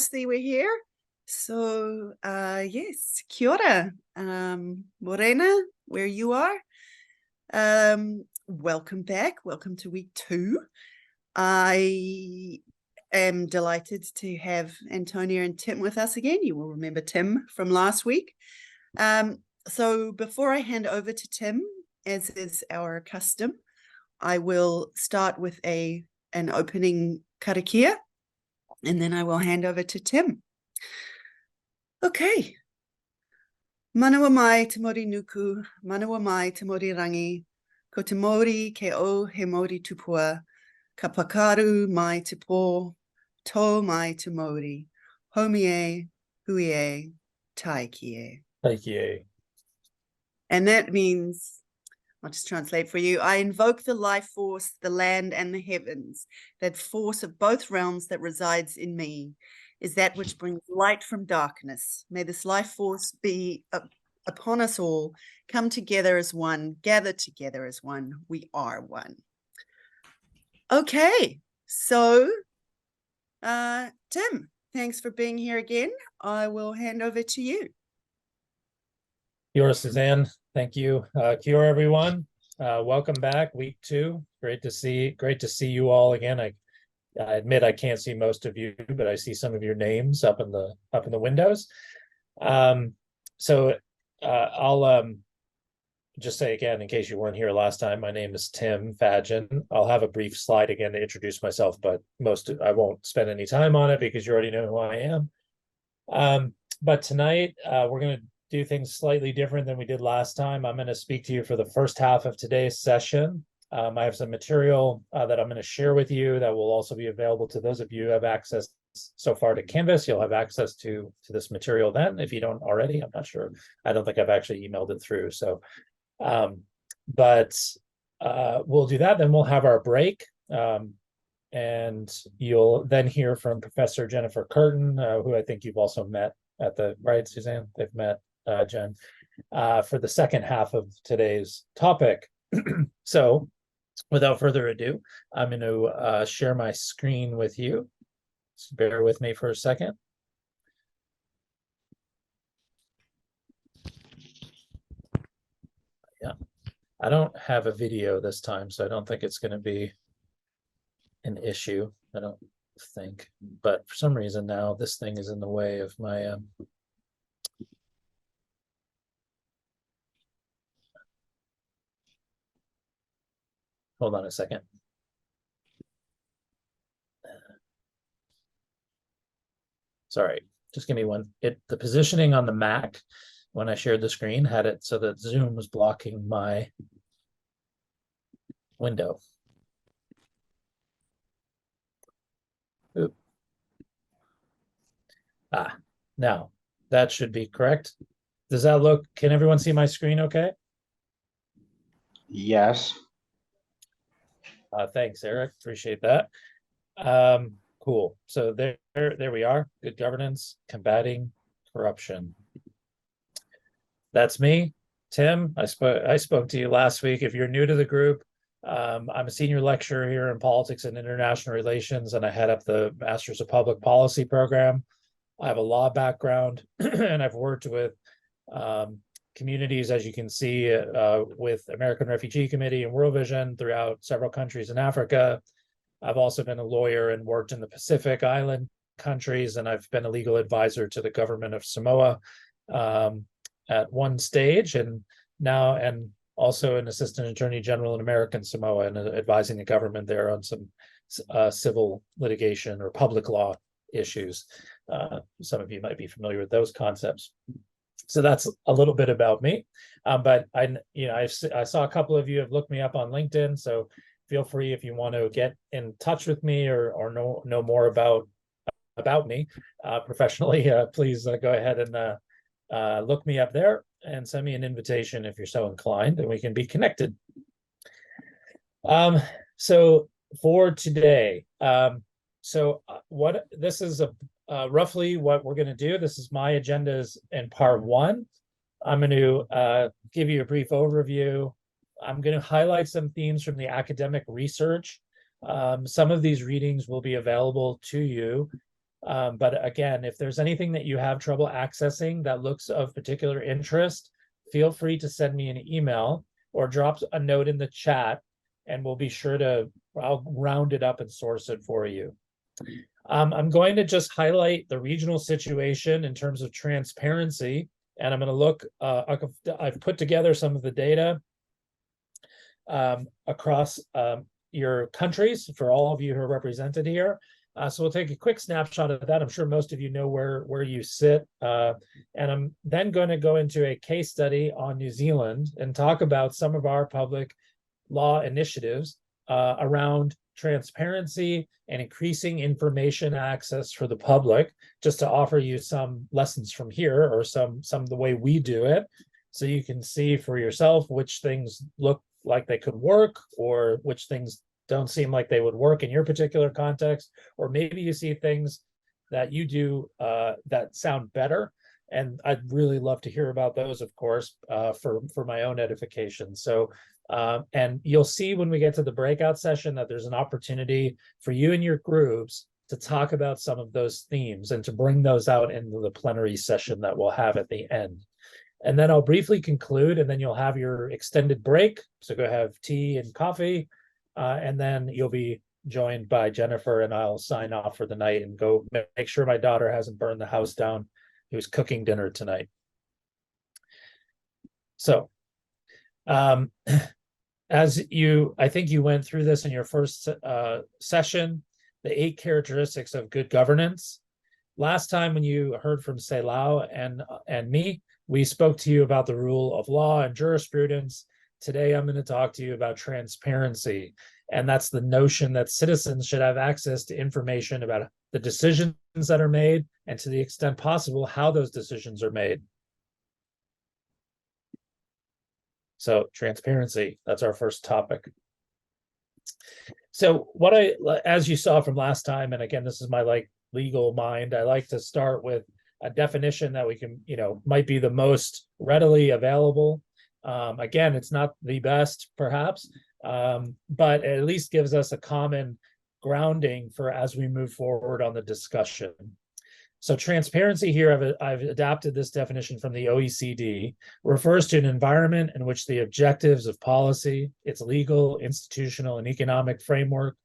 nicely we're here. So, yes, kia ora, Morena, where you are. Welcome back. Welcome to week 2. I am delighted to have Antonia and Tim with us again. You will remember Tim from last week. So before I hand over to Tim, as is our custom, I will start with an opening karakia, and then I will hand over to Tim. Okay. Manawa mai te mori nuku, manawa mai te mori rangi, ko te mori ke o he mori tupua, ka pakaru mai te pō, tō mai te mori, homi e, hui e, taiki e. Taiki e. And that means, I'll just translate for you. I invoke the life force, the land and the heavens, that force of both realms that resides in me, is that which brings light from darkness. May this life force be upon us all, come together as one, gather together as one. We are one. Okay, so Tim, thanks for being here again. I will hand over to you. Kia ora, Suzanne. Thank you. Kia ora, everyone. Welcome back, week 2. Great to see you all again. I admit I can't see most of you, but I see some of your names up in the windows. So I'll just say again, in case you weren't here last time, my name is Tim Fadgen. I'll have a brief slide again to introduce myself, but I won't spend any time on it because you already know who I am. But tonight we're going to do things slightly different than we did last time. I'm going to speak to you for the first half of today's session. I have some material that I'm going to share with you that will also be available to those of you who have access so far to Canvas. You'll have access to this material then, if you don't already. I'm not sure. I don't think I've actually emailed it through. So, but we'll do that. Then we'll have our break. And you'll then hear from Professor Jennifer Curtin, who I think you've also met at the, right, Suzanne? They've met Jen, for the second half of today's topic. So without further ado, I'm going to share my screen with you. Just bear with me for a second. Yeah, I don't have a video this time, so I don't think it's going to be an issue. I don't think, but for some reason now this thing is in the way of my hold on a second. Sorry, just give me one. The positioning on the Mac when I shared the screen had it so that Zoom was blocking my window. Oop. Now that should be correct. Does that look, can everyone see my screen okay? Yes. Thanks, Eric. Appreciate that. Cool. So there we are. Good governance, combating corruption. That's me, Tim. I spoke to you last week. If you're new to the group, I'm a senior lecturer here in politics and international relations, and I head up the Masters of Public Policy program. I have a law background, and I've worked with communities, as you can see, with American Refugee Committee and World Vision throughout several countries in Africa. I've also been a lawyer and worked in the Pacific Island countries, and I've been a legal advisor to the government of Samoa at one stage, and also an assistant attorney general in American Samoa, and advising the government there on some civil litigation or public law issues. Some of you might be familiar with those concepts. So that's a little bit about me. But I saw a couple of you have looked me up on LinkedIn, so feel free if you want to get in touch with me or know more about me professionally. Please go ahead and look me up there and send me an invitation if you're so inclined, and we can be connected. So for today, this is roughly what we're going to do. This is my agendas in part 1. I'm going to give you a brief overview. I'm going to highlight some themes from the academic research. Some of these readings will be available to you But again, if there's anything that you have trouble accessing that looks of particular interest, feel free to send me an email or drop a note in the chat, and we'll be sure to, I'll round it up and source it for you. I'm going to just highlight the regional situation in terms of transparency, and I'm going to look, I've put together some of the data across your countries for all of you who are represented here. So we'll take a quick snapshot of that. I'm sure most of you know where you sit. And I'm then going to go into a case study on New Zealand and talk about some of our public law initiatives around transparency and increasing information access for the public, just to offer you some lessons from here, or some of the way we do it, so you can see for yourself which things look like they could work, or which things don't seem like they would work in your particular context, or maybe you see things that you do that sound better. And I'd really love to hear about those, of course, for my own edification. So, and you'll see when we get to the breakout session that there's an opportunity for you and your groups to talk about some of those themes and to bring those out into the plenary session that we'll have at the end. And then I'll briefly conclude, and then you'll have your extended break. So go have tea and coffee, and then you'll be joined by Jennifer, and I'll sign off for the night and go make sure my daughter hasn't burned the house down, who's cooking dinner tonight. So, as I think you went through this in your first session, the 8 characteristics of good governance. Last time when you heard from Selau and me, we spoke to you about the rule of law and jurisprudence. Today, I'm going to talk to you about transparency. And that's the notion that citizens should have access to information about the decisions that are made, and to the extent possible, how those decisions are made. So transparency, that's our first topic. So as you saw from last time, and again, this is my legal mind, I like to start with a definition that we can, might be the most readily available. Again, it's not the best, perhaps, but it at least gives us a common grounding for as we move forward on the discussion. So transparency here, I've adapted this definition from the OECD, refers to an environment in which the objectives of policy, its legal, institutional, and economic framework,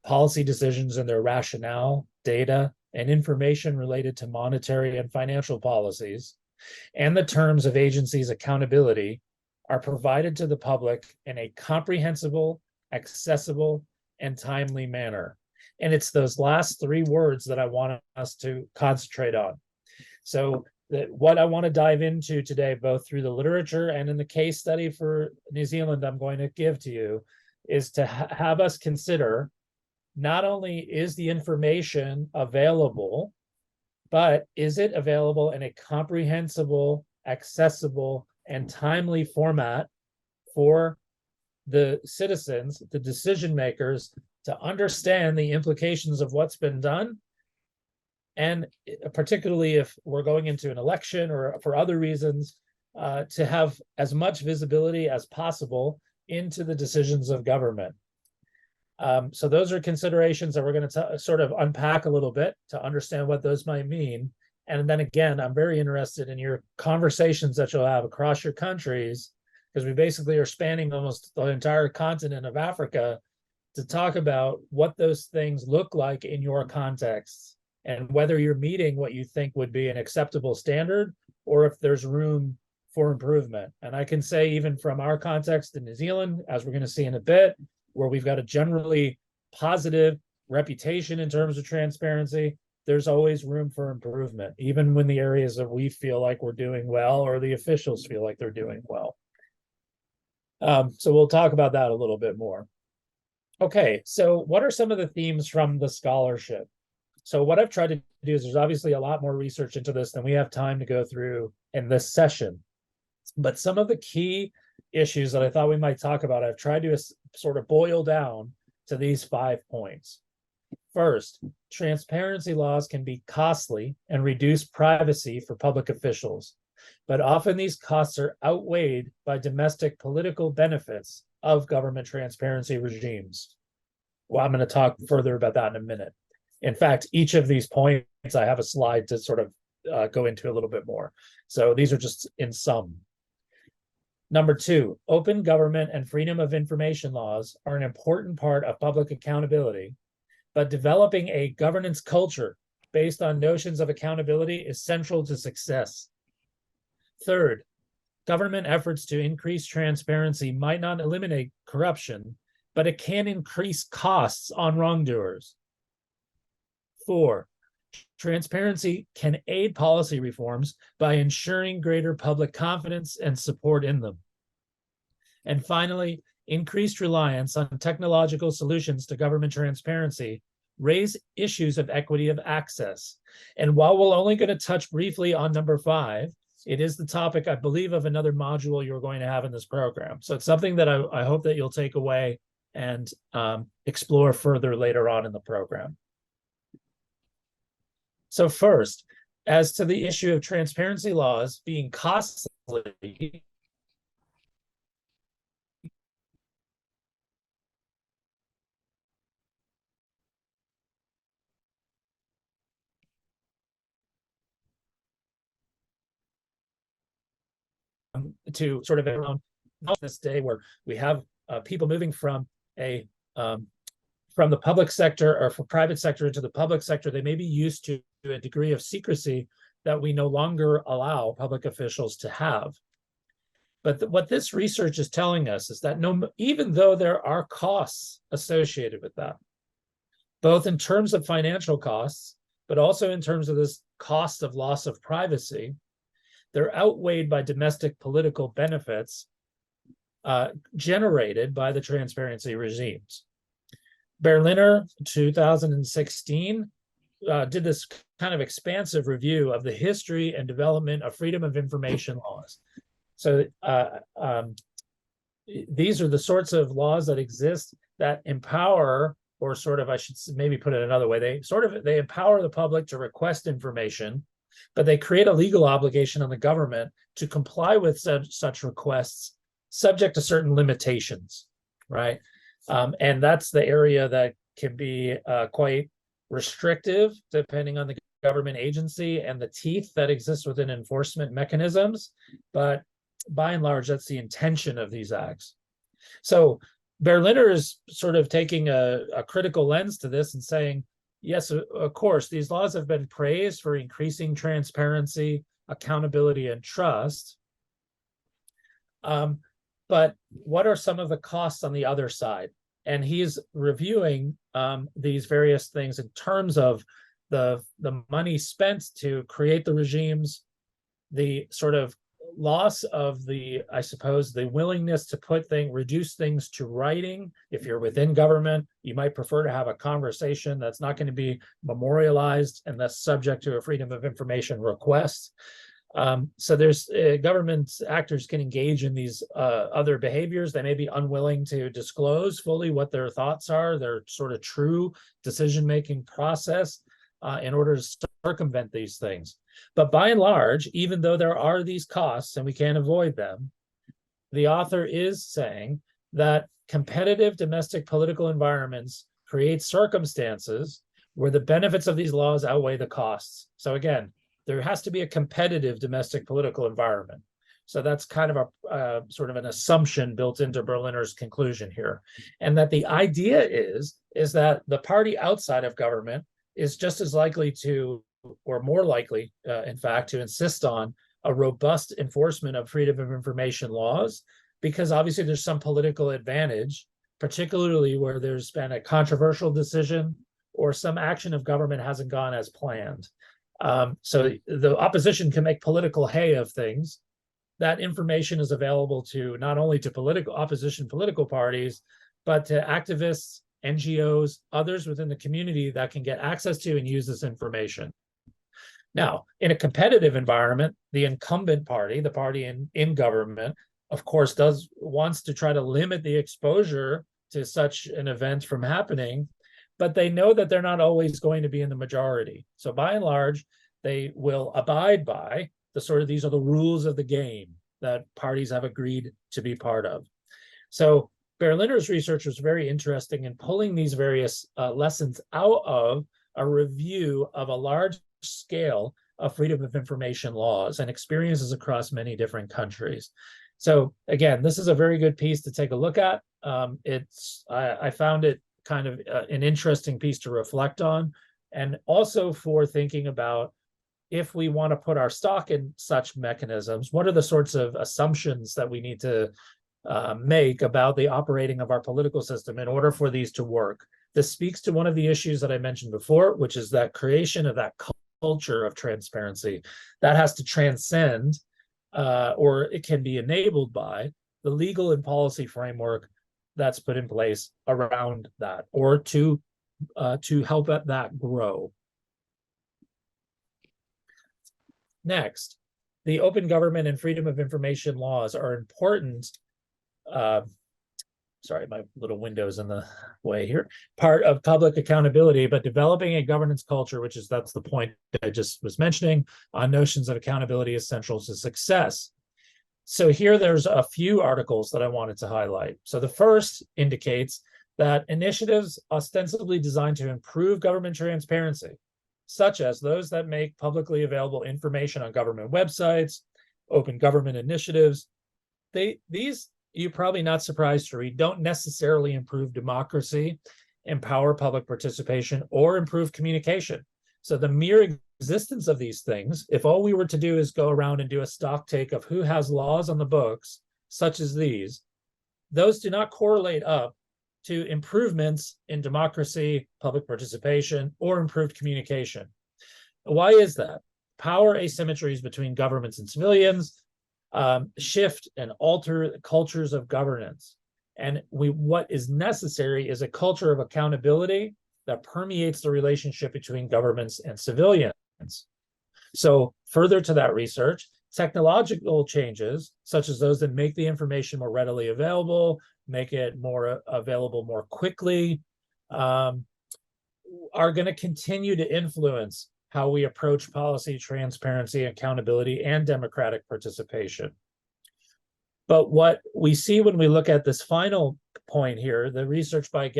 policy decisions and their rationale, data, and information related to monetary and financial policies, and the terms of agencies' accountability are provided to the public in a comprehensible, accessible, and timely manner. And it's those last 3 words that I want us to concentrate on. So what I want to dive into today, both through the literature and in the case study for New Zealand I'm going to give to you, is to have us consider not only is the information available, but is it available in a comprehensible, accessible, and timely format for the citizens, the decision makers, to understand the implications of what's been done, and particularly if we're going into an election or for other reasons, to have as much visibility as possible into the decisions of government. So those are considerations that we're going to sort of unpack a little bit to understand what those might mean. And then again, I'm very interested in your conversations that you'll have across your countries, because we basically are spanning almost the entire continent of Africa to talk about what those things look like in your contexts, and whether you're meeting what you think would be an acceptable standard, or if there's room for improvement. And I can say, even from our context in New Zealand, as we're going to see in a bit, where we've got a generally positive reputation in terms of transparency, there's always room for improvement, even when the areas that we feel like we're doing well, or the officials feel like they're doing well. So we'll talk about that a little bit more. Okay, so what are some of the themes from the scholarship? So what I've tried to do is, there's obviously a lot more research into this than we have time to go through in this session. But some of the key issues that I thought we might talk about, I've tried to sort of boil down to these 5 points. First, transparency laws can be costly and reduce privacy for public officials, but often these costs are outweighed by domestic political benefits of government transparency regimes. Well, I'm going to talk further about that in a minute. In fact, each of these points I have a slide to sort of go into a little bit more. So these are just in sum. Number two, open government and freedom of information laws are an important part of public accountability, but developing a governance culture based on notions of accountability is central to success. Third, government efforts to increase transparency might not eliminate corruption, but it can increase costs on wrongdoers. Four, transparency can aid policy reforms by ensuring greater public confidence and support in them. And finally, increased reliance on technological solutions to government transparency raise issues of equity of access. And while we're only going to touch briefly on number 5, it is the topic, I believe, of another module you're going to have in this program. So it's something that I hope that you'll take away and explore further later on in the program. So first, as to the issue of transparency laws being costly, to sort of around this day where we have people moving from from the public sector or from private sector into the public sector, they may be used to a degree of secrecy that we no longer allow public officials to have. But what this research is telling us is that even though there are costs associated with that, both in terms of financial costs, but also in terms of this cost of loss of privacy, they're outweighed by domestic political benefits generated by the transparency regimes. Berliner, 2016, did this kind of expansive review of the history and development of freedom of information laws. So these are the sorts of laws that exist that empower, or sort of, I should maybe put it another way, they empower the public to request information, but they create a legal obligation on the government to comply with such requests, subject to certain limitations, right? And that's the area that can be quite restrictive, depending on the government agency and the teeth that exist within enforcement mechanisms. But by and large, that's the intention of these acts. So Berliner is sort of taking a critical lens to this and saying, yes, of course, these laws have been praised for increasing transparency, accountability, and trust. But what are some of the costs on the other side? And he's reviewing these various things in terms of the money spent to create the regimes, the sort of loss of the, I suppose, the willingness to reduce things to writing. If you're within government, you might prefer to have a conversation that's not going to be memorialized and that's subject to a freedom of information request. So there's government actors can engage in these other behaviors. They may be unwilling to disclose fully what their thoughts are, their sort of true decision-making process in order to circumvent these things. But by and large, even though there are these costs and we can't avoid them, the author is saying that competitive domestic political environments create circumstances where the benefits of these laws outweigh the costs. So again, there has to be a competitive domestic political environment. So that's kind of a sort of an assumption built into Berliner's conclusion here. And that the idea is that the party outside of government is just as likely to, or more likely, in fact, to insist on a robust enforcement of freedom of information laws, because obviously there's some political advantage, particularly where there's been a controversial decision or some action of government hasn't gone as planned. So the opposition can make political hay of things. That information is available to not only to opposition political parties, but to activists, NGOs, others within the community that can get access to and use this information. Now, in a competitive environment, the incumbent party, the party in government, of course, wants to try to limit the exposure to such an event from happening, but they know that they're not always going to be in the majority. So by and large, they will abide by these are the rules of the game that parties have agreed to be part of. So Berliner's research was very interesting in pulling these various lessons out of a review of a large scale of freedom of information laws and experiences across many different countries. So again, this is a very good piece to take a look at. I found it kind of an interesting piece to reflect on, and also for thinking about, if we want to put our stock in such mechanisms, what are the sorts of assumptions that we need to make about the operating of our political system in order for these to work? This speaks to one of the issues that I mentioned before, which is that creation of that culture of transparency that has to transcend, or it can be enabled by, the legal and policy framework that's put in place around that, or to help that grow. Next, the open government and freedom of information laws are important. Sorry, my little window's in the way here. Part of public accountability, but developing a governance culture, that's the point that I just was mentioning, on notions of accountability is central to success. So here there's a few articles that I wanted to highlight. So the first indicates that initiatives ostensibly designed to improve government transparency, such as those that make publicly available information on government websites, open government initiatives, these, you're probably not surprised to read, don't necessarily improve democracy, empower public participation, or improve communication. So the mere existence of these things, if all we were to do is go around and do a stock take of who has laws on the books, such as these, those do not correlate up to improvements in democracy, public participation, or improved communication. Why is that? Power asymmetries between governments and civilians shift and alter cultures of governance. And what is necessary is a culture of accountability that permeates the relationship between governments and civilians. So further to that research, technological changes, such as those that make the information more readily available, make it more available more quickly, are going to continue to influence how we approach policy, transparency, accountability, and democratic participation. But what we see when we look at this final point here, the research by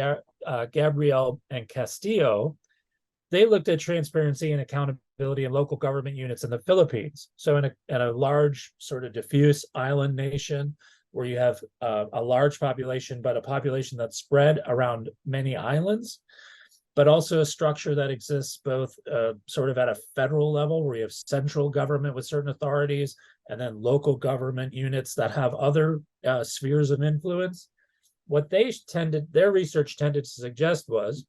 Gabriel and Castillo, they looked at transparency and accountability in local government units in the Philippines. So in a large sort of diffuse island nation where you have a large population, but a population that's spread around many islands, but also a structure that exists both sort of at a federal level where you have central government with certain authorities, and then local government units that have other spheres of influence. What their research tended to suggest was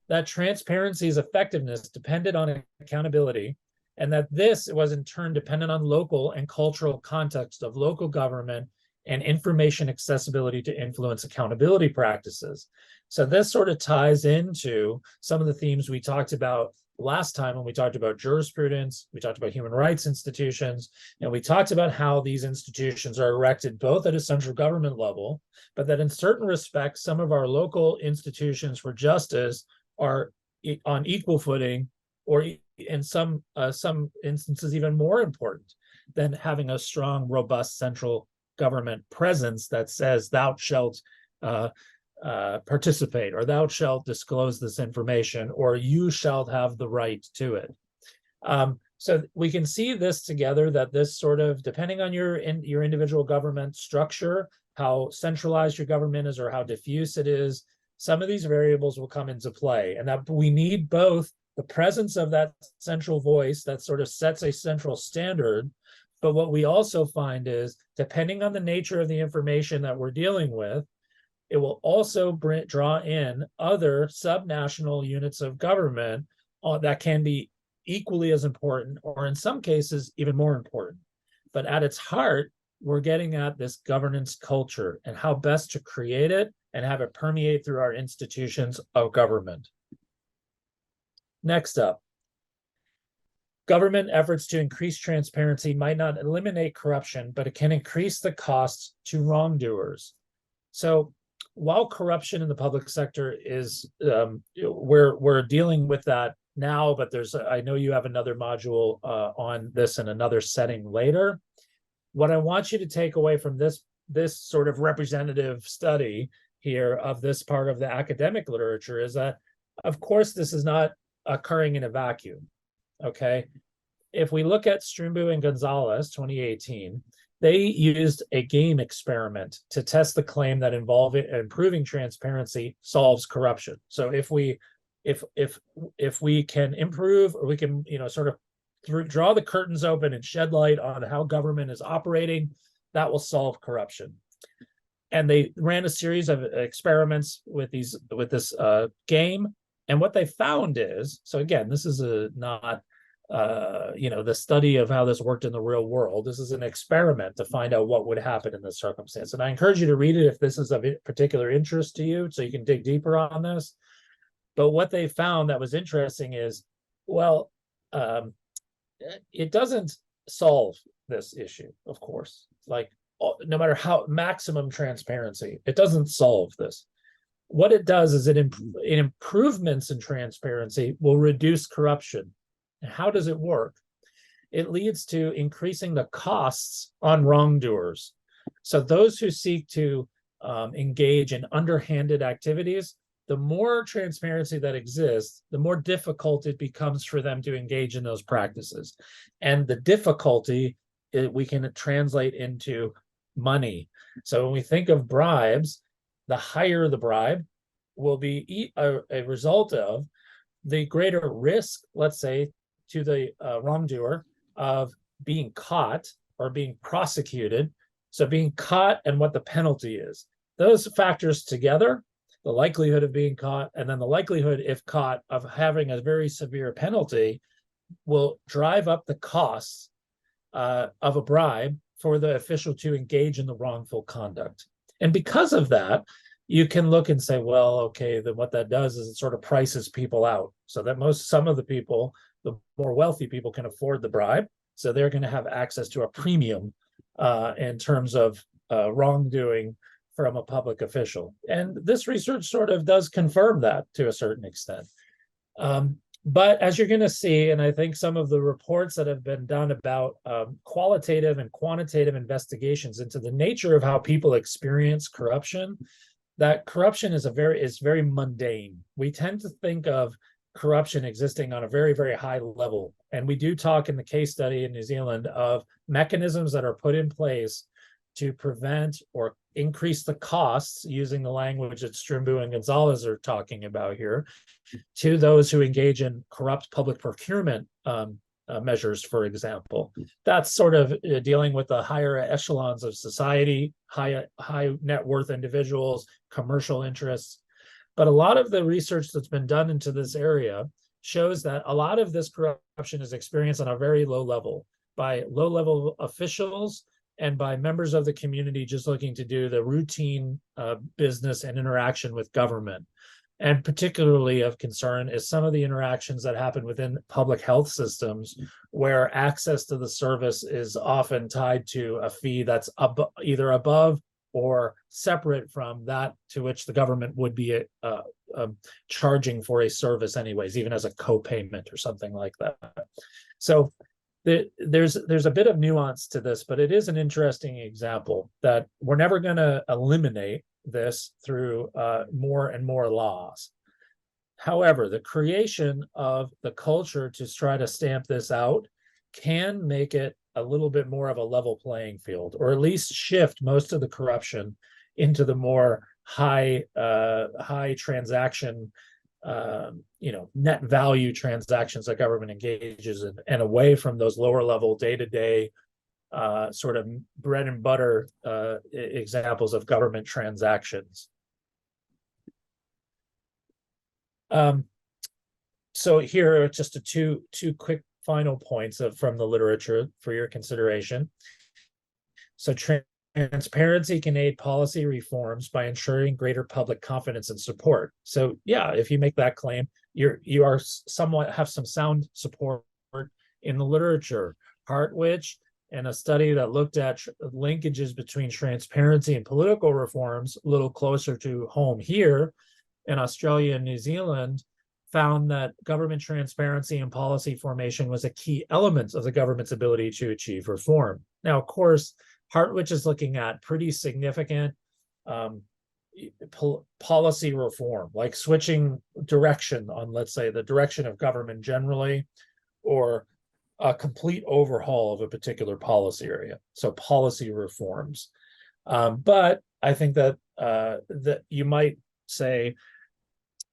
that transparency's effectiveness depended on accountability, and that this was in turn dependent on local and cultural context of local government and information accessibility to influence accountability practices. So this sort of ties into some of the themes we talked about last time when we talked about jurisprudence, we talked about human rights institutions, and we talked about how these institutions are erected both at a central government level, but that in certain respects, some of our local institutions for justice are on equal footing, or in some instances even more important than having a strong, robust central government presence that says thou shalt participate, or thou shalt disclose this information, or you shalt have the right to it. So we can see this together, that this sort of, depending on your individual government structure, how centralized your government is or how diffuse it is, some of these variables will come into play, and that we need both the presence of that central voice that sort of sets a central standard. But what we also find is, depending on the nature of the information that we're dealing with, it will also draw in other subnational units of government that can be equally as important, or in some cases, even more important. But at its heart, we're getting at this governance culture and how best to create it and have it permeate through our institutions of government. Next up, government efforts to increase transparency might not eliminate corruption, but it can increase the costs to wrongdoers. So while corruption in the public sector is, we're dealing with that now, but I know you have another module on this in another setting later. What I want you to take away from this sort of representative study here of this part of the academic literature is that, of course, this is not occurring in a vacuum. okay? If we look at Strumbu and Gonzalez, 2018, they used a game experiment to test the claim that improving transparency solves corruption. So if we can improve, or we can, sort of draw the curtains open and shed light on how government is operating, that will solve corruption. And they ran a series of experiments with this game. And what they found is, so again, this is not the study of how this worked in the real world. This is an experiment to find out what would happen in this circumstance. And I encourage you to read it if this is of particular interest to you, so you can dig deeper on this. But what they found that was interesting is, well, it doesn't solve this issue, of course. Like, no matter how maximum transparency, it doesn't solve this. What it does is improvements in transparency will reduce corruption. And how does it work? It leads to increasing the costs on wrongdoers. So those who seek to engage in underhanded activities, the more transparency that exists, the more difficult it becomes for them to engage in those practices. And the difficulty, we can translate into money. So when we think of bribes, the higher the bribe will be a result of the greater risk, let's say, to the wrongdoer of being caught or being prosecuted. So being caught and what the penalty is. Those factors together, the likelihood of being caught, and then the likelihood, if caught, of having a very severe penalty, will drive up the costs of a bribe for the official to engage in the wrongful conduct. And because of that, you can look and say, well, okay, then what that does is it sort of prices people out, so that some of the people, the more wealthy people, can afford the bribe. So they're going to have access to a premium in terms of wrongdoing from a public official. And this research sort of does confirm that to a certain extent. But as you're going to see, and I think some of the reports that have been done about qualitative and quantitative investigations into the nature of how people experience corruption, that corruption is very mundane. We tend to think of corruption existing on a very, very high level. And we do talk in the case study in New Zealand of mechanisms that are put in place to prevent or increase the costs, using the language that Strumbu and Gonzalez are talking about here, to those who engage in corrupt public procurement measures, for example. That's sort of dealing with the higher echelons of society, high net worth individuals, commercial interests. But a lot of the research that's been done into this area shows that a lot of this corruption is experienced on a very low level by low-level officials and by members of the community just looking to do the routine business and interaction with government. And particularly of concern is some of the interactions that happen within public health systems, where access to the service is often tied to a fee that's either above or separate from that to which the government would be charging for a service anyways, even as a co-payment or something like that. So there's a bit of nuance to this, but it is an interesting example that we're never going to eliminate this through more and more laws. However, the creation of the culture to try to stamp this out can make it a little bit more of a level playing field, or at least shift most of the corruption into the more high transaction, net value transactions that government engages in, and away from those lower level day-to-day sort of bread and butter examples of government transactions. So here are just two quick final points from the literature for your consideration. So transparency can aid policy reforms by ensuring greater public confidence and support. So yeah, if you make that claim, you are somewhat have some sound support in the literature. Hartwich, and a study that looked at linkages between transparency and political reforms, a little closer to home here in Australia and New Zealand, found that government transparency and policy formation was a key element of the government's ability to achieve reform. Now, of course, Hartwich is looking at pretty significant policy reform, like switching direction on, let's say, the direction of government generally, or a complete overhaul of a particular policy area. So policy reforms. But I think that that you might say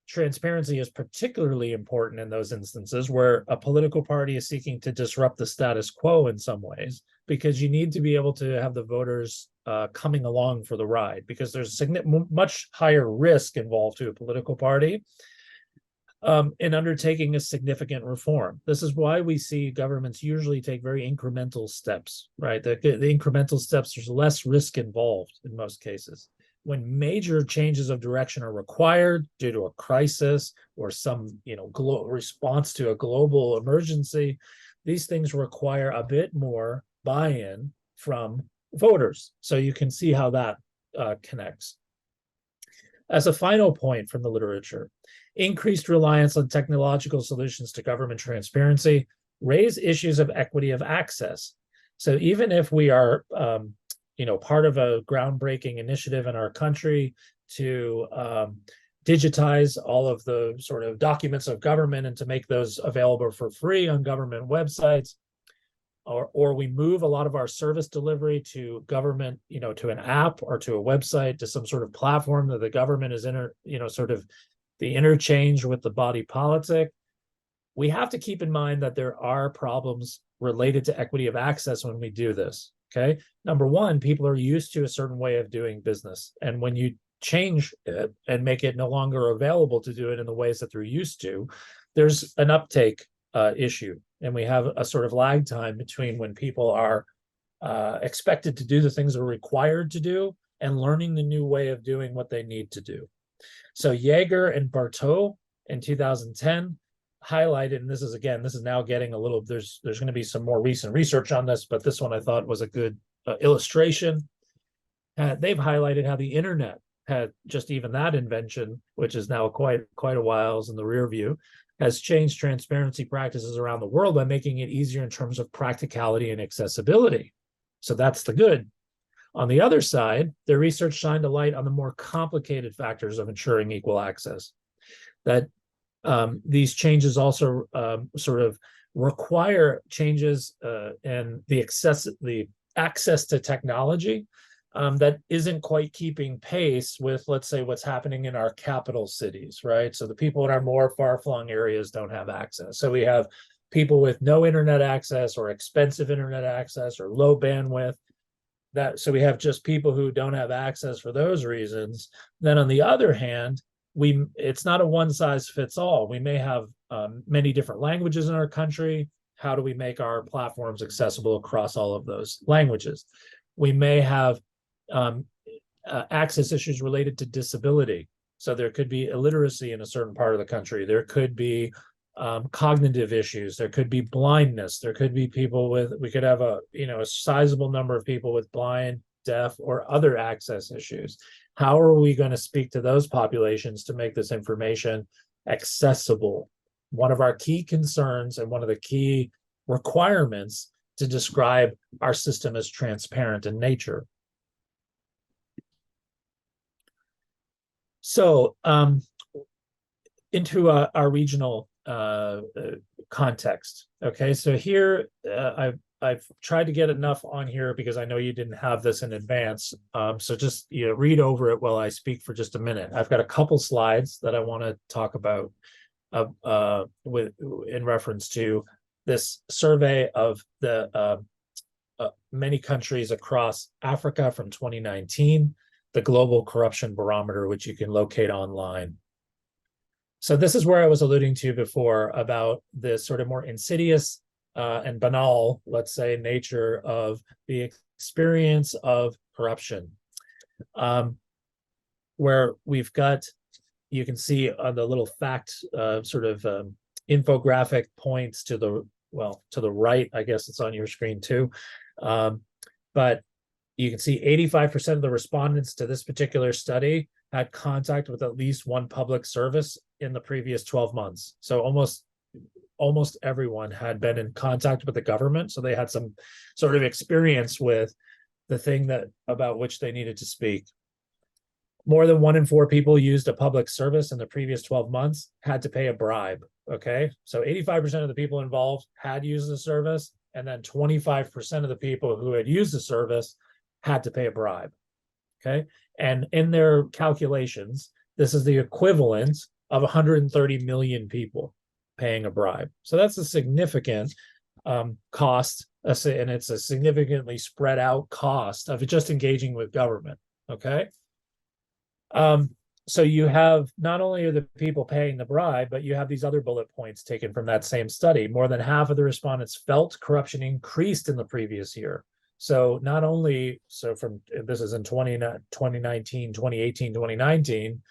transparency is particularly important in those instances where a political party is seeking to disrupt the status quo in some ways, because you need to be able to have the voters coming along for the ride, because there's much higher risk involved to a political party in undertaking a significant reform. This is why we see governments usually take very incremental steps, right? The incremental steps, there's less risk involved in most cases. When major changes of direction are required due to a crisis or some, response to a global emergency, these things require a bit more buy-in from voters. So you can see how that connects. As a final point from the literature, increased reliance on technological solutions to government transparency raise issues of equity of access. So even if we are part of a groundbreaking initiative in our country to digitize all of the sort of documents of government and to make those available for free on government websites, or we move a lot of our service delivery to government, to an app or to a website, to some sort of platform that the government is sort of the interchange with the body politic. We have to keep in mind that there are problems related to equity of access when we do this. Okay. Number one, people are used to a certain way of doing business. And when you change it and make it no longer available to do it in the ways that they're used to, there's an uptake issue. And we have a sort of lag time between when people are expected to do the things they're required to do and learning the new way of doing what they need to do. So Yeager and Barteau in 2010 highlighted, and this is now getting a little, there's going to be some more recent research on this, but this one I thought was a good illustration. They've highlighted how the internet had, just even that invention, which is now quite a while in the rear view, has changed transparency practices around the world by making it easier in terms of practicality and accessibility. So that's the good. On the other side, their research shined a light on the more complicated factors of ensuring equal access. That these changes also sort of require changes in the access to technology that isn't quite keeping pace with, let's say, what's happening in our capital cities, right? So the people in our more far-flung areas don't have access. So we have people with no internet access or expensive internet access or low bandwidth. So we have just people who don't have access for those reasons. Then on the other hand, it's not a one size fits all. We may have many different languages in our country. How do we make our platforms accessible across all of those languages? We may have access issues related to disability. So there could be illiteracy in a certain part of the country. There could be cognitive issues. There could be blindness. There could be we could have a sizable number of people with blind, deaf, or other access issues. How are we going to speak to those populations to make this information accessible? One of our key concerns and one of the key requirements to describe our system as transparent in nature. So into our regional context. Okay, so here I've tried to get enough on here because I know you didn't have this in advance. So just read over it while I speak for just a minute. I've got a couple slides that I want to talk about in reference to this survey of the many countries across Africa from 2019, the Global Corruption Barometer, which you can locate online. So this is where I was alluding to before about this sort of more insidious and banal, let's say, nature of the experience of corruption, where we've got, you can see on the little fact infographic points to the right. I guess it's on your screen too, but you can see 85% of the respondents to this particular study had contact with at least one public service in the previous 12 months. So almost everyone had been in contact with the government. So they had some sort of experience with the thing about which they needed to speak. More than 1 in 4 people used a public service in the previous 12 months had to pay a bribe. Okay. So 85% of the people involved had used the service, and then 25% of the people who had used the service had to pay a bribe. Okay. And in their calculations, this is the equivalent of 130 million people paying a bribe. So that's a significant cost, and it's a significantly spread out cost of just engaging with government. Okay. So you have not only are the people paying the bribe, but you have these other bullet points taken from that same study. More than half of the respondents felt corruption increased in the previous year. So not only, so from, this is in 2019, 2018, 2019,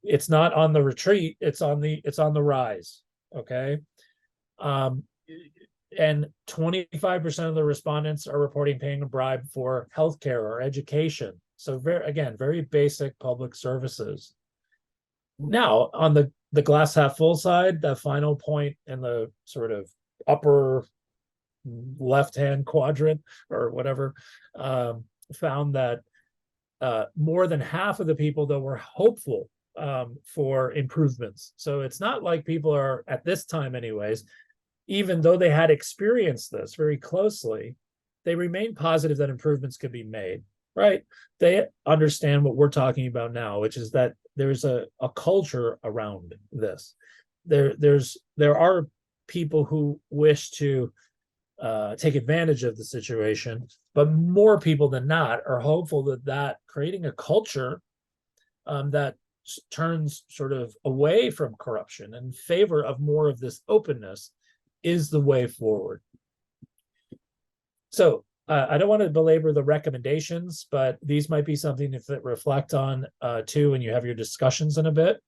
it's not on the retreat, it's on the rise. Okay. And 25% of the respondents are reporting paying a bribe for healthcare or education. So very basic public services. Now, on the glass half full side, the final point in the sort of upper left-hand quadrant or whatever, found that more than half of the people, though, were hopeful for improvements. So it's not like people are, at this time anyways, even though they had experienced this very closely, they remain positive that improvements could be made, right? They understand what we're talking about now, which is that there's a culture around this. There are people who wish to take advantage of the situation, but more people than not are hopeful that creating a culture that turns sort of away from corruption in favor of more of this openness is the way forward. So I don't want to belabor the recommendations, but these might be something to reflect on too when you have your discussions in a bit.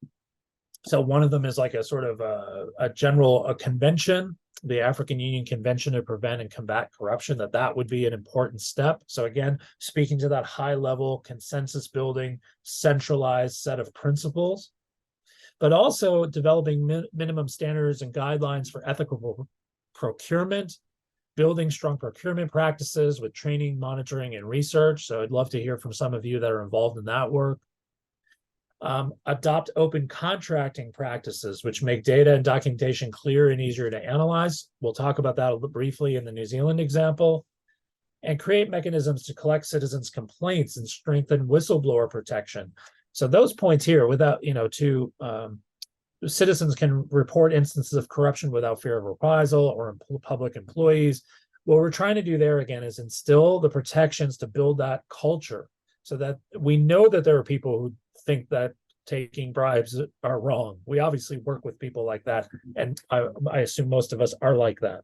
So one of them is like a sort of a general convention, the African Union Convention to Prevent and Combat Corruption, that would be an important step. So again, speaking to that high level consensus building, centralized set of principles, but also developing minimum standards and guidelines for ethical procurement, building strong procurement practices with training, monitoring, and research. So I'd love to hear from some of you that are involved in that work. Adopt open contracting practices, which make data and documentation clear and easier to analyze. We'll talk about that briefly in the New Zealand example. And create mechanisms to collect citizens' complaints and strengthen whistleblower protection. So those points here, without, citizens can report instances of corruption without fear of reprisal or public employees. What we're trying to do there again is instill the protections to build that culture so that we know that there are people who think that taking bribes are wrong. We obviously work with people like that, and I assume most of us are like that.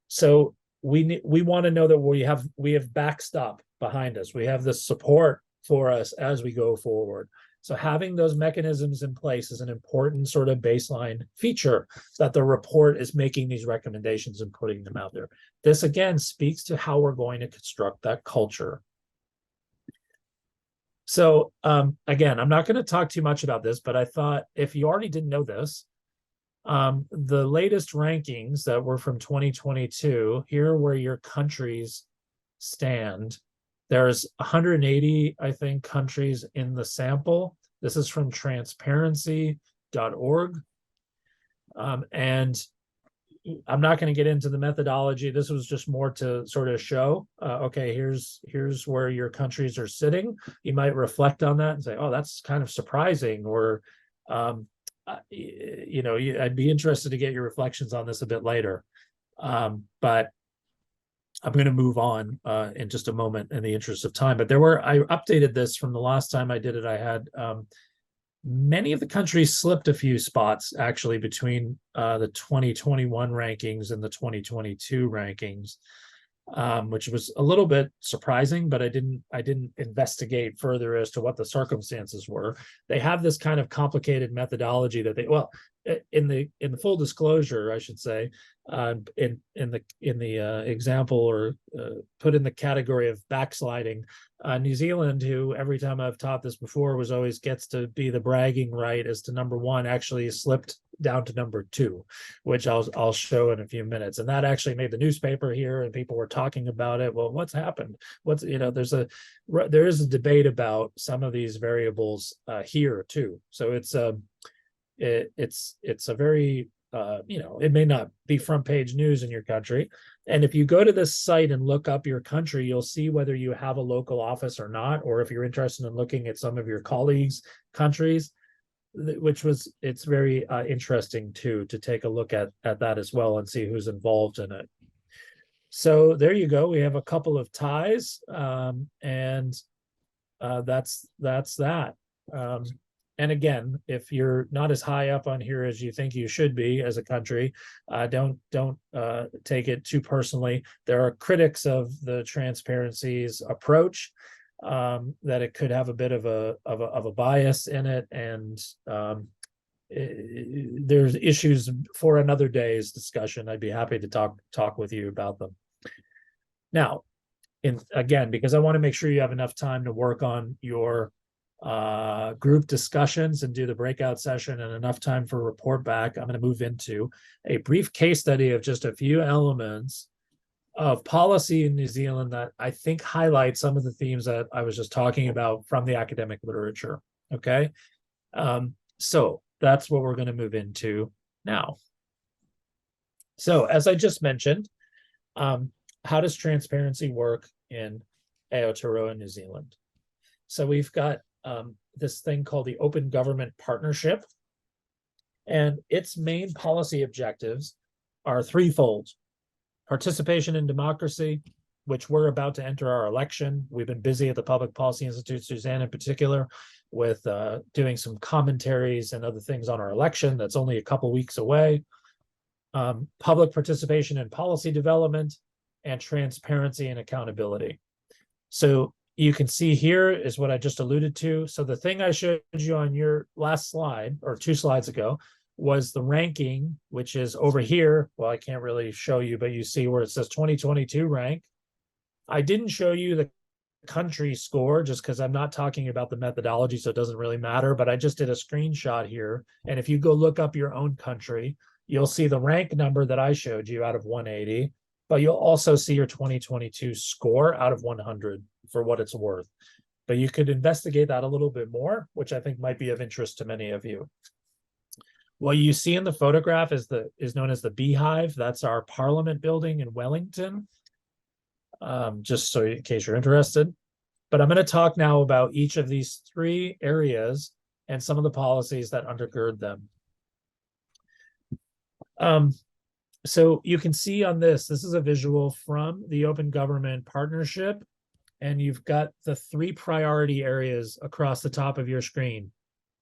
So we want to know that we have backstop behind us. We have the support for us as we go forward. So having those mechanisms in place is an important sort of baseline feature that the report is making these recommendations and putting them out there. This again speaks to how we're going to construct that culture. So again, I'm not going to talk too much about this, but I thought if you already didn't know this, the latest rankings that were from 2022, here where your countries stand. There's 180, I think, countries in the sample. This is from transparency.org. And I'm not going to get into the methodology. This was just more to sort of show, okay, here's where your countries are sitting. You might reflect on that and say, oh, that's kind of surprising. Or, I'd be interested to get your reflections on this a bit later. But I'm going to move on in just a moment in the interest of time. But I updated this from the last time I did it. I had many of the countries slipped a few spots actually between the 2021 rankings and the 2022 rankings, which was a little bit surprising, but I didn't investigate further as to what the circumstances were. They have this kind of complicated methodology that in the full disclosure, I should say, in the example, or put in the category of backsliding, New Zealand, who every time I've taught this before was always gets to be the bragging right as to number one, actually slipped down to number two, which I'll show in a few minutes. And that actually made the newspaper here, and people were talking about it. Well, what's happened? What's, there is a debate about some of these variables here too. So it's a very it may not be front page news in your country. And if you go to this site and look up your country, you'll see whether you have a local office or not, or if you're interested in looking at some of your colleagues' countries, it's very interesting too, to take a look at that as well and see who's involved in it. So there you go. We have a couple of ties, and that's that. And again, if you're not as high up on here as you think you should be as a country, don't take it too personally. There are critics of the Transparency's approach, that it could have a bit of a bias in it, and there's issues for another day's discussion. I'd be happy to talk with you about them. Now, again, because I want to make sure you have enough time to work on your group discussions and do the breakout session, and enough time for report back, I'm going to move into a brief case study of just a few elements of policy in New Zealand that I think highlight some of the themes that I was just talking about from the academic literature. Okay. So that's what we're going to move into now. So as I just mentioned, how does transparency work in Aotearoa, New Zealand? So we've got this thing called the Open Government Partnership, and its main policy objectives are threefold: participation in democracy, which we're about to enter our election. We've been busy at the Public Policy Institute, Suzanne in particular, with doing some commentaries and other things on our election that's only a couple weeks away. Public participation in policy development, and transparency and accountability. So you can see here is what I just alluded to. So the thing I showed you on your last slide, or 2 slides ago, was the ranking, which is over here. Well, I can't really show you, but you see where it says 2022 rank. I didn't show you the country score just because I'm not talking about the methodology, so it doesn't really matter, but I just did a screenshot here. And if you go look up your own country, you'll see the rank number that I showed you out of 180, but you'll also see your 2022 score out of 100 for what it's worth. But you could investigate that a little bit more, which I think might be of interest to many of you. What you see in the photograph is known as the Beehive. That's our Parliament building in Wellington, just so in case you're interested. But I'm going to talk now about each of these 3 areas and some of the policies that undergird them. So you can see on this is a visual from the Open Government Partnership, and you've got the 3 priority areas across the top of your screen: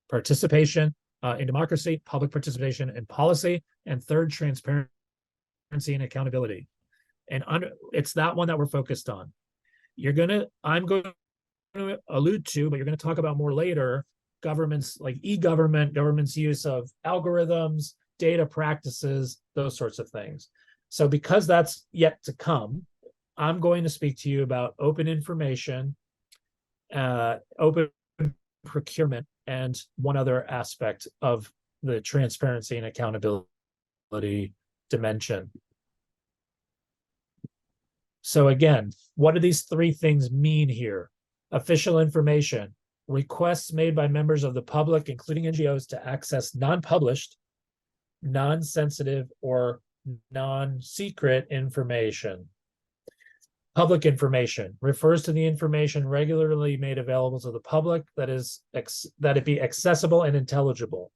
participation in democracy, public participation in policy, and third, transparency and accountability. And it's that one that we're focused on. I'm going to allude to, but you're going to talk about more later, governments like e-government, government's use of algorithms, data practices, those sorts of things. So because that's yet to come, I'm going to speak to you about open information, open procurement, and one other aspect of the transparency and accountability dimension. So again, what do these 3 things mean here? Official information: requests made by members of the public, including NGOs, to access non-published, non-sensitive, or non-secret information. Public information refers to the information regularly made available to the public that it be accessible and intelligible.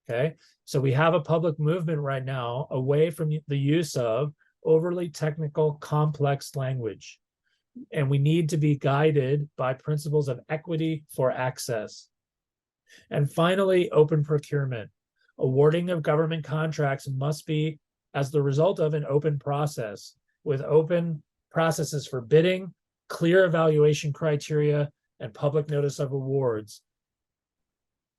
Okay, so we have a public movement right now away from the use of overly technical, complex language, and we need to be guided by principles of equity for access. And finally, open procurement. Awarding of government contracts must be as the result of an open process, with open processes for bidding, clear evaluation criteria, and public notice of awards.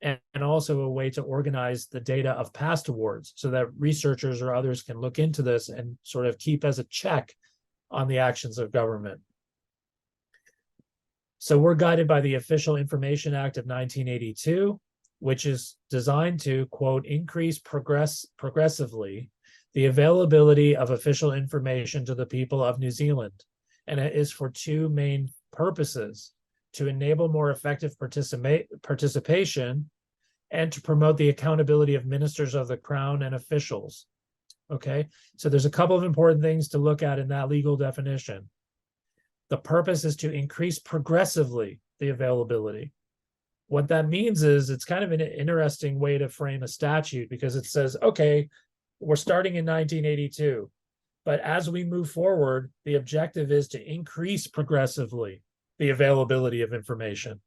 and also a way to organize the data of past awards so that researchers or others can look into this and sort of keep as a check on the actions of government. So we're guided by the Official Information Act of 1982, which is designed to, quote, increase progressively the availability of official information to the people of New Zealand. And it is for two main purposes: to enable more effective participation and to promote the accountability of ministers of the Crown and officials. Okay, so there's a couple of important things to look at in that legal definition. The purpose is to increase progressively the availability. What that means is it's kind of an interesting way to frame a statute, because it says, okay, we're starting in 1982, but as we move forward, the objective is to increase progressively the availability of information.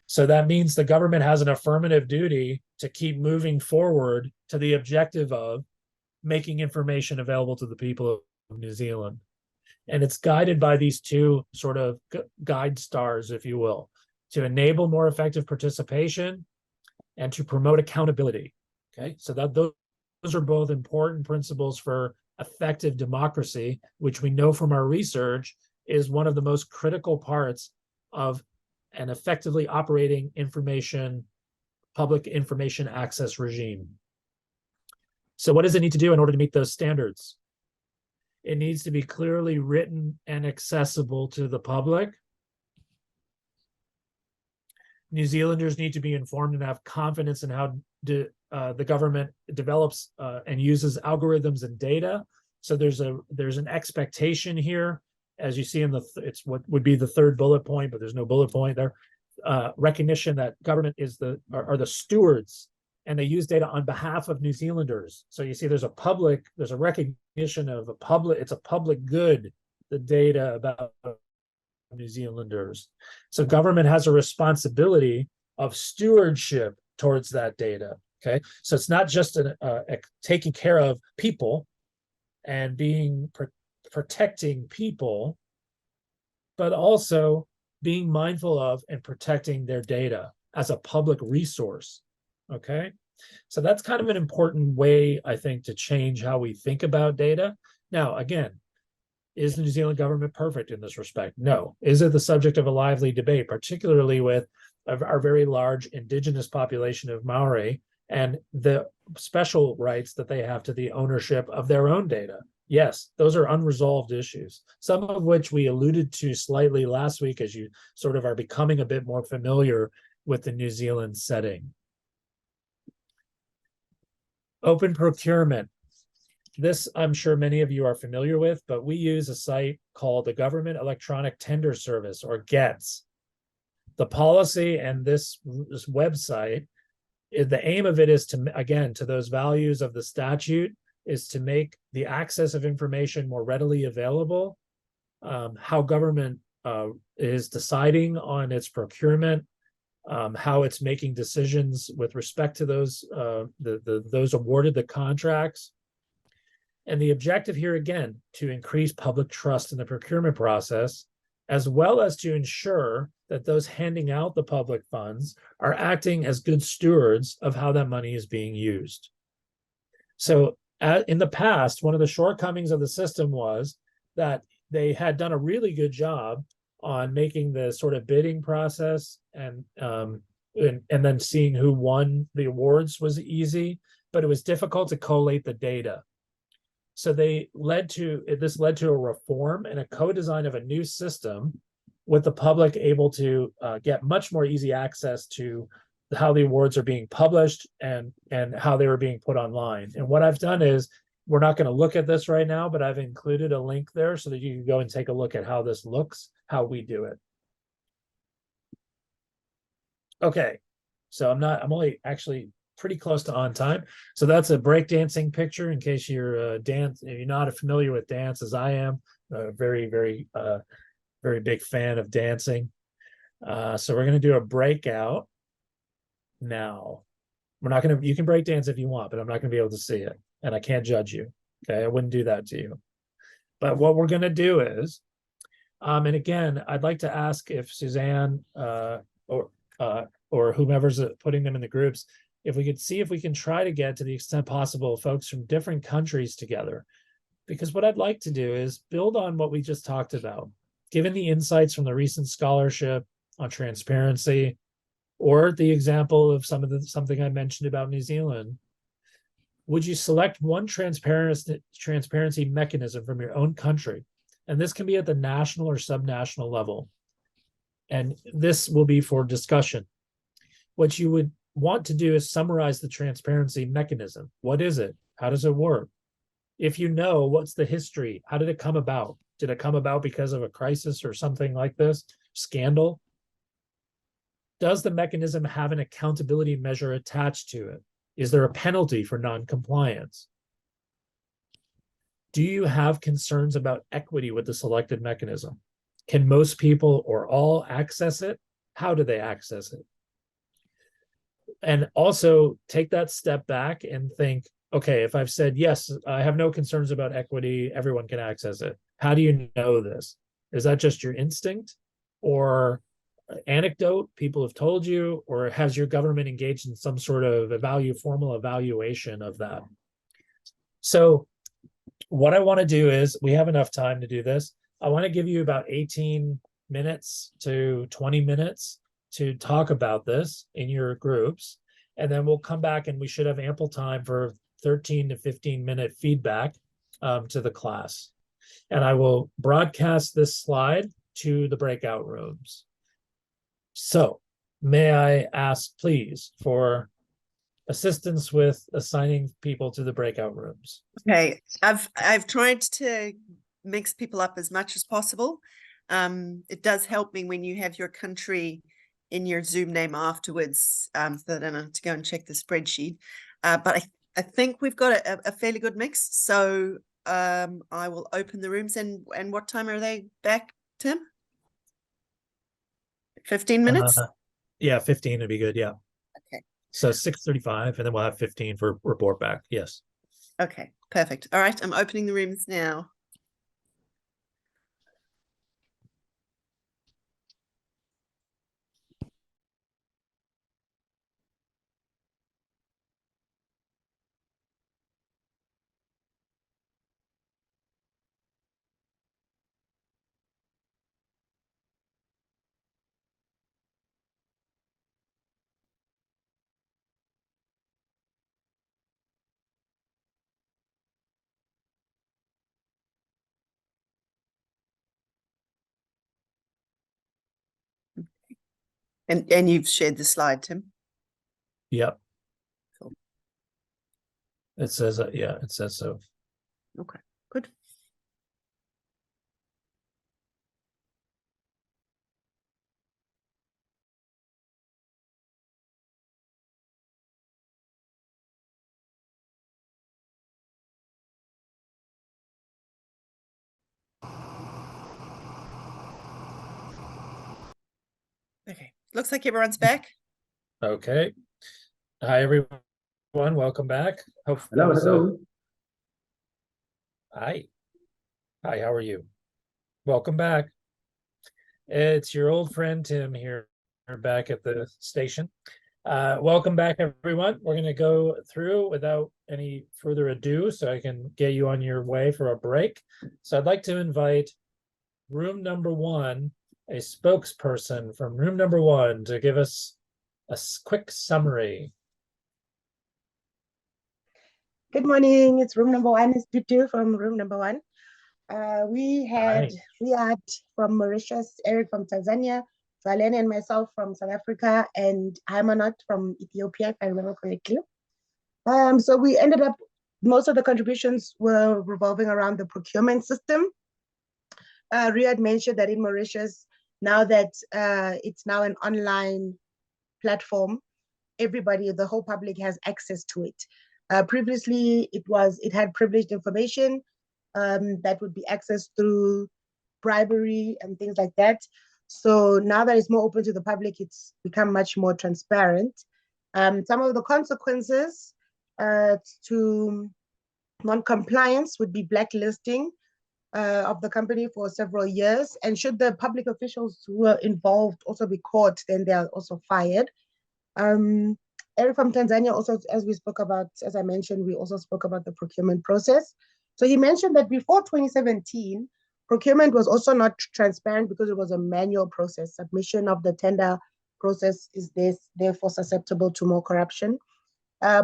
So that means the government has an affirmative duty to keep moving forward to the objective of making information available to the people of New Zealand. And it's guided by these two sort of guide stars, if you will, to enable more effective participation and to promote accountability. Okay, so that those are both important principles for effective democracy, which we know from our research is one of the most critical parts of an effectively operating public information access regime. So what does it need to do in order to meet those standards? It needs to be clearly written and accessible to the public. New Zealanders need to be informed and have confidence in how the government develops and uses algorithms and data. So there's an expectation here, as you see in it's what would be the third bullet point, but there's no bullet point there. Recognition that government are the stewards, and they use data on behalf of New Zealanders. So you see there's a recognition of it's a public good, the data about New Zealanders. So government has a responsibility of stewardship towards that data. Okay, so it's not just taking care of people and protecting people, but also being mindful of and protecting their data as a public resource. Okay, so that's kind of an important way, I think, to change how we think about data. Now, again, is the New Zealand government perfect in this respect? No. Is it the subject of a lively debate, particularly with our very large indigenous population of Maori and the special rights that they have to the ownership of their own data? Yes, those are unresolved issues, some of which we alluded to slightly last week as you sort of are becoming a bit more familiar with the New Zealand setting. Open procurement. This, I'm sure many of you are familiar with, but we use a site called the Government Electronic Tender Service, or GETS. The policy and this website, the aim of it is to, again, to those values of the statute, is to make the access of information more readily available, how government is deciding on its procurement, how it's making decisions with respect to those awarded the contracts. And the objective here, again, to increase public trust in the procurement process, as well as to ensure that those handing out the public funds are acting as good stewards of how that money is being used. So in the past, one of the shortcomings of the system was that they had done a really good job on making the sort of bidding process and then seeing who won the awards was easy, but it was difficult to collate the data. So this led to a reform and a co-design of a new system with the public able to get much more easy access to how the awards are being published and how they were being put online. And what I've done is, we're not going to look at this right now, but I've included a link there so that you can go and take a look at how this looks, how we do it. Okay, so I'm only actually pretty close to on time. So that's a breakdancing picture in case you're you're not familiar with dance as I am. Very big fan of dancing. So we're going to do a breakout now. We're not going to, you can break dance if you want, but I'm not going to be able to see it. And I can't judge you. Okay, I wouldn't do that to you. But what we're going to do is, and again, I'd like to ask if Suzanne or whomever's putting them in the groups, if we could see if we can try to get, to the extent possible, folks from different countries together. Because what I'd like to do is build on what we just talked about, given the insights from the recent scholarship on transparency, or the example of something I mentioned about New Zealand. Would you select one transparency mechanism from your own country? And this can be at the national or subnational level. And this will be for discussion. What you would want to do is summarize the transparency mechanism. What is it? How does it work? If you know, what's the history? How did it come about? Did it come about because of a crisis or something like this? Scandal? Does the mechanism have an accountability measure attached to it? Is there a penalty for non-compliance? Do you have concerns about equity with the selected mechanism? Can most people or all access it? How do they access it? And also take that step back and think, okay, if I've said, yes, I have no concerns about equity, everyone can access it. How do you know this? Is that just your instinct or anecdote people have told you, or has your government engaged in some sort of formal evaluation of that? So what I want to do is, we have enough time to do this. I want to give you about 18 minutes to 20 minutes to talk about this in your groups. And then we'll come back and we should have ample time for 13 to 15-minute feedback to the class. And I will broadcast this slide to the breakout rooms. So may I ask, please, for assistance with assigning people to the breakout rooms? Okay, I've tried to mix people up as much as possible. It does help me when you have your country in your Zoom name afterwards, so that I don't have to go and check the spreadsheet. But I think we've got a fairly good mix. So I will open the rooms. And what time are they back, Tim? 15 minutes? Yeah, 15 would be good. Yeah. Okay. So 6:35, and then we'll have 15 for report back. Yes. Okay, perfect. All right, I'm opening the rooms now. And you've shared the slide, Tim? Yep. Cool. It says, yeah, it says so. Okay, good. Okay, looks like everyone's back. Okay. Hi, everyone. Welcome back. Hello. Hi. Hi, how are you? Welcome back. It's your old friend Tim here, back at the station. Welcome back, everyone. We're going to go through without any further ado so I can get you on your way for a break. So I'd like to invite room number one, a spokesperson from room number one, to give us a quick summary. Good morning. It's room number one. It's Tutu from room number one. We had Riyad from Mauritius, Eric from Tanzania, Valene and myself from South Africa, and Haimanot from Ethiopia, if I remember correctly. So we ended up, most of the contributions were revolving around the procurement system. Riyad mentioned that in Mauritius, now that it's now an online platform, everybody, the whole public has access to it. Previously, it had privileged information that would be accessed through bribery and things like that. So now that it's more open to the public, it's become much more transparent. Some of the consequences to non-compliance would be blacklisting of the company for several years. And should the public officials who were involved also be caught, then they are also fired. Eric from Tanzania also, as I mentioned, we also spoke about the procurement process. So he mentioned that before 2017, procurement was also not transparent because it was a manual process. Submission of the tender process is therefore susceptible to more corruption.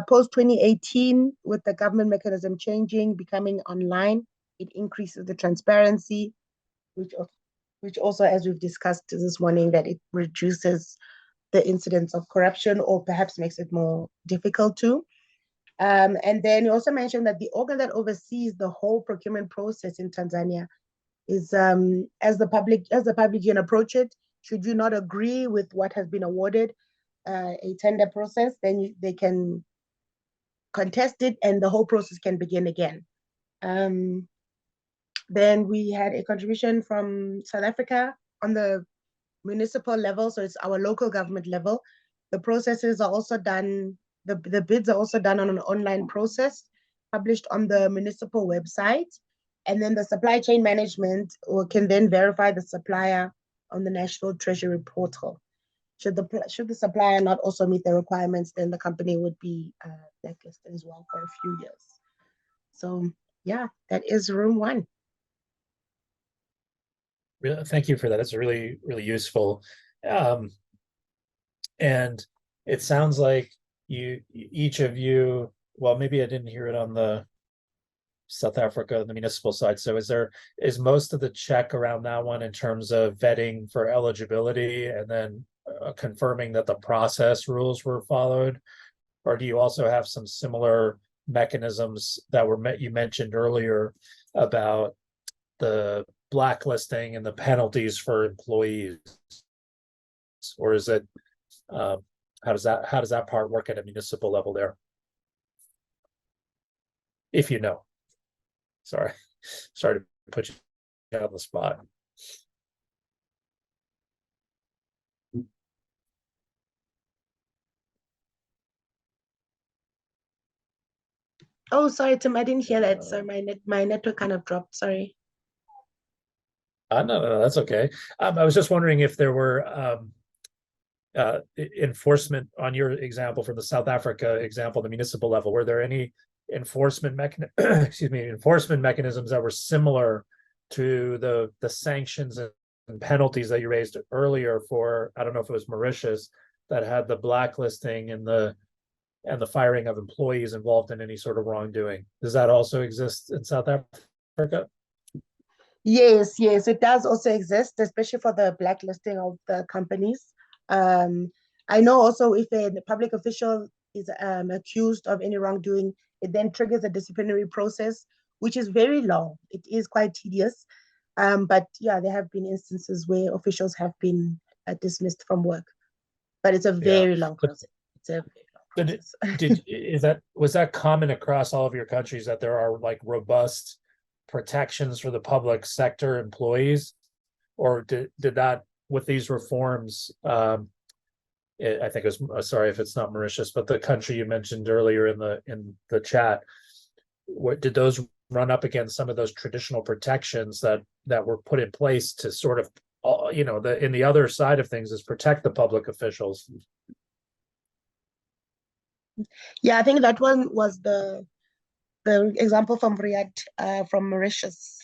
Post 2018, with the government mechanism changing, becoming online, it increases the transparency, which also, as we've discussed this morning, that it reduces the incidence of corruption or perhaps makes it more difficult to. And then you also mentioned that the organ that oversees the whole procurement process in Tanzania is, as the public can approach it, should you not agree with what has been awarded, a tender process, then they can contest it and the whole process can begin again. Then we had a contribution from South Africa on the municipal level, so it's our local government level. The processes are also done, the bids are also done on an online process published on the municipal website. And then the supply chain management can then verify the supplier on the National Treasury portal. Should the supplier not also meet the requirements, then the company would be blacklisted as well for a few years. So yeah, that is room one. Thank you for that. It's really, really useful. And it sounds like each of you, well, maybe I didn't hear it on the South Africa, the municipal side. So is most of the check around that one in terms of vetting for eligibility and then confirming that the process rules were followed? Or do you also have some similar mechanisms that you mentioned earlier about the blacklisting and the penalties for employees? Or is it how does that part work at a municipal level there? If you know. Sorry to put you on the spot. Oh, sorry, Tim, I didn't hear that. So my network kind of dropped. Sorry. No, that's okay. I was just wondering if there were enforcement on your example from the South Africa example, the municipal level. Were there any enforcement mechanisms that were similar to the sanctions and penalties that you raised earlier for, I don't know if it was Mauritius, that had the blacklisting and the firing of employees involved in any sort of wrongdoing? Does that also exist in South Africa? Yes, it does also exist, especially for the blacklisting of the companies. I know also if a public official is accused of any wrongdoing, it then triggers a disciplinary process, which is very long. It is quite tedious. But yeah, there have been instances where officials have been dismissed from work. But it's a very long process. It's a very long process. Was that common across all of your countries, that there are like robust protections for the public sector employees? Or did that, with these reforms, I think it was, sorry if it's not Mauritius, but the country you mentioned earlier in the chat, did those run up against some of those traditional protections that were put in place to sort of, in the other side of things is protect the public officials? Yeah, I think that one was the example from Riyadh, from Mauritius,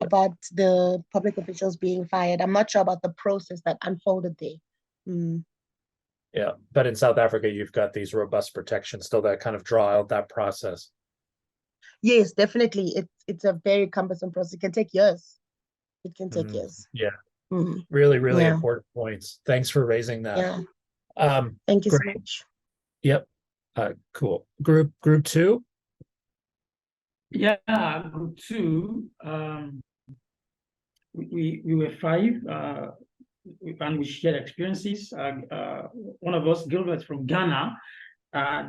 about the public officials being fired. I'm not sure about the process that unfolded there. Yeah, but in South Africa, you've got these robust protections still that kind of draw out that process. Yes, definitely. It's a very cumbersome process. It can take years. It can take years. Yeah. Really, really Yeah. important points. Thanks for raising that. Yeah. Thank you great. so much. Yep. Cool. Group two. Yeah, group two. We were five, and we shared experiences. One of us, Gilbert from Ghana,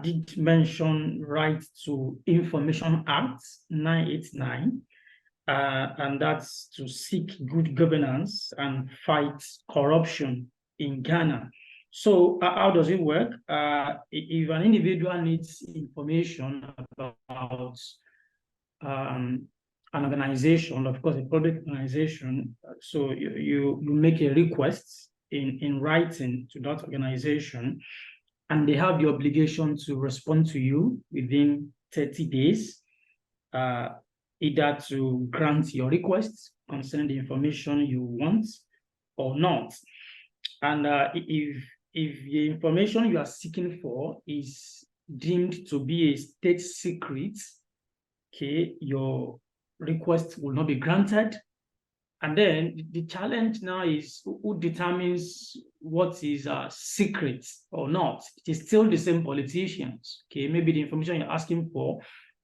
did mention Right to Information Act 989, and that's to seek good governance and fight corruption in Ghana. So how does it work? If an individual needs information about an organization, of course, a public organization, so you make a request in writing to that organization, and they have the obligation to respond to you within 30 days, either to grant your request concerning the information you want or not. And if the information you are seeking for is deemed to be a state secret, okay, your request will not be granted. And then the challenge now is who determines what is secret or not. It is still the same politicians. Okay, maybe the information you're asking for,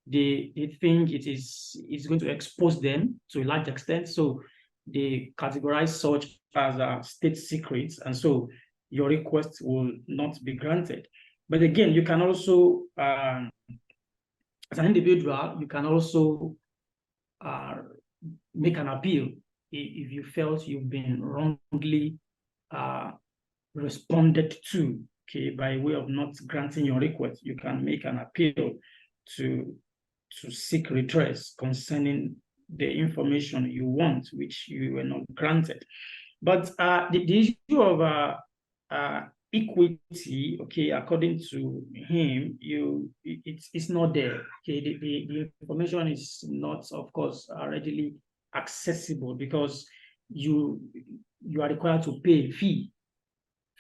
they think it's going to expose them to a large extent, so they categorize such as state secrets, and so your request will not be granted. But again, you can also, as an individual, you can also make an appeal if you felt you've been wrongly responded to, okay, by way of not granting your request. You can make an appeal to seek redress concerning the information you want, which you were not granted. But the issue of equity, okay, according to him, it's not there. Okay, the information is not, of course, readily accessible, because you are required to pay a fee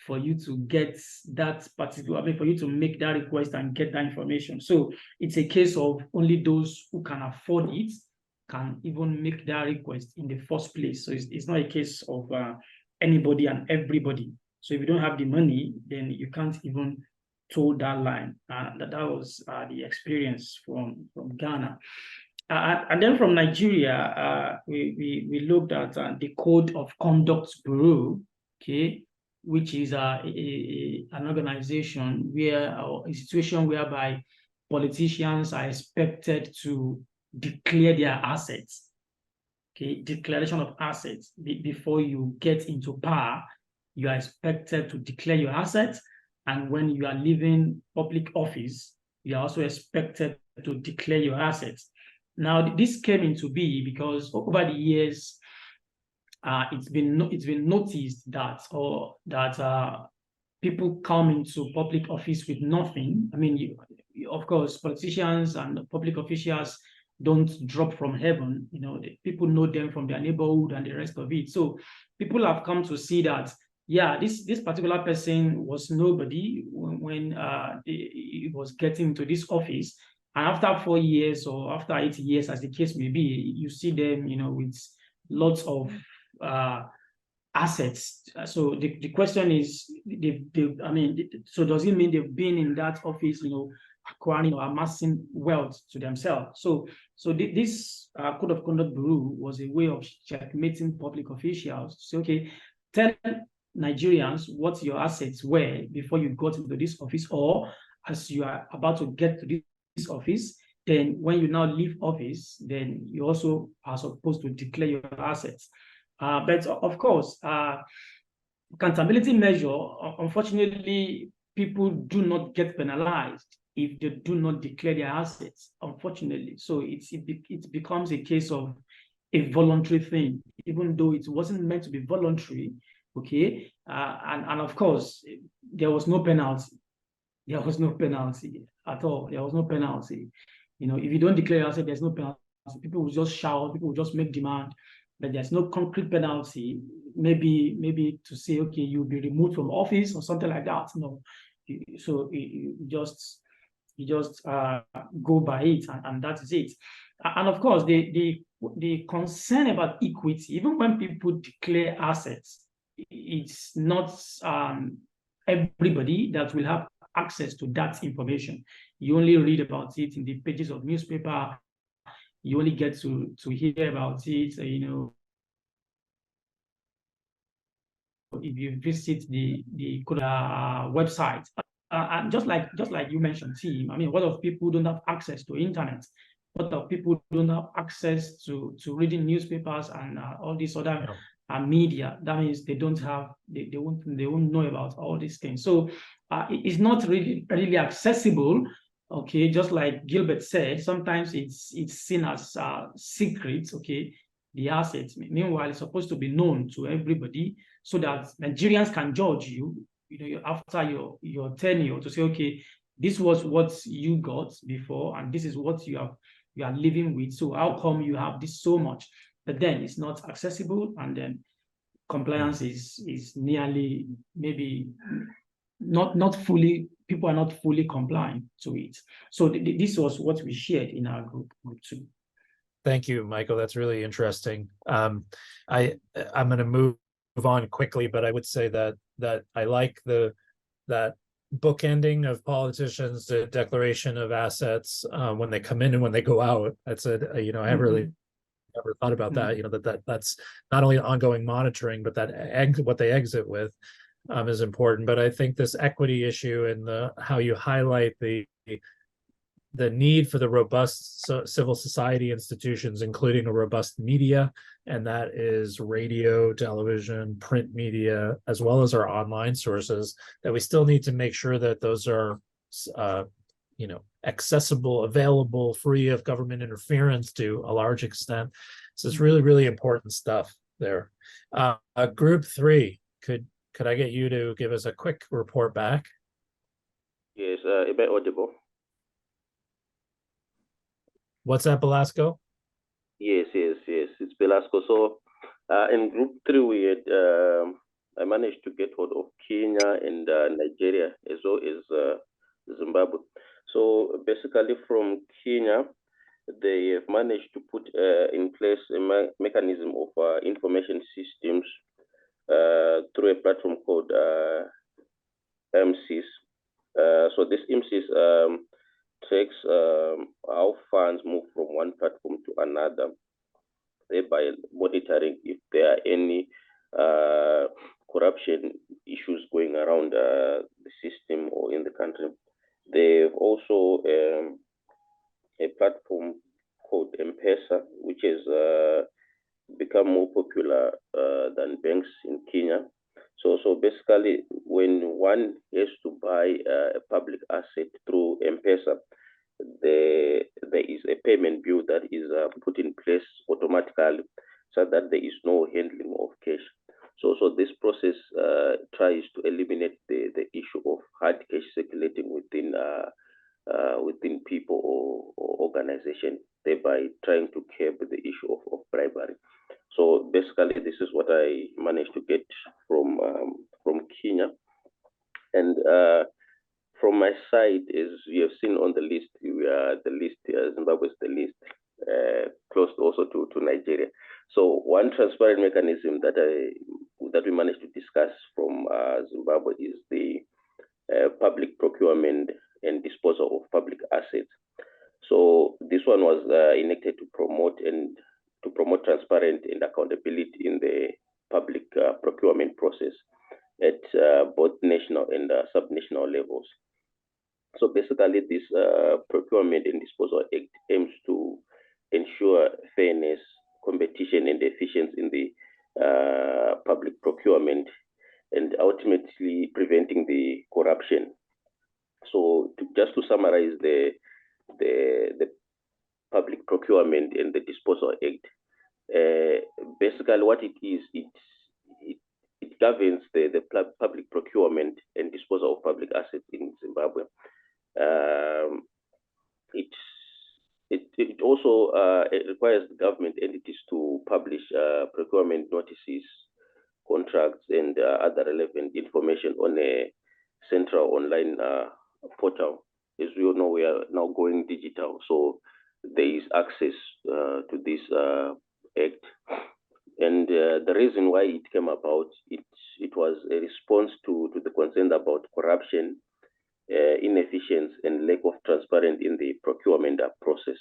for you to get that particular, for you to make that request and get that information. So it's a case of only those who can afford it can even make that request in the first place. So it's not a case of anybody and everybody. So if you don't have the money, then you can't even toe that line. That was the experience from Ghana. And then from Nigeria, we looked at the Code of Conduct Bureau, okay, which is an organization or a situation whereby politicians are expected to declare their assets. Okay, declaration of assets. Before you get into power, you are expected to declare your assets, and when you are leaving public office, you are also expected to declare your assets. Now, this came into being because over the years, it's been noticed that people come into public office with nothing. I mean, of course, politicians and public officials don't drop from heaven. You know, people know them from their neighborhood and the rest of it. So people have come to see that, yeah, this particular person was nobody when he was getting to this office. And after 4 years or after 8 years, as the case may be, you see them, you know, with lots of assets. So the question is, so does it mean they've been in that office, you know, acquiring or amassing wealth to themselves? So this Code of Conduct Bureau was a way of checkmating public officials to say, okay, tell Nigerians what your assets were before you got into this office, or as you are about to get to this office, then when you now leave office, then you also are supposed to declare your assets. But of course, accountability measure, unfortunately, people do not get penalized if they do not declare their assets, unfortunately. So it becomes a case of a voluntary thing, even though it wasn't meant to be voluntary, okay? And of course, there was no penalty. There was no penalty at all. There was no penalty. You know, if you don't declare your asset, there's no penalty. People will just shout, people will just make demand, but there's no concrete penalty. Maybe to say, okay, you'll be removed from office or something like that. No. So you just go by it, and that is it. And of course, the concern about equity, even when people declare assets, it's not everybody that will have access to that information. You only read about it in the pages of newspaper. You only get to hear about it, you know, if you visit the website. And just like you mentioned, Tim, I mean, a lot of people don't have access to internet. A lot of people don't have access to reading newspapers and all these other media. That means they don't have, they won't know about all these things. So it's not really accessible. Okay, just like Gilbert said, sometimes it's seen as secret. Okay, the assets. Meanwhile, it's supposed to be known to everybody so that Nigerians can judge you after your tenure, to say, okay, this was what you got before, and this is what you are living with. So how come you have this so much, but then it's not accessible, and then compliance is nearly, maybe not fully, people are not fully complying to it. So this was what we shared in our group too. Thank you, Michael. That's really interesting. I'm going to move on quickly, but I would say that I like that bookending of politicians, the declaration of assets when they come in and when they go out. That's I haven't really never thought about that. That's not only ongoing monitoring, but that what they exit with is important. But I think this equity issue and how you highlight the need for the robust civil society institutions, including a robust media, and that is radio, television, print media, as well as our online sources, that we still need to make sure that those are accessible, available, free of government interference to a large extent. So it's really, really important stuff there. Group 3, could I get you to give us a quick report back? Yes, a bit audible. What's that, Belasco? Yes, it's Belasco. So in group 3, we had I managed to get hold of Kenya and Nigeria, as well as Zimbabwe. So basically from Kenya, they have managed to put in place a mechanism of information systems through a platform called MSIS. So this MSIS tracks how funds move from one platform to another, thereby monitoring if there are any corruption issues going around the system or in the country. They've also a platform called M-Pesa, which has become more popular than banks in Kenya. So basically, when one has to buy a public asset through M-Pesa, there is a payment bill that is put in place automatically, so that there is no handling of cash. So this process tries to eliminate the issue of hard cash circulating within people or organization, thereby trying to curb the issue of bribery. So basically, this is what I managed to get from Kenya. And from my side, as you have seen on the list, Zimbabwe is the least, close also to Nigeria. So one transparent mechanism that we managed to discuss from Zimbabwe is the public procurement and disposal of public assets. So this one was enacted to promote transparent and accountability in the public procurement process at both national and subnational levels. So basically, this Procurement and Disposal Act aims to ensure fairness, competition, and efficiency in the public procurement, and ultimately preventing the corruption. So just to summarize the Public Procurement and the Disposal Act, basically what it is, it governs the public procurement and disposal of public assets in Zimbabwe. It also it requires government entities to publish procurement notices, contracts, and other relevant information on a central online portal. As we all know, we are now going digital, so there is access to this act. And the reason why it came about, it was a response to the concern about corruption, inefficiency, and lack of transparency in the procurement process.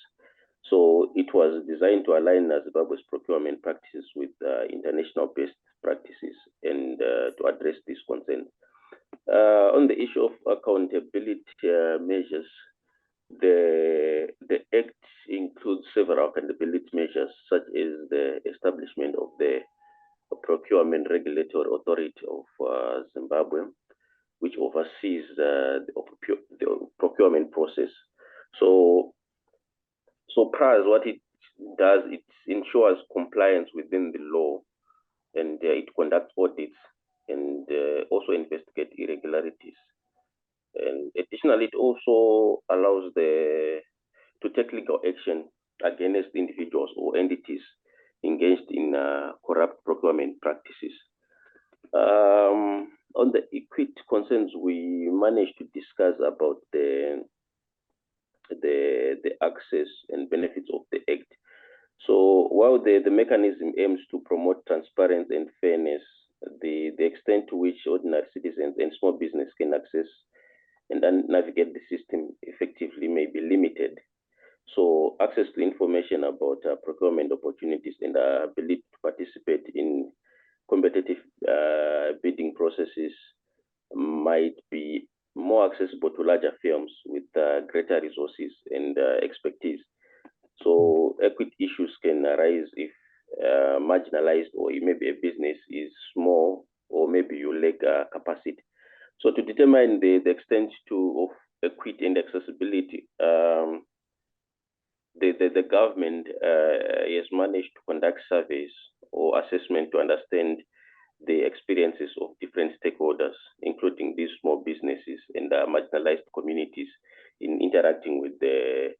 So it was designed to align Zimbabwe's procurement practices with international best practices and to address these concerns. On the issue of accountability measures, the Act includes several accountability measures, such as the establishment of the Procurement Regulatory Authority of Zimbabwe, which oversees the procurement process. So PRAZ, what it does, it ensures compliance within the law, and it conducts audits and also investigate irregularities. And additionally, it also allows to take legal action against individuals or entities engaged in corrupt procurement practices. On the equity concerns, we managed to discuss about the access and benefits of the Act. So while the mechanism aims to promote transparency and fairness, the extent to which ordinary citizens and small business can access and navigate the system effectively may be limited. So access to information about procurement opportunities and ability to participate in competitive bidding processes might be more accessible to larger firms with greater resources and expertise. So equity issues can arise if marginalized, or maybe a business is small, or maybe you lack capacity. So to determine the extent of equity and accessibility, the government has managed to conduct surveys or assessment to understand the experiences of different stakeholders, including these small businesses and marginalized communities, in interacting with the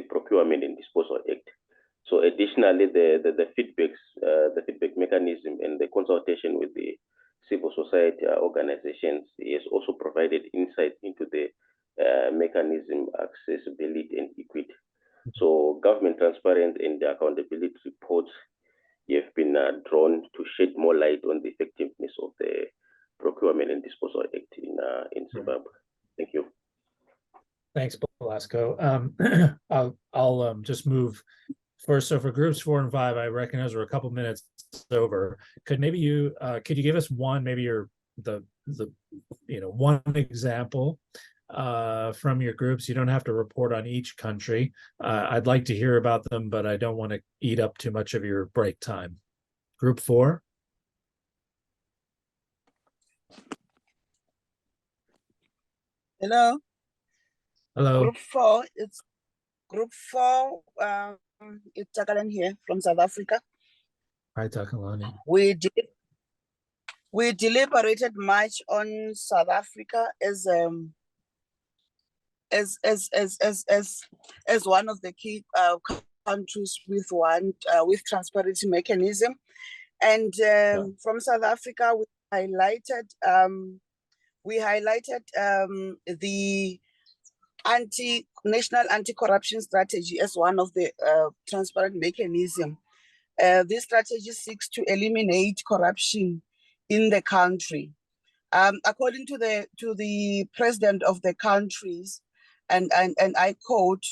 Procurement and Disposal Act. So additionally, the feedback mechanism and the consultation with the civil society organizations is also provided insight into the mechanism, accessibility, and equity. So government transparency and accountability reports have been drawn to shed more light on the effectiveness of the Procurement and Disposal Act in Zimbabwe. Thank you. Thanks, Belasco. I'll just move first. So for groups 4 and 5, I recognize we're a couple minutes over. Could you give us one, maybe one example from your groups? You don't have to report on each country. I'd like to hear about them, but I don't want to eat up too much of your break time. Group 4. Hello. Hello. Group 4. It's Group 4. It's Takalan here from South Africa. Hi, Takalani. We deliberated much on South Africa as one of the key countries with transparency mechanism, and from South Africa we highlighted the national anti-corruption strategy as one of the transparent mechanism. This strategy seeks to eliminate corruption in the country. According to the president of the countries, and I quote,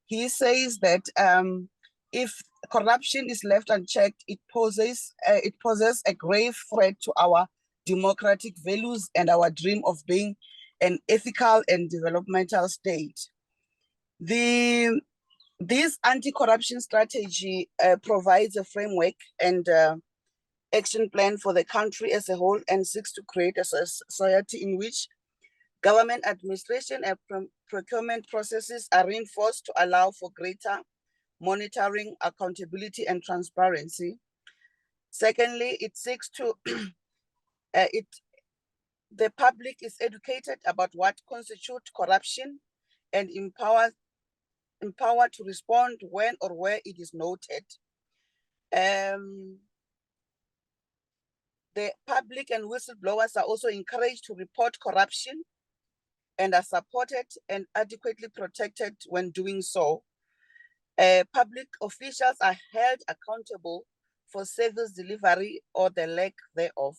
he says that if corruption is left unchecked, it poses a grave threat to our democratic values and our dream of being an ethical and developmental state. This anti-corruption strategy provides a framework and action plan for the country as a whole, and seeks to create a society in which government administration and procurement processes are reinforced to allow for greater monitoring, accountability, and transparency. Secondly, it seeks to the public is educated about what constitutes corruption and empowered to respond when or where it is noted. The public and whistleblowers are also encouraged to report corruption and are supported and adequately protected when doing so. Public officials are held accountable for service delivery or the lack thereof.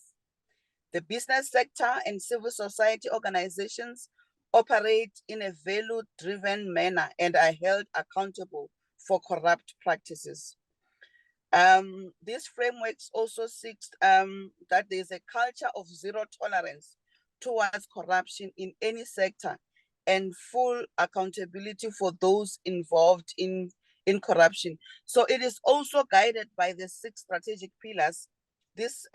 The business sector and civil society organizations operate in a value-driven manner and are held accountable for corrupt practices. These frameworks also seeks that there's a culture of zero tolerance towards corruption in any sector and full accountability for those involved in corruption. So it is also guided by the 6 strategic pillars. This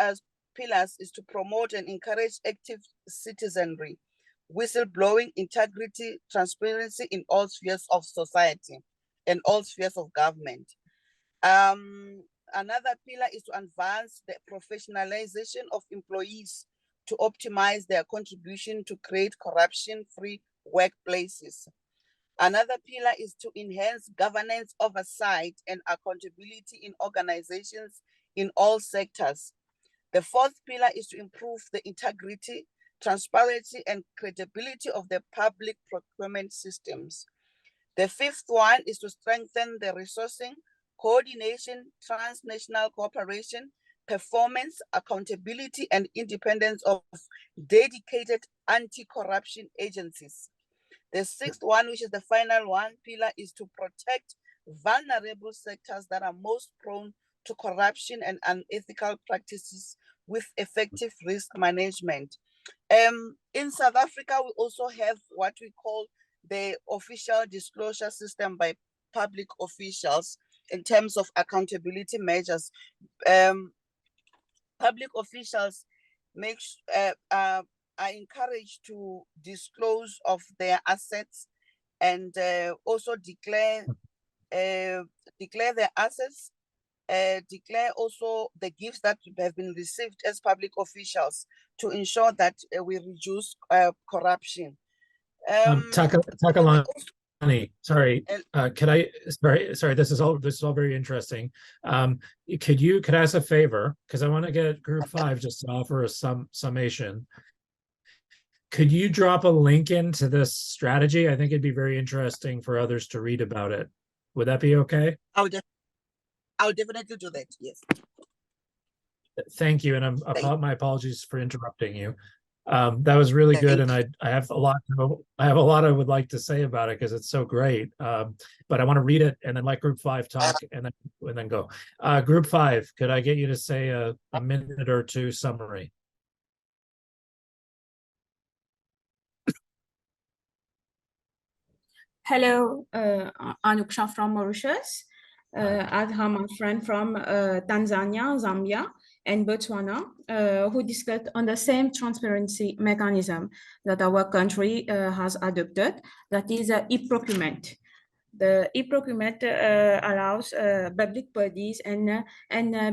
pillars is to promote and encourage active citizenry, whistleblowing, integrity, transparency in all spheres of society and all spheres of government. Another pillar is to advance the professionalization of employees to optimize their contribution to create corruption-free workplaces. Another pillar is to enhance governance, oversight, and accountability in organizations in all sectors. The fourth pillar is to improve the integrity, transparency, and credibility of the public procurement systems. The fifth one is to strengthen the resourcing, coordination, transnational cooperation, performance, accountability, and independence of dedicated anti-corruption agencies. The sixth one, which is the final one, pillar, is to protect vulnerable sectors that are most prone to corruption and unethical practices with effective risk management. In South Africa, we also have what we call the official disclosure system by public officials in terms of accountability measures. Public officials are encouraged to disclose of their assets and also declare their assets, declare also the gifts that have been received as public officials to ensure that we reduce corruption. Takalani, sorry, sorry, this is all very interesting. Could I ask a favor? Because I want to get group 5 just to offer a summation. Could you drop a link into this strategy? I think it'd be very interesting for others to read about it. Would that be okay? I'll definitely do that, yes. Thank you, and my apologies for interrupting you. That was really good, and I have a lot I would like to say about it because it's so great. But I want to read it and then let group 5 talk and then go. Group 5, could I get you to say a minute or two summary? Hello, Anuksha from Mauritius. Adham, a friend from Tanzania, Zambia, and Botswana, who discussed on the same transparency mechanism that our country has adopted, that is e-procurement. The e-procurement allows public bodies and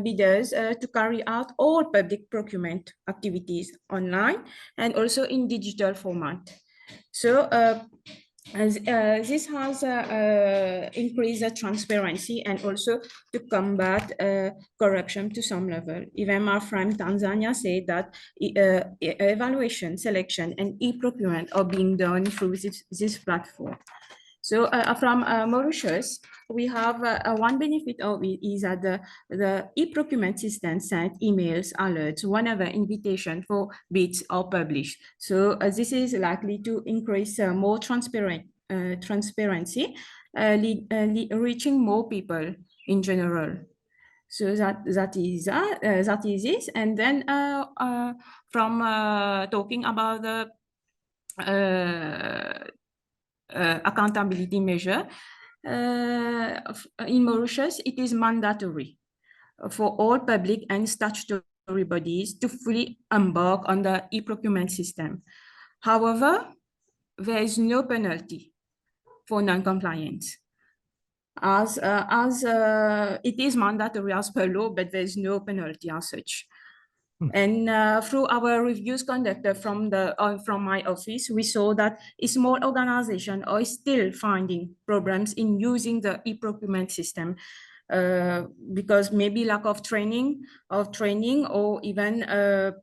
bidders to carry out all public procurement activities online and also in digital format. So this has increased the transparency and also to combat corruption to some level. Even my friend Tanzania said that evaluation, selection, and e-procurement are being done through this platform. So from Mauritius, we have one benefit of it is that the e-procurement system sent emails, alerts, whenever invitation for bids are published. So this is likely to increase more transparency, reaching more people in general. So that is it. And then from talking about the accountability measure, in Mauritius, it is mandatory for all public and statutory bodies to fully embark on the e-procurement system. However, there is no penalty for non-compliance, as it is mandatory as per law, but there is no penalty as such. And through our reviews conducted from my office, we saw that small organizations are still finding problems in using the e-procurement system because maybe lack of training, or even the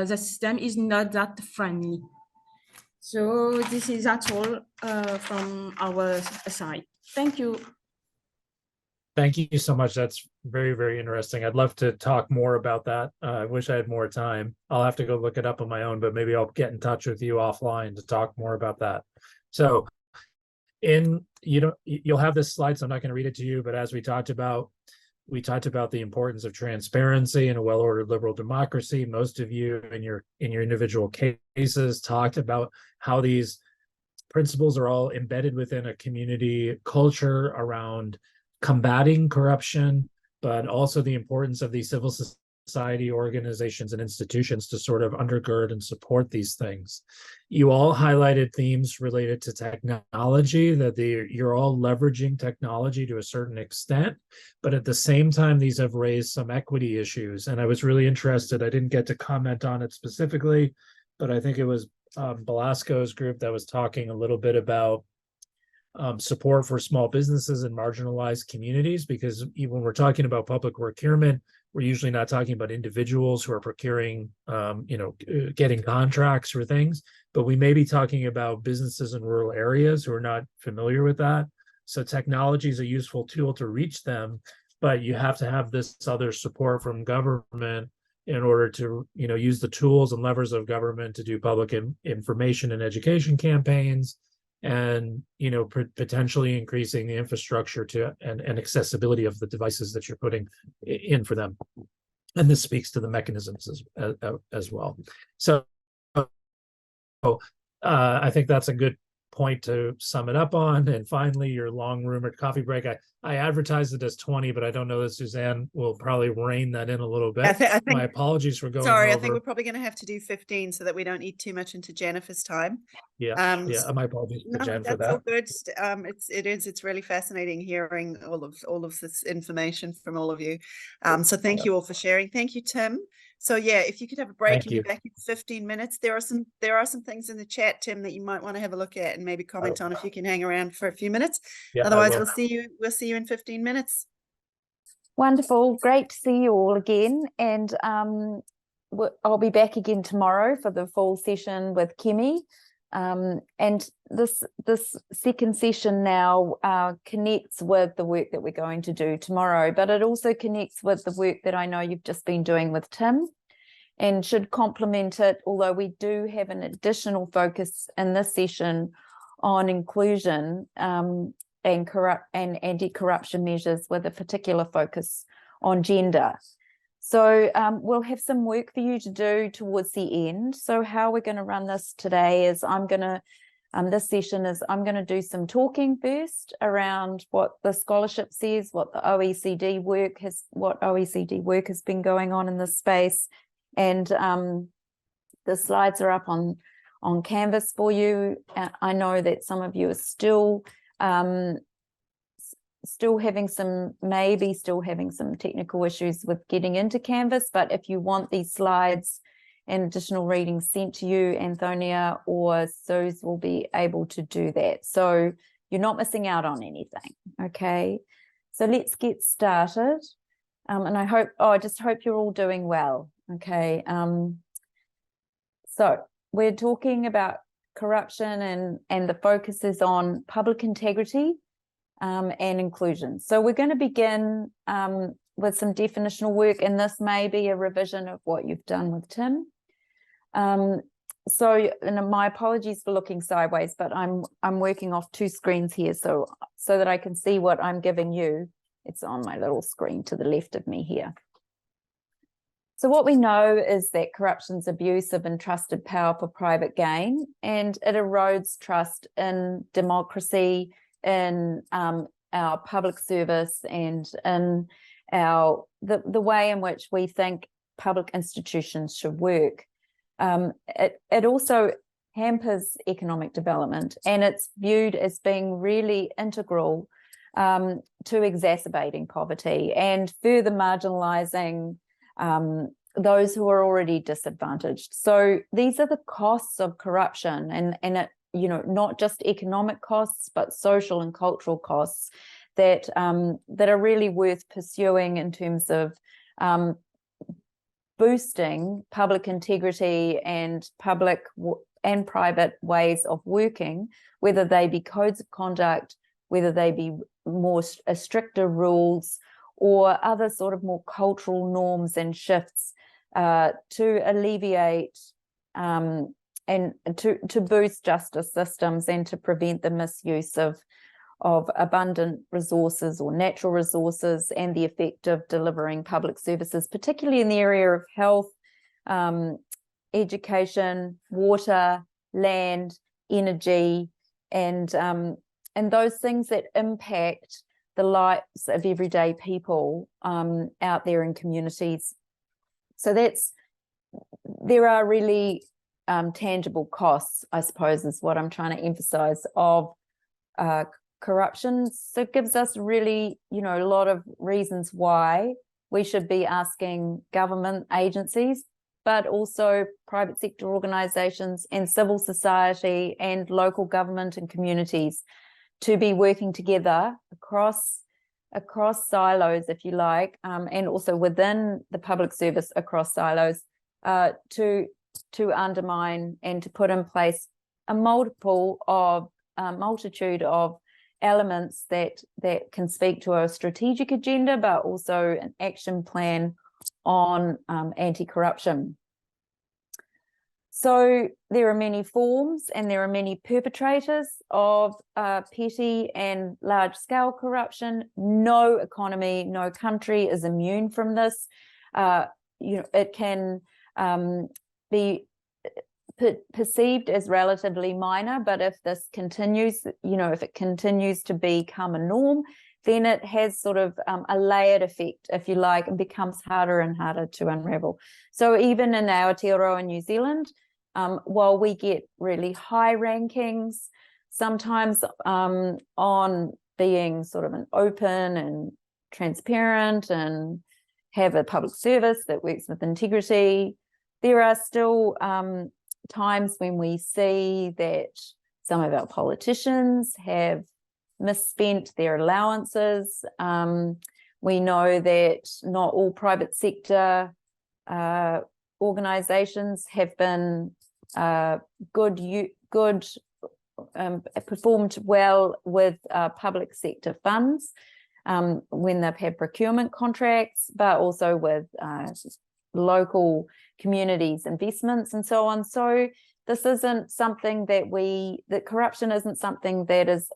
system is not that friendly. So that's all from our side. Thank you. Thank you so much. That's very, very interesting. I'd love to talk more about that. I wish I had more time. I'll have to go look it up on my own, but maybe I'll get in touch with you offline to talk more about that. So you'll have this slide, so I'm not going to read it to you, but as we talked about the importance of transparency in a well-ordered liberal democracy. Most of you in your individual cases talked about how these principles are all embedded within a community culture around combating corruption, but also the importance of these civil society organizations and institutions to sort of undergird and support these things. You all highlighted themes related to technology, that you're all leveraging technology to a certain extent, but at the same time, these have raised some equity issues. And I was really interested, I didn't get to comment on it specifically, but I think it was Belasco's group that was talking a little bit about support for small businesses and marginalized communities, because even when we're talking about public procurement, we're usually not talking about individuals who are procuring, getting contracts for things, but we may be talking about businesses in rural areas who are not familiar with that. So technology is a useful tool to reach them, but you have to have this other support from government in order to, use the tools and levers of government to do public information and education campaigns, and potentially increasing the infrastructure to and accessibility of the devices that you're putting in for them. And this speaks to the mechanisms as well. So I think that's a good point to sum it up on. And finally, your long rumored coffee break. I advertised it as 20, but I don't know that Suzanne will probably rein that in a little bit. I think, my apologies for going sorry, over. I think we're probably going to have to do 15 so that we don't eat too much into Jennifer's time. Yeah, my apologies to Jen for that. All good. It's really fascinating hearing all of this information from all of you. So thank you all for sharing. Thank you, Tim. So yeah, if you could have a break and be back in 15 minutes. There are some things in the chat, Tim, that you might want to have a look at and maybe comment on if you can hang around for a few minutes. Yeah, otherwise we'll see you in 15 minutes. Wonderful. Great to see you all again. And I'll be back again tomorrow for the full session with Kemi. And this second session now connects with the work that we're going to do tomorrow, but it also connects with the work that I know you've just been doing with Tim, and should complement it, although we do have an additional focus in this session on inclusion and anti-corruption measures, with a particular focus on gender. So we'll have some work for you to do towards the end. So how we're going to run this today is I'm going to do some talking first around what the scholarship says, what the OECD work has been going on in this space. And the slides are up on Canvas for you. I know that some of you are still having some technical issues with getting into Canvas, but if you want these slides and additional readings sent to you, Antonia or Suze will be able to do that. So you're not missing out on anything, okay? So let's get started. And I just hope you're all doing well, okay? So we're talking about corruption, and the focus is on public integrity and inclusion. So we're going to begin with some definitional work, and this may be a revision of what you've done with Tim. So, and my apologies for looking sideways, but I'm working off two screens here, so that I can see what I'm giving you. It's on my little screen to the left of me here. So what we know is that corruption's abuse of entrusted power for private gain, and it erodes trust in democracy, in our public service, and in the way in which we think public institutions should work. It also hampers economic development, and it's viewed as being really integral to exacerbating poverty and further marginalizing those who are already disadvantaged. So these are the costs of corruption, and it, not just economic costs, but social and cultural costs that are really worth pursuing in terms of boosting public integrity and public and private ways of working, whether they be codes of conduct, whether they be more stricter rules, or other sort of more cultural norms and shifts to alleviate and to boost justice systems and to prevent the misuse of abundant resources or natural resources, and the effect of delivering public services, particularly in the area of health, education, water, land, energy, and those things that impact the lives of everyday people out there in communities. So there are really tangible costs, I suppose, is what I'm trying to emphasize, of corruption. So it gives us really, a lot of reasons why we should be asking government agencies, but also private sector organizations and civil society and local government and communities to be working together across silos, if you like, and also within the public service across silos, to undermine and to put in place a multitude of elements that can speak to a strategic agenda, but also an action plan on anti-corruption. So there are many forms and there are many perpetrators of petty and large-scale corruption. No economy, no country is immune from this. It can be perceived as relatively minor, but if this continues, if it continues to become a norm, then it has sort of a layered effect, if you like, and becomes harder and harder to unravel. So even in Aotearoa in New Zealand, while we get really high rankings, sometimes on being sort of an open and transparent and have a public service that works with integrity, there are still times when we see that some of our politicians have misspent their allowances. We know that not all private sector organizations have been performed well with public sector funds when they've had procurement contracts, but also with local communities investments and so on. So this isn't something that corruption isn't something that is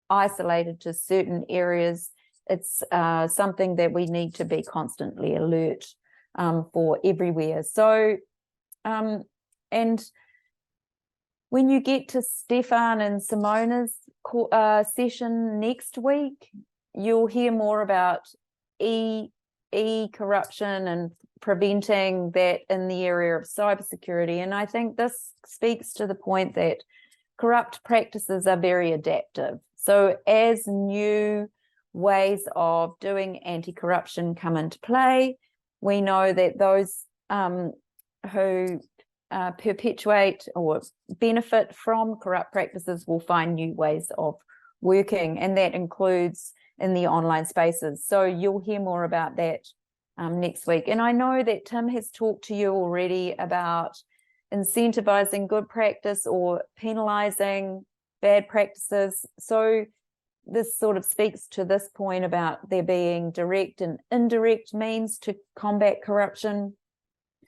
isolated to certain areas. It's something that we need to be constantly alert for everywhere. So and when you get to Stefan and Simona's session next week, you'll hear more about corruption and preventing that in the area of cybersecurity. And I think this speaks to the point that corrupt practices are very adaptive. So as new ways of doing anti-corruption come into play, we know that those who perpetuate or benefit from corrupt practices will find new ways of working, and that includes in the online spaces. So you'll hear more about that next week. And I know that Tim has talked to you already about incentivizing good practice or penalizing bad practices. So this sort of speaks to this point about there being direct and indirect means to combat corruption.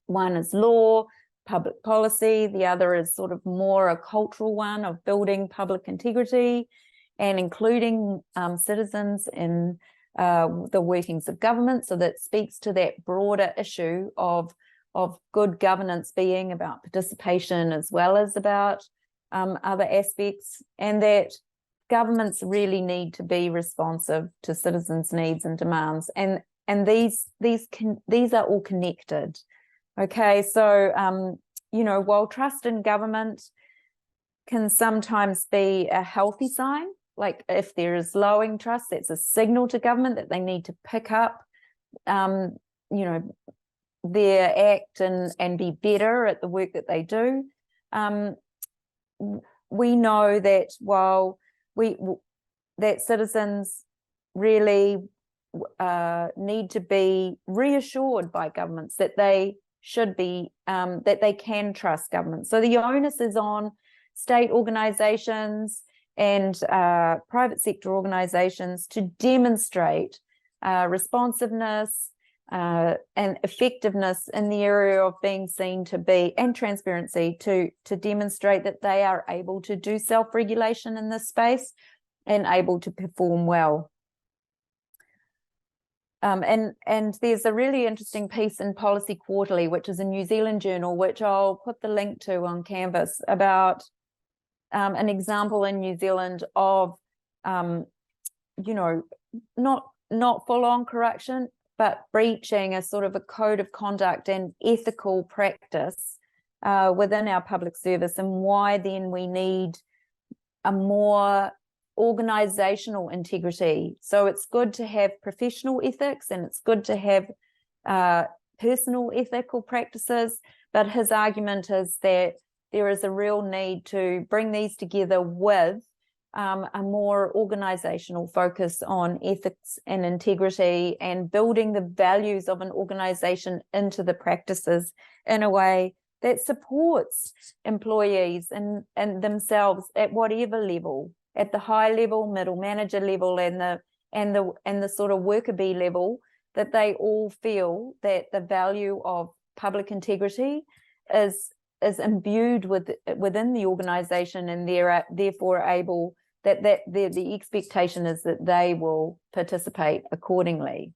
One is law, public policy. The other is sort of more a cultural one of building public integrity and including citizens in the workings of government. So that speaks to that broader issue of good governance being about participation as well as about other aspects, and that governments really need to be responsive to citizens' needs and demands, and these are all connected. Okay, so while trust in government can sometimes be a healthy sign, like if there is lowing trust, that's a signal to government that they need to pick up their act and be better at the work that they do. We know that while that citizens really need to be reassured by governments that they should be, that they can trust government. So the onus is on state organizations and private sector organizations to demonstrate responsiveness and effectiveness in the area of being seen to be, and transparency to demonstrate that they are able to do self-regulation in this space and able to perform well. And there's a really interesting piece in Policy Quarterly, which is a New Zealand journal, which I'll put the link to on Canvas, about an example in New Zealand of, not full-on corruption, but breaching a sort of a code of conduct and ethical practice within our public service, and why then we need a more organizational integrity. So it's good to have professional ethics, and it's good to have personal ethical practices, but his argument is that there is a real need to bring these together with a more organizational focus on ethics and integrity, and building the values of an organization into the practices in a way that supports employees and themselves at whatever level, at the high level, middle manager level, and the sort of worker bee level, that they all feel that the value of public integrity is imbued within the organization, and they're therefore able, that the expectation is that they will participate accordingly.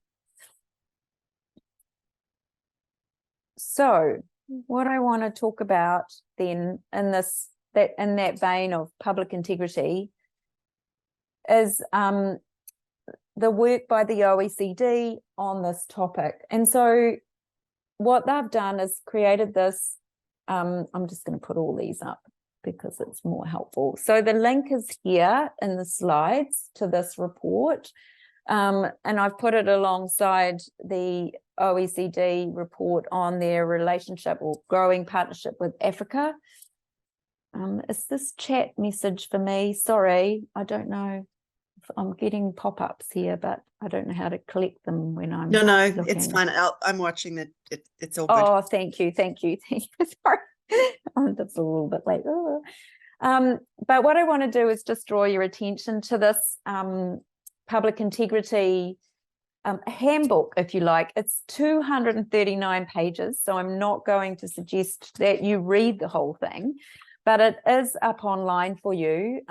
So what I want to talk about then in that vein of public integrity is the work by the OECD on this topic. And so what they've done is created this, I'm just going to put all these up because it's more helpful. So the link is here in the slides to this report, and I've put it alongside the OECD report on their relationship or growing partnership with Africa. Is this chat message for me? Sorry, I don't know. I'm getting pop-ups here, but I don't know how to collect them when I'm No, looking. it's fine. I'm watching that. It's all good. Oh, thank you. Sorry, that's a little bit late. But what I want to do is just draw your attention to this public integrity handbook, if you like. It's 239 pages, so I'm not going to suggest that you read the whole thing, but it is up online for you.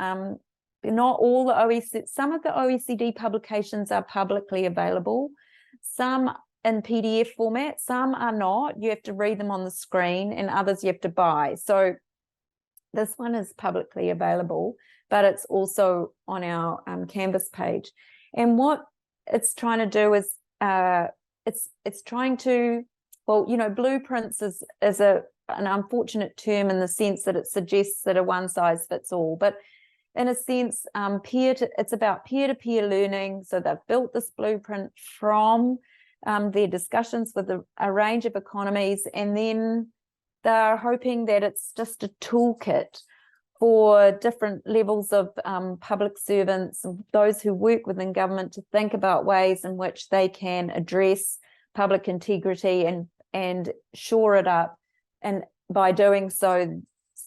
Not all the OECD, some of the OECD publications are publicly available, some in PDF format, some are not. You have to read them on the screen, and others you have to buy. So this one is publicly available, but it's also on our Canvas page. And what it's trying to do is it's trying to, well, you know, blueprints is an unfortunate term in the sense that it suggests that a one size fits all, but in a sense, it's about peer-to-peer learning. So they've built this blueprint from their discussions with a range of economies, and then they're hoping that it's just a toolkit for different levels of public servants and those who work within government to think about ways in which they can address public integrity and shore it up, and by doing so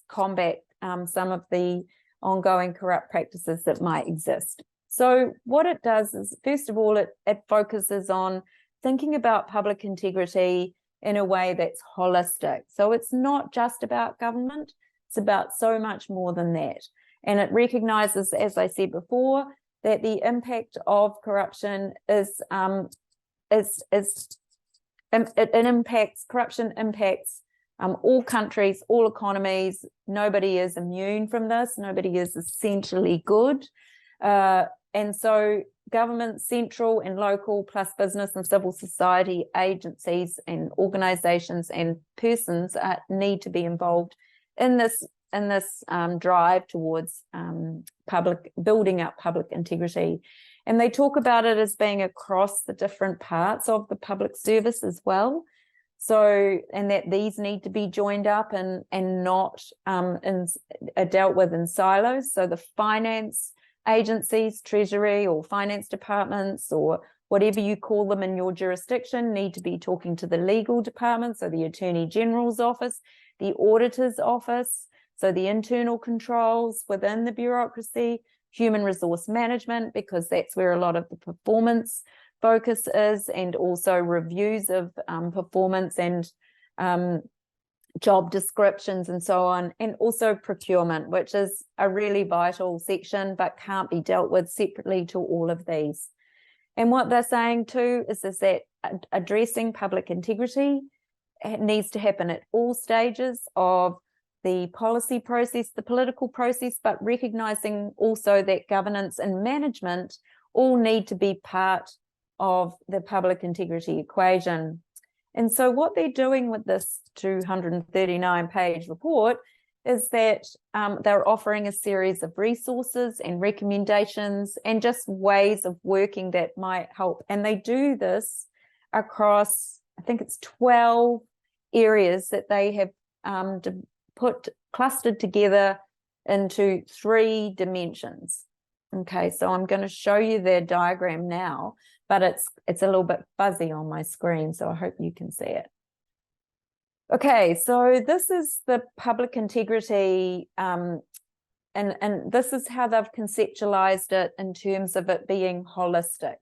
combat some of the ongoing corrupt practices that might exist. So what it does is, first of all, it focuses on thinking about public integrity in a way that's holistic. So it's not just about government, it's about so much more than that. And it recognizes, as I said before, that the impact of corruption corruption impacts all countries, all economies. Nobody is immune from this. Nobody is essentially good. And so government, central and local, plus business and civil society agencies and organizations and persons need to be involved in this drive towards building up public integrity. And they talk about it as being across the different parts of the public service as well. So, and that these need to be joined up and not dealt with in silos. So the finance agencies, treasury or finance departments, or whatever you call them in your jurisdiction, need to be talking to the legal department, so the Attorney General's office, the auditor's office, so the internal controls within the bureaucracy, human resource management, because that's where a lot of the performance focus is, and also reviews of performance and job descriptions and so on, and also procurement, which is a really vital section but can't be dealt with separately to all of these. And what they're saying too is that addressing public integrity needs to happen at all stages of the policy process, the political process, but recognizing also that governance and management all need to be part of the public integrity equation. And so what they're doing with this 239-page report is that they're offering a series of resources and recommendations and just ways of working that might help. And they do this across, I think it's 12 areas that they have clustered together into 3 dimensions. Okay, so I'm going to show you their diagram now, but it's a little bit fuzzy on my screen, so I hope you can see it. Okay, so this is the public integrity, and this is how they've conceptualized it in terms of it being holistic.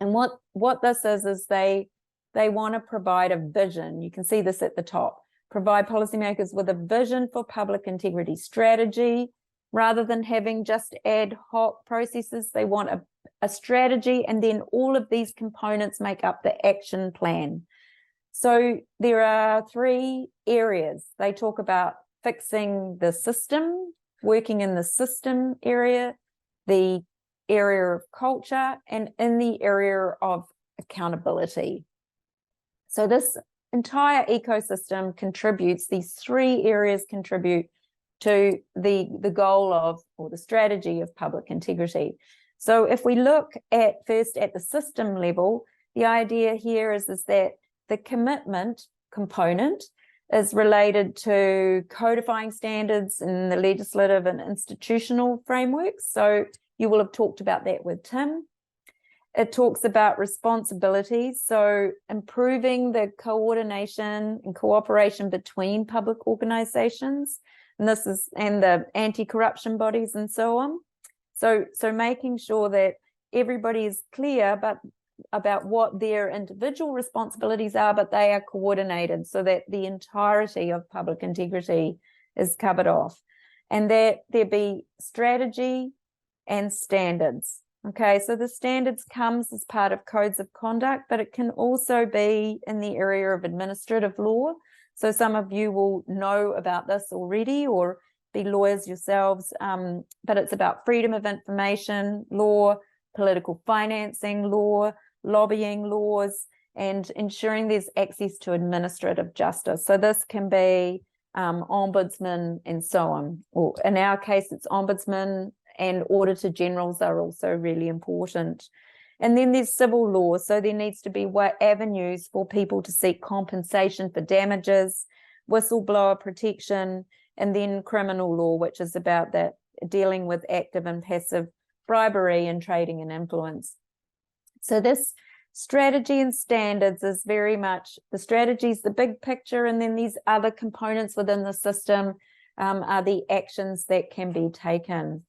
And what this is they want to provide a vision. You can see this at the top. Provide policymakers with a vision for public integrity strategy. Rather than having just ad hoc processes, they want a strategy, and then all of these components make up the action plan. So there are 3 areas. They talk about fixing the system, working in the system area, the area of culture, and in the area of accountability. So this entire ecosystem contributes, these 3 areas contribute to the goal of, or the strategy of, public integrity. So if we look first at the system level, the idea here is that the commitment component is related to codifying standards in the legislative and institutional frameworks. So you will have talked about that with Tim. It talks about responsibilities, so improving the coordination and cooperation between public organizations, and the anti-corruption bodies and so on. So making sure that everybody is clear about what their individual responsibilities are, but they are coordinated so that the entirety of public integrity is covered off, and that there be strategy and standards. Okay, so the standards comes as part of codes of conduct, but it can also be in the area of administrative law. So some of you will know about this already or be lawyers yourselves, but it's about freedom of information law, political financing law, lobbying laws, and ensuring there's access to administrative justice. So this can be ombudsman and so on. Or in our case, it's ombudsman, and auditor generals are also really important. And then there's civil law. So there needs to be avenues for people to seek compensation for damages, whistleblower protection, and then criminal law, which is about that dealing with active and passive bribery and trading and influence. So this strategy and standards is very much, the strategy is the big picture, and then these other components within the system are the actions that can be taken.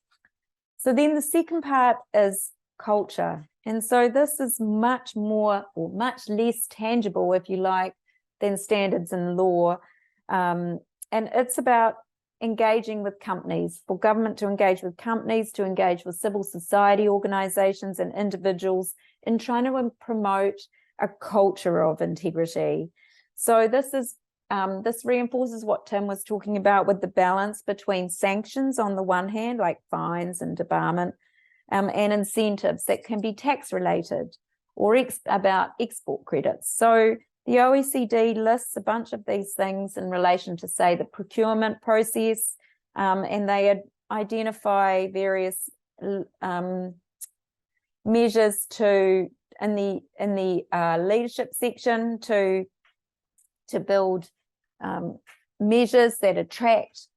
So then the second part is culture. And so this is much more, or much less tangible, if you like, than standards and law. And it's about engaging with companies, for government to engage with companies, to engage with civil society organizations and individuals in trying to promote a culture of integrity. So this reinforces what Tim was talking about with the balance between sanctions on the one hand, like fines and debarment, and incentives that can be tax related or about export credits. So the OECD lists a bunch of these things in relation to, say, the procurement process, and they identify various measures in the leadership section to build measures that attract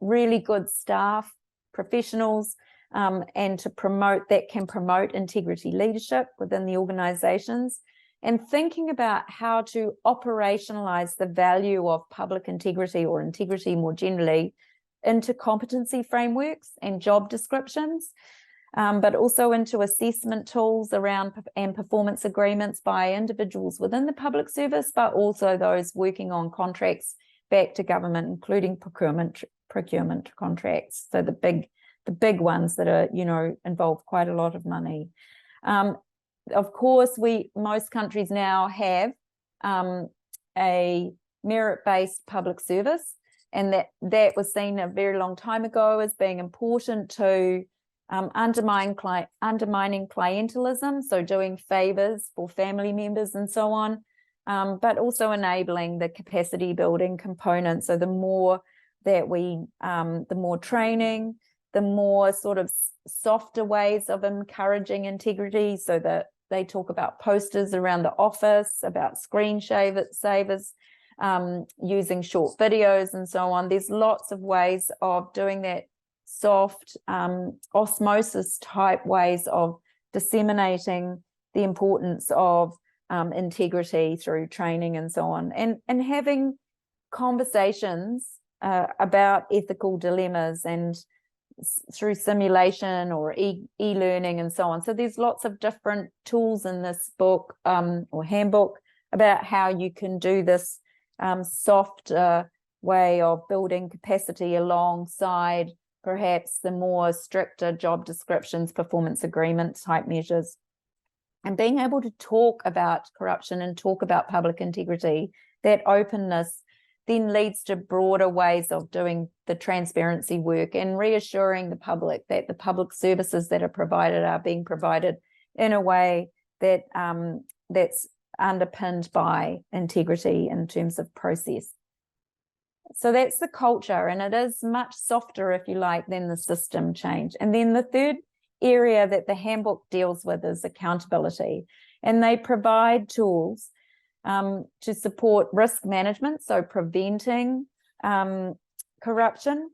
really good staff, professionals, and can promote integrity leadership within the organizations, and thinking about how to operationalize the value of public integrity or integrity more generally into competency frameworks and job descriptions, but also into assessment tools around and performance agreements by individuals within the public service, but also those working on contracts back to government, including procurement contracts. So the big ones that are, involve quite a lot of money. Of course, most countries now have a merit-based public service, and that was seen a very long time ago as being important to undermining clientelism, so doing favors for family members and so on, but also enabling the capacity building component. So the more that the more training, the more sort of softer ways of encouraging integrity, so that they talk about posters around the office, about screen savers, using short videos and so on. There's lots of ways of doing that, soft osmosis type ways of disseminating the importance of integrity through training and so on, and having conversations about ethical dilemmas and through simulation or e-learning and so on. So there's lots of different tools in this book or handbook about how you can do this soft way of building capacity alongside perhaps the more stricter job descriptions, performance agreement type measures. And being able to talk about corruption and talk about public integrity, that openness then leads to broader ways of doing the transparency work and reassuring the public that the public services that are provided are being provided in a way that that's underpinned by integrity in terms of process. So that's the culture, and it is much softer, if you like, than the system change. And then the third area that the handbook deals with is accountability, and they provide tools to support risk management, so preventing corruption,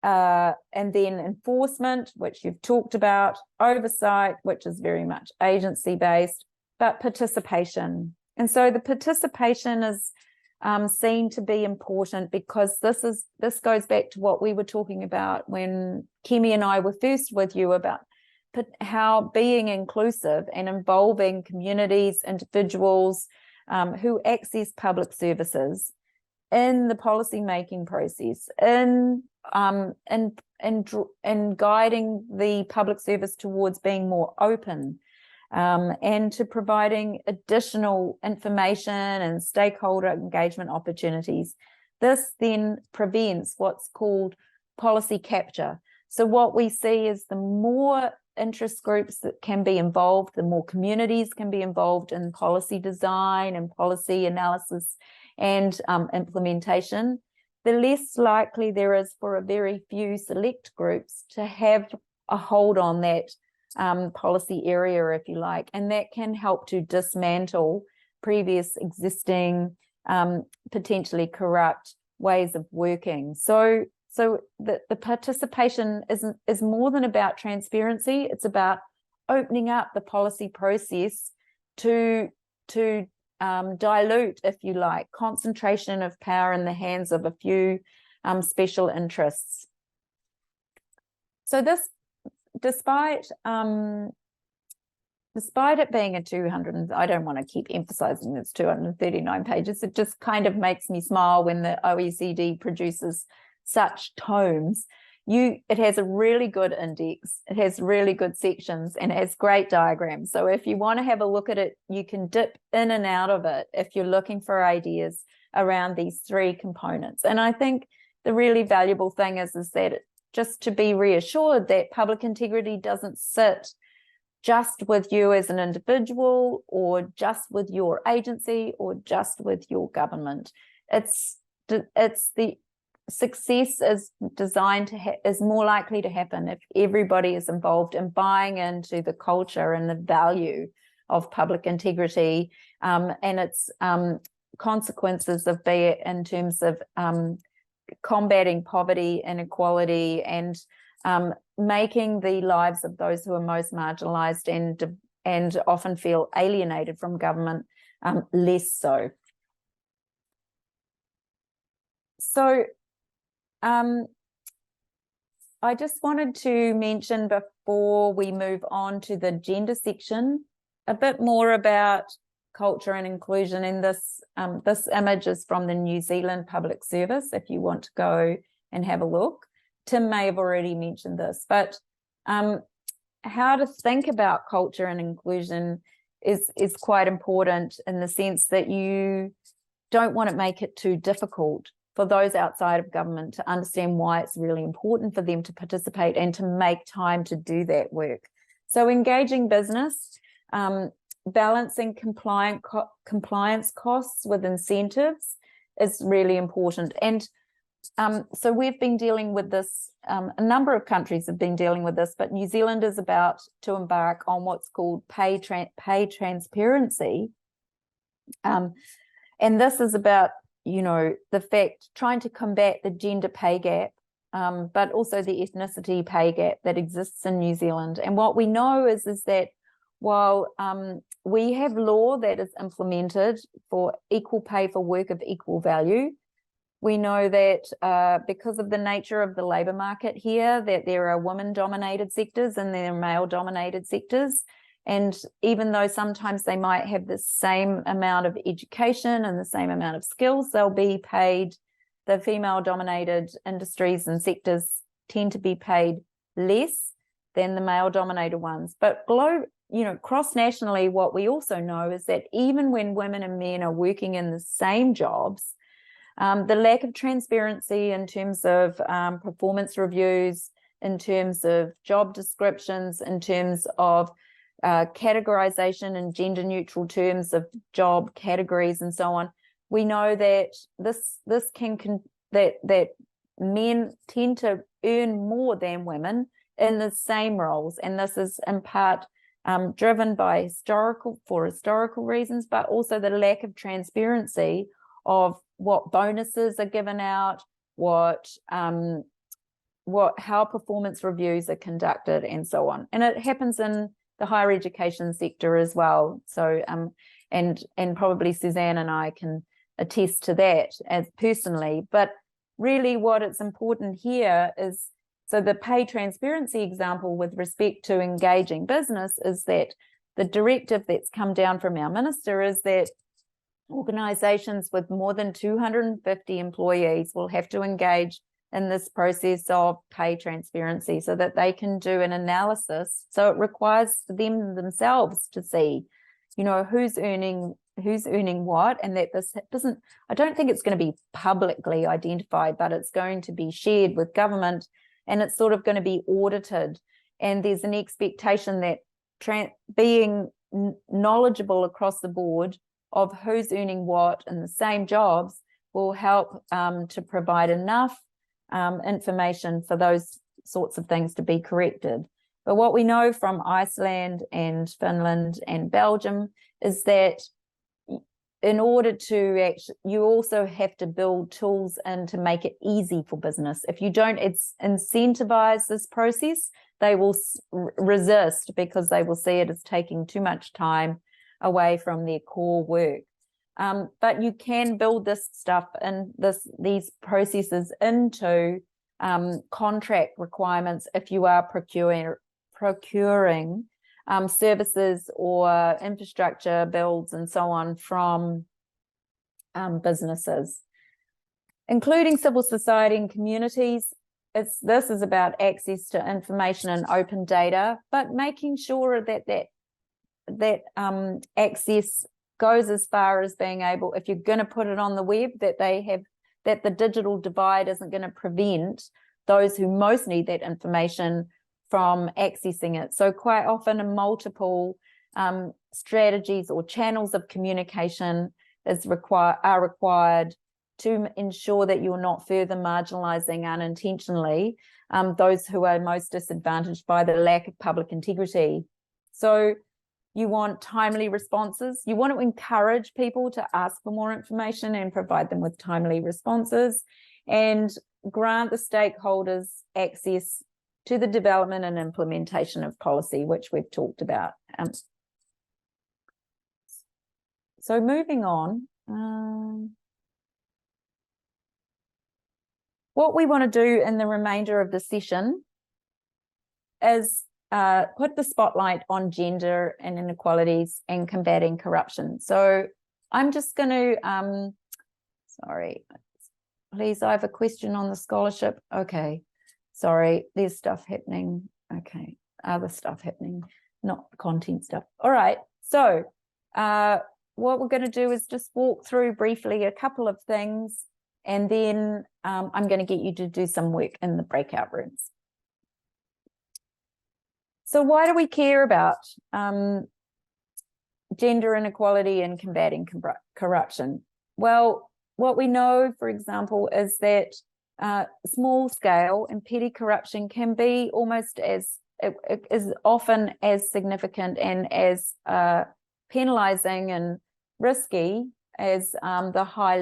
and then enforcement, which you've talked about, oversight, which is very much agency-based, but participation. And so the participation is seen to be important because this goes back to what we were talking about when Kemi and I were first with you about how being inclusive and involving communities, individuals who access public services in the policy making process, in guiding the public service towards being more open, and to providing additional information and stakeholder engagement opportunities. This then prevents what's called policy capture. So what we see is the more interest groups that can be involved, the more communities can be involved in policy design and policy analysis and implementation, the less likely there is for a very few select groups to have a hold on that policy area, if you like, and that can help to dismantle previous existing potentially corrupt ways of working. So the participation is more than about transparency. It's about opening up the policy process to dilute, if you like, concentration of power in the hands of a few special interests. So this, despite it being a 200, I don't want to keep emphasizing it's 239 pages, it just kind of makes me smile when the OECD produces such tomes. It has a really good index, it has really good sections, and it has great diagrams. So if you want to have a look at it, you can dip in and out of it if you're looking for ideas around these three components. And I think the really valuable thing is that just to be reassured that public integrity doesn't sit just with you as an individual or just with your agency or just with your government. It's the success is designed to is more likely to happen if everybody is involved in buying into the culture and the value of public integrity and its consequences of it in terms of combating poverty, inequality, and making the lives of those who are most marginalized and often feel alienated from government less so. So I just wanted to mention before we move on to the gender section a bit more about culture and inclusion. And this image is from the New Zealand Public Service, if you want to go and have a look. Tim may have already mentioned this, but how to think about culture and inclusion is quite important in the sense that you don't want to make it too difficult for those outside of government to understand why it's really important for them to participate and to make time to do that work. So engaging business, balancing compliance costs with incentives is really important. And so we've been dealing with this, a number of countries have been dealing with this, but New Zealand is about to embark on what's called pay transparency. And this is about, you know, the fact, trying to combat the gender pay gap, but also the ethnicity pay gap that exists in New Zealand. And what we know is that while we have law that is implemented for equal pay for work of equal value, we know that because of the nature of the labour market here, that there are women-dominated sectors and there are male-dominated sectors. And even though sometimes they might have the same amount of education and the same amount of skills, they'll be paid, the female-dominated industries and sectors tend to be paid less than the male-dominated ones. But cross-nationally, what we also know is that even when women and men are working in the same jobs, the lack of transparency in terms of performance reviews, in terms of job descriptions, in terms of categorization in gender neutral terms of job categories and so on, we know that that men tend to earn more than women in the same roles, and this is in part driven by historical reasons, but also the lack of transparency of what bonuses are given out, how performance reviews are conducted, and so on. And it happens in the higher education sector as well. So and probably Suzanne and I can attest to that as personally. But really what it's important here is, so the pay transparency example with respect to engaging business is that the directive that's come down from our minister is that organisations with more than 250 employees will have to engage in this process of pay transparency so that they can do an analysis. So it requires them themselves to see, you know, who's earning what, and that this doesn't, I don't think it's going to be publicly identified, but it's going to be shared with government, and it's sort of going to be audited. And there's an expectation that being knowledgeable across the board of who's earning what in the same jobs will help to provide enough information for those sorts of things to be corrected. But what we know from Iceland and Finland and Belgium is that in order to you also have to build tools in to make it easy for business. If you don't incentivize this process, they will resist because they will see it as taking too much time away from their core work. But you can build this stuff and these processes into contract requirements if you are procuring services or infrastructure builds and so on from businesses, including civil society and communities. This is about access to information and open data, but making sure that access goes as far as being able, if you're going to put it on the web, that the digital divide isn't going to prevent those who most need that information from accessing it. So quite often multiple strategies or channels of communication are required to ensure that you're not further marginalising unintentionally those who are most disadvantaged by the lack of public integrity. So you want timely responses. You want to encourage people to ask for more information and provide them with timely responses, and grant the stakeholders access to the development and implementation of policy, which we've talked about. So moving on, what we want to do in the remainder of the session is put the spotlight on gender and inequalities and combating corruption. So I'm just going to, sorry, please, I have a question on the scholarship. Okay, sorry, there's stuff happening. Okay, other stuff happening, not content stuff. All right, so what we're going to do is just walk through briefly a couple of things and then I'm going to get you to do some work in the breakout rooms. So why do we care about gender inequality and combating corruption? Well, what we know, for example, is that small scale and petty corruption can be almost as, it is often as significant and as penalizing and risky as the higher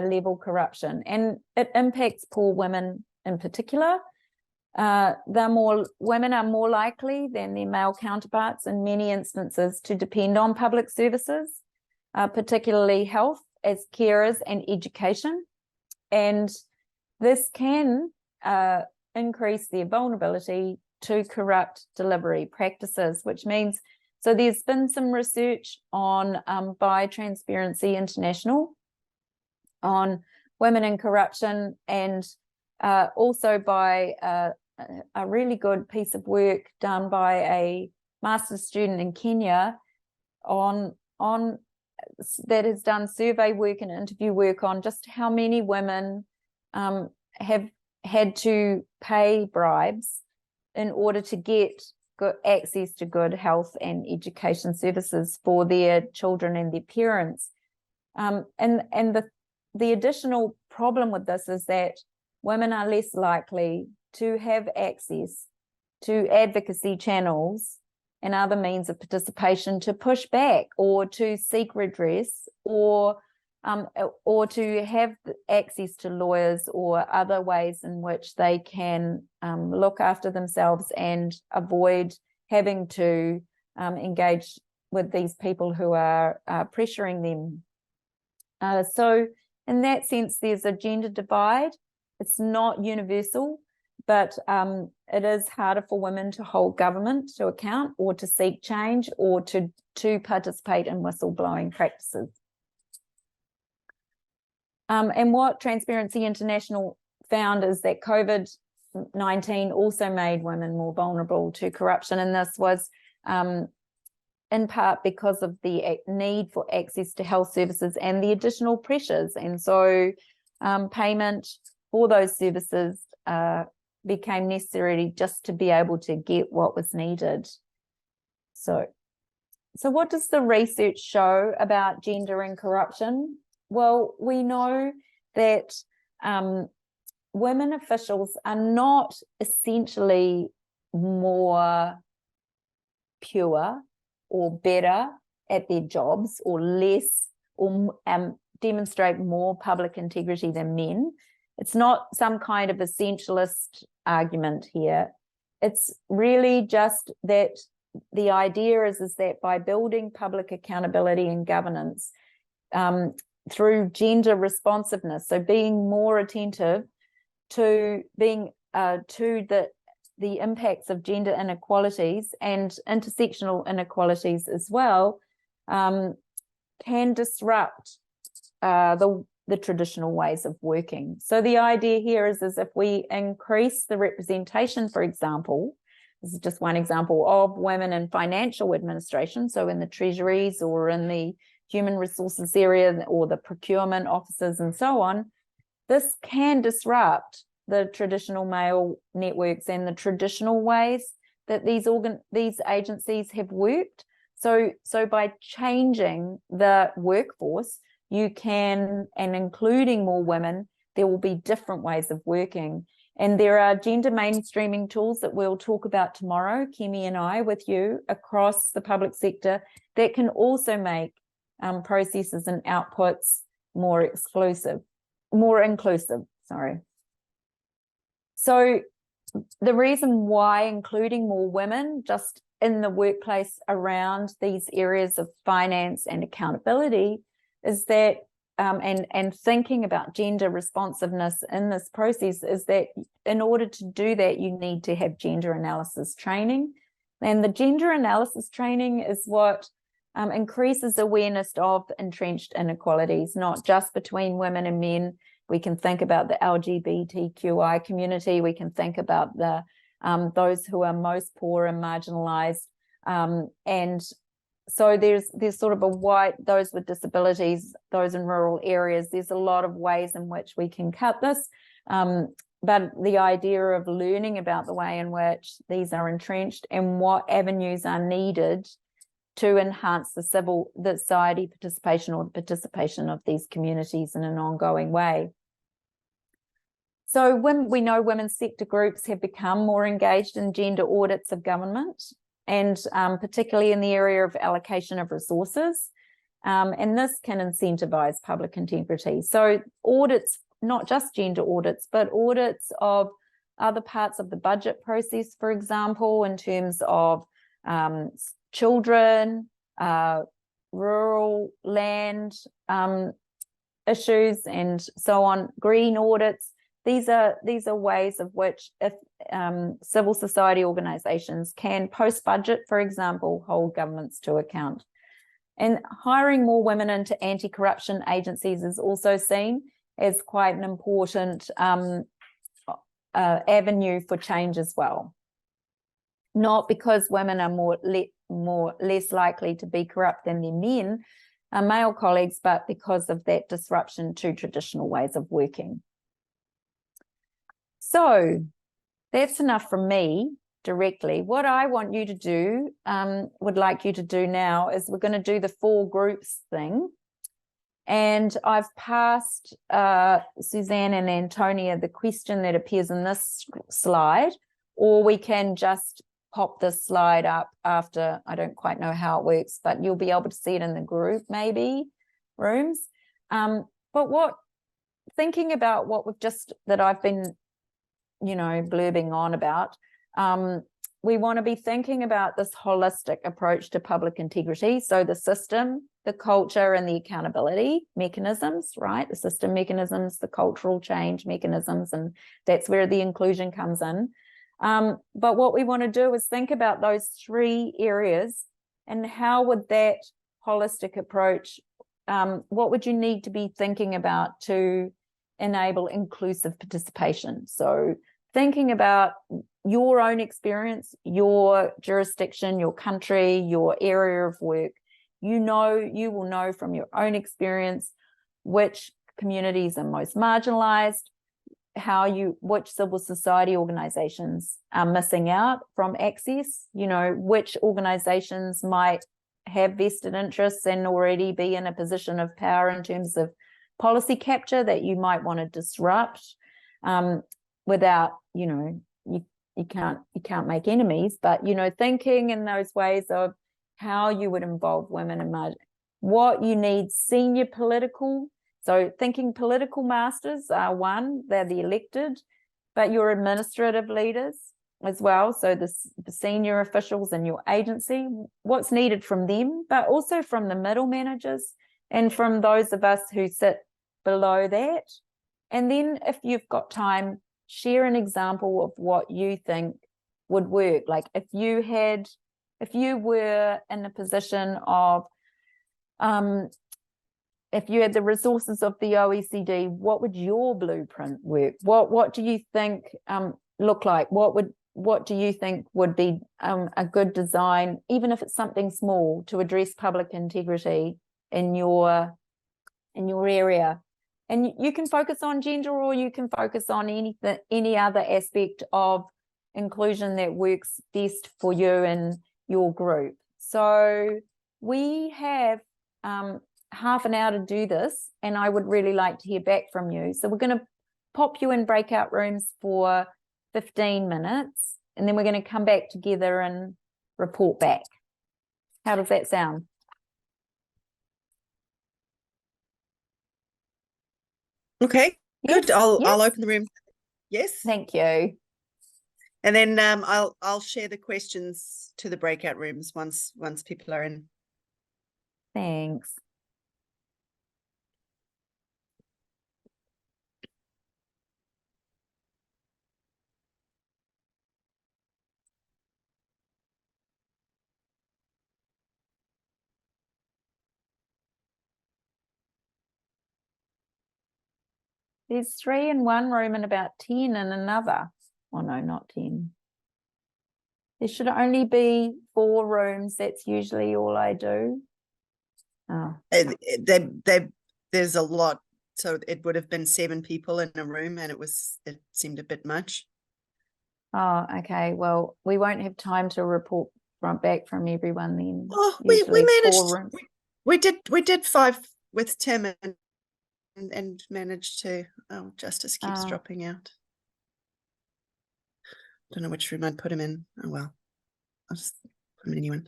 level corruption, and it impacts poor women in particular. Women are more likely than their male counterparts in many instances to depend on public services, particularly health as carers and education, and this can increase their vulnerability to corrupt delivery practices, which means, so there's been some research on by Transparency International on women in corruption, and also by a really good piece of work done by a master's student in Kenya on that has done survey work and interview work on just how many women have had to pay bribes in order to get good access to good health and education services for their children and their parents. And the additional problem with this is that women are less likely to have access to advocacy channels and other means of participation to push back or to seek redress, or to have access to lawyers or other ways in which they can look after themselves and avoid having to engage with these people who are pressuring them. So in that sense, there's a gender divide. It's not universal, but it is harder for women to hold government to account or to seek change or to participate in whistleblowing practices. And what Transparency International found is that COVID-19 also made women more vulnerable to corruption, and this was in part because of the need for access to health services and the additional pressures. And so payment for those services became necessary just to be able to get what was needed. So what does the research show about gender and corruption? Well, we know that women officials are not essentially more pure or better at their jobs or less, or demonstrate more public integrity than men. It's not some kind of essentialist argument here. It's really just that the idea is that by building public accountability and governance through gender responsiveness, so being more attentive to being to the impacts of gender inequalities and intersectional inequalities as well, can disrupt the traditional ways of working. So the idea here is if we increase the representation, for example, this is just one example, of women in financial administration, so in the treasuries or in the human resources area or the procurement offices and so on, this can disrupt the traditional male networks and the traditional ways that these agencies have worked. So by changing the workforce, you can, and including more women, there will be different ways of working. And there are gender mainstreaming tools that we'll talk about tomorrow, Kemi and I, with you across the public sector, that can also make processes and outputs more inclusive. So the reason why including more women just in the workplace around these areas of finance and accountability is that, and thinking about gender responsiveness in this process, is that in order to do that, you need to have gender analysis training. And the gender analysis training is what increases awareness of entrenched inequalities, not just between women and men. We can think about the LGBTQI community. We can think about the those who are most poor and marginalized, and so there's sort of a wide, those with disabilities, those in rural areas, there's a lot of ways in which we can cut this. But the idea of learning about the way in which these are entrenched and what avenues are needed to enhance the society participation or the participation of these communities in an ongoing way. So when we know women's sector groups have become more engaged in gender audits of government, and particularly in the area of allocation of resources, and this can incentivize public integrity. So audits, not just gender audits, but audits of other parts of the budget process, for example, in terms of children, rural land issues, and so on, green audits. These are ways of which, if civil society organizations can post-budget, for example, hold governments to account. And hiring more women into anti-corruption agencies is also seen as quite an important avenue for change as well. Not because women are less likely to be corrupt than their male colleagues, but because of that disruption to traditional ways of working. So that's enough from me directly. What I want you to do, would like you to do now, is we're going to do the 4 groups thing. And I've passed Suzanne and Antonia the question that appears in this slide, or we can just pop this slide up after. I don't quite know how it works, but you'll be able to see it in the group maybe rooms. But thinking about what that I've been, blurbing on about, we want to be thinking about this holistic approach to public integrity. So the system, the culture, and the accountability mechanisms, right? The system mechanisms, the cultural change mechanisms, and that's where the inclusion comes in. But what we want to do is think about those 3 areas, and how would that holistic approach, what would you need to be thinking about to enable inclusive participation? So thinking about your own experience, your jurisdiction, your country, your area of work. You will know from your own experience which communities are most marginalized, which civil society organizations are missing out from access, which organizations might have vested interests and already be in a position of power in terms of policy capture that you might want to disrupt, without, you can't make enemies, but, thinking in those ways of how you would involve women in what you need senior political. So thinking political masters are one, they're the elected, but your administrative leaders as well. So the senior officials in your agency, what's needed from them, but also from the middle managers and from those of us who sit below that. And then if you've got time, share an example of what you think would work. Like if you were in a position of, if you had the resources of the OECD, what would your blueprint work? What do you think look like? What do you think would be a good design, even if it's something small, to address public integrity in your area? And you can focus on gender, or you can focus on any other aspect of inclusion that works best for you and your group. So we have half an hour to do this, and I would really like to hear back from you. So we're going to pop you in breakout rooms for 15 minutes, and then we're going to come back together and report back. How does that sound? Okay, good. Yes, I'll yes. open the room. Yes. Thank you. And then I'll share the questions to the breakout rooms once people are in. Thanks. There's 3 in one room and about 10 in another. Oh no, not 10. There should only be 4 rooms. That's usually all I do. Oh, There's a lot, so it would have been 7 people in a room, and it seemed a bit much. oh, okay. Well, we won't have time to report back from everyone then. Oh, we Usually managed. 4 rooms. We did 5 with Tim and managed to. Oh, Justice keeps Oh. dropping out. Don't know which room I'd put him in. Oh well, I'll just put him in anyone.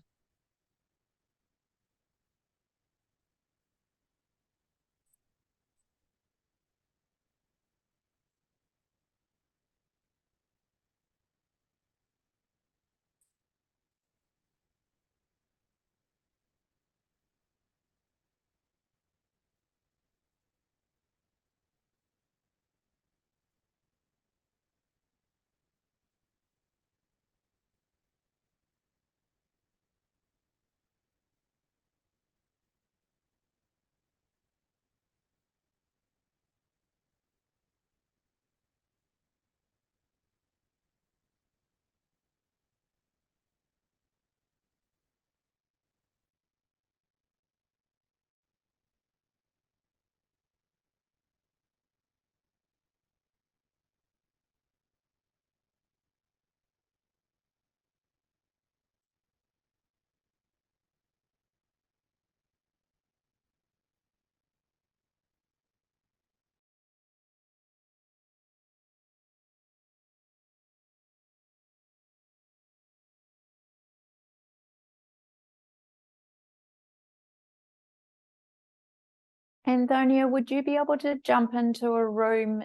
Antonia, would you be able to jump into a room,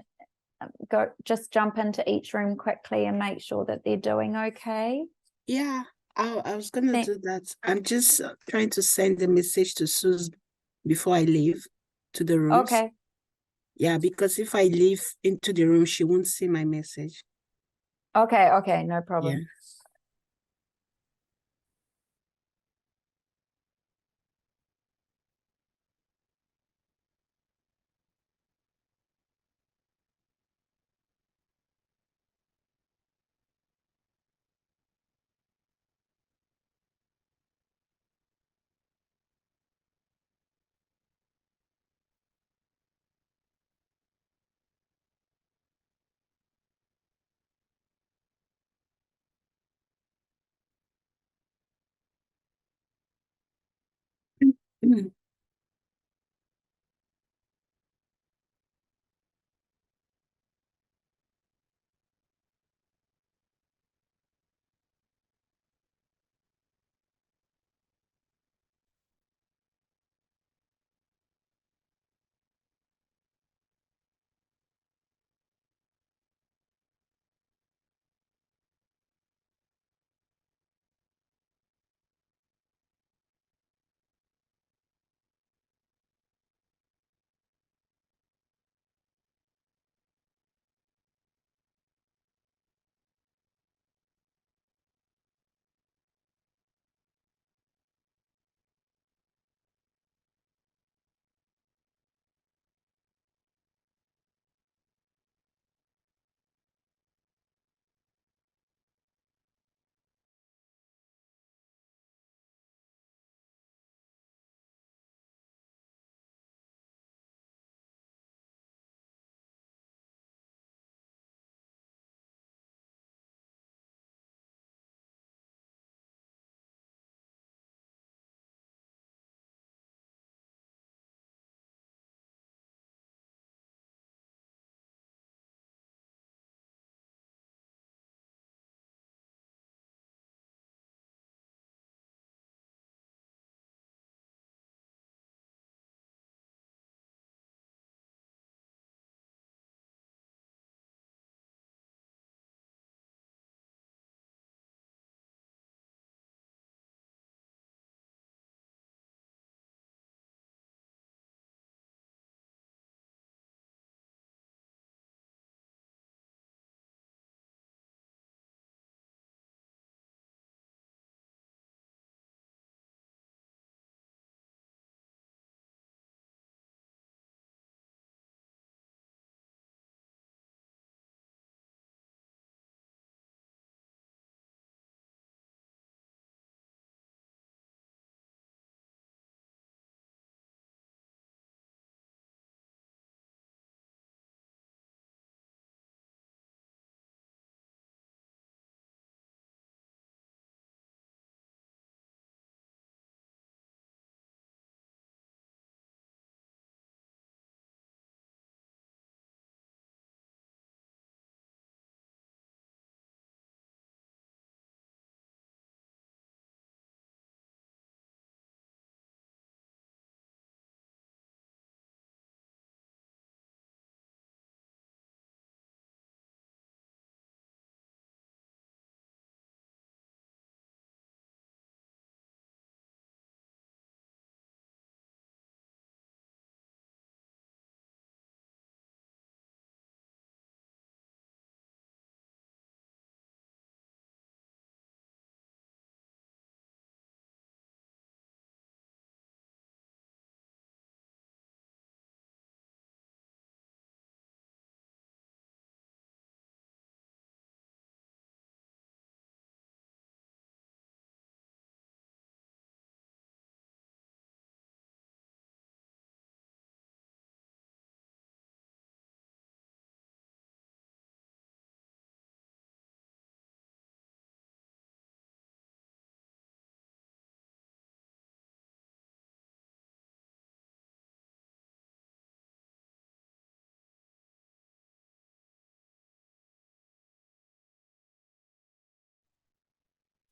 just jump into each room quickly and make sure that they're doing okay? Yeah, I was gonna Thank- do that. I'm just trying to send a message to Suze before I leave to the rooms. Okay, Yeah, because if I leave into the room, she won't see my message. okay, no Yeah. problem.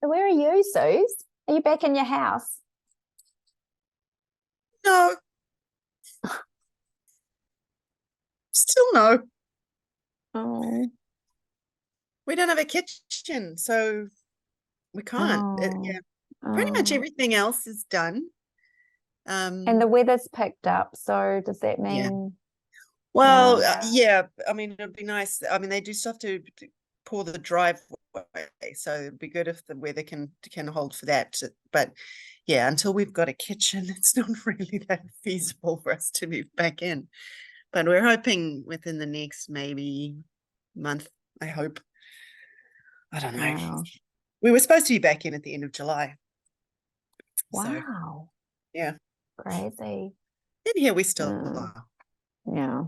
So where are you, Suze? Are you back in your house? No. Still no. Oh, We don't have a kitchen, so we can't. Yeah, pretty much oh. everything else is done. And the weather's picked up, so does that Yeah. mean? Well, Yeah. yeah, I mean, it'd be nice. I mean, they do stuff to pour the driveway, so it'd be good if the weather can hold for that. But yeah, until we've got a kitchen, it's not really that feasible for us to move back in. But we're hoping within the next maybe month, I hope. I don't know. Wow. We were supposed to be back in at the end of July. So Wow. yeah, Crazy. and here we still Mm. are. Yeah.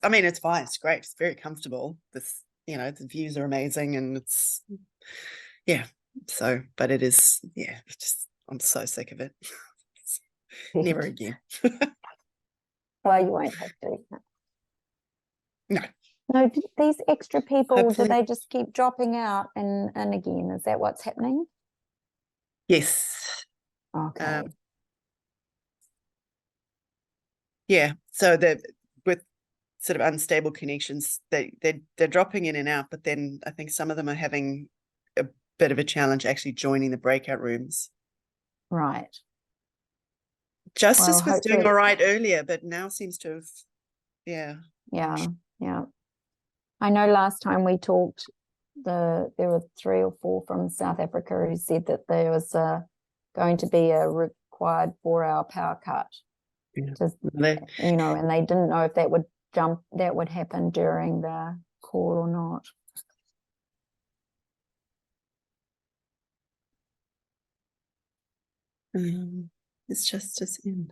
I mean, it's fine. It's great. It's very comfortable. This, you know, the views are amazing, and it's, yeah. So, but it is, yeah. Just I'm so sick of it. Never again. Well, you won't have to. No. No, these extra people, Hopefully. do they just keep dropping out and again? Is that what's happening? Yes. Okay. Yeah. So that with sort of unstable connections, they're dropping in and out, but then I think some of them are having a bit of a challenge actually joining the breakout rooms. Right. Justice Well, was doing hopefully- all right earlier, but now seems to have, yeah. Yeah. Yeah. I know last time we talked, there were 3 or 4 from South Africa who said that there was going to be a required 4-hour power cut. Yeah. Just, you know, and they didn't know if that would happen during the call or not. Is justice in?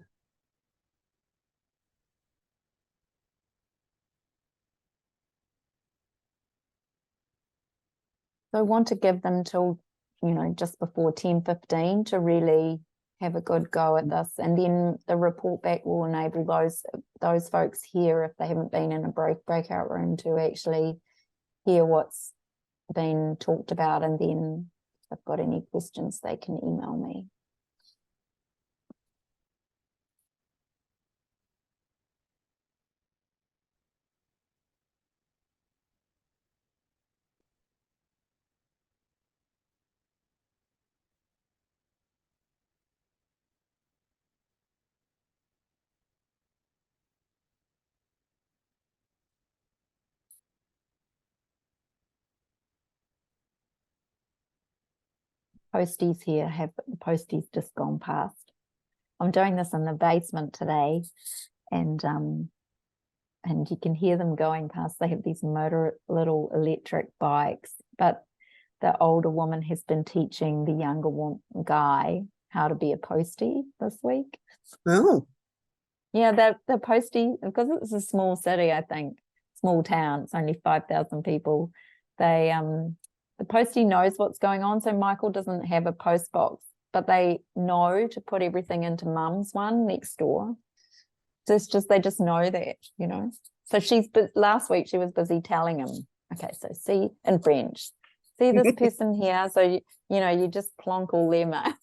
So I want to give them till, you know, just before 10:15 to really have a good go at this, and then the report back will enable those folks here, if they haven't been in a breakout room, to actually hear what's been talked about, and then if they've got any questions they can email me. Posties here have the posties just gone past. I'm doing this in the basement today, and you can hear them going past. They have these motor little electric bikes, but the older woman has been teaching the younger guy how to be a postie this week. Oh. Yeah, the postie, because it's a small city, I think, small town, it's only 5,000 people. They the postie knows what's going on. So Michael doesn't have a post box, but they know to put everything into mum's one next door. So it's just, they just know that, you know. So last week she was busy telling him, okay, so see in French, see this person here. So, you know, you just plonk all them out.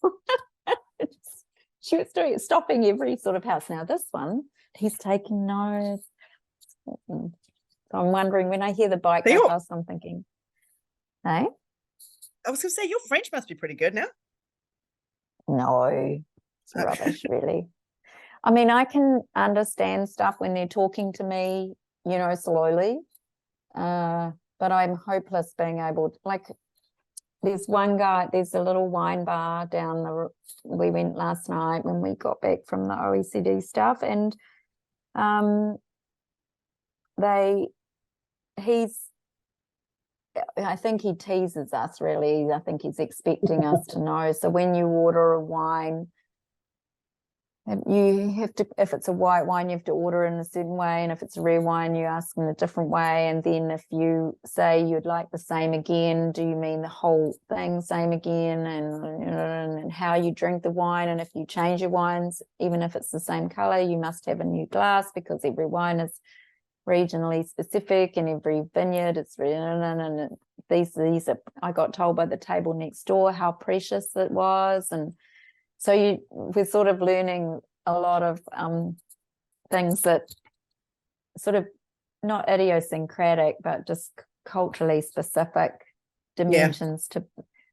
She was stopping every sort of house. Now this one, he's taking notes. So I'm wondering, when I hear the bike go past, I'm thinking, hey? I was going to say, your French must be pretty good now. No, it's rubbish, really. I mean, I can understand stuff when they're talking to me, you know, slowly. But I'm hopeless being able to, like, there's one guy, there's a little wine bar we went last night when we got back from the OECD stuff, and I think he teases us, really. I think he's expecting us to know. So when you order a wine, you have to, if it's a white wine, you have to order in a certain way, and if it's a red wine, you ask in a different way. And then if you say you'd like the same again, do you mean the whole thing same again? And how you drink the wine, and if you change your wines, even if it's the same color, you must have a new glass, because every wine is regionally specific, and every vineyard it's and these are, I got told by the table next door how precious it was. And so we're sort of learning a lot of things that sort of not idiosyncratic, but just culturally specific dimensions to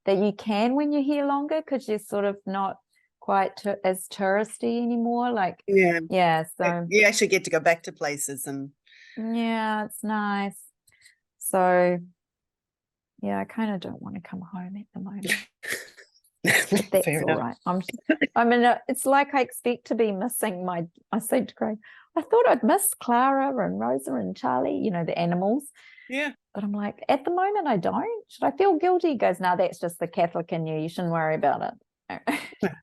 that you can when you're here longer, because you're sort of not quite as touristy anymore. Like, so you actually get to go back to places and it's nice. So I kind of don't want to come home at the moment. But that's Fair all enough. right. I mean, it's like I expect to be missing I said to Craig, I thought I'd miss Clara and Rosa and Charlie, you know, the animals. Yeah. But I'm like, at the moment, I don't. Should I feel guilty? He goes, no, that's just the Catholic in you. You shouldn't worry about it.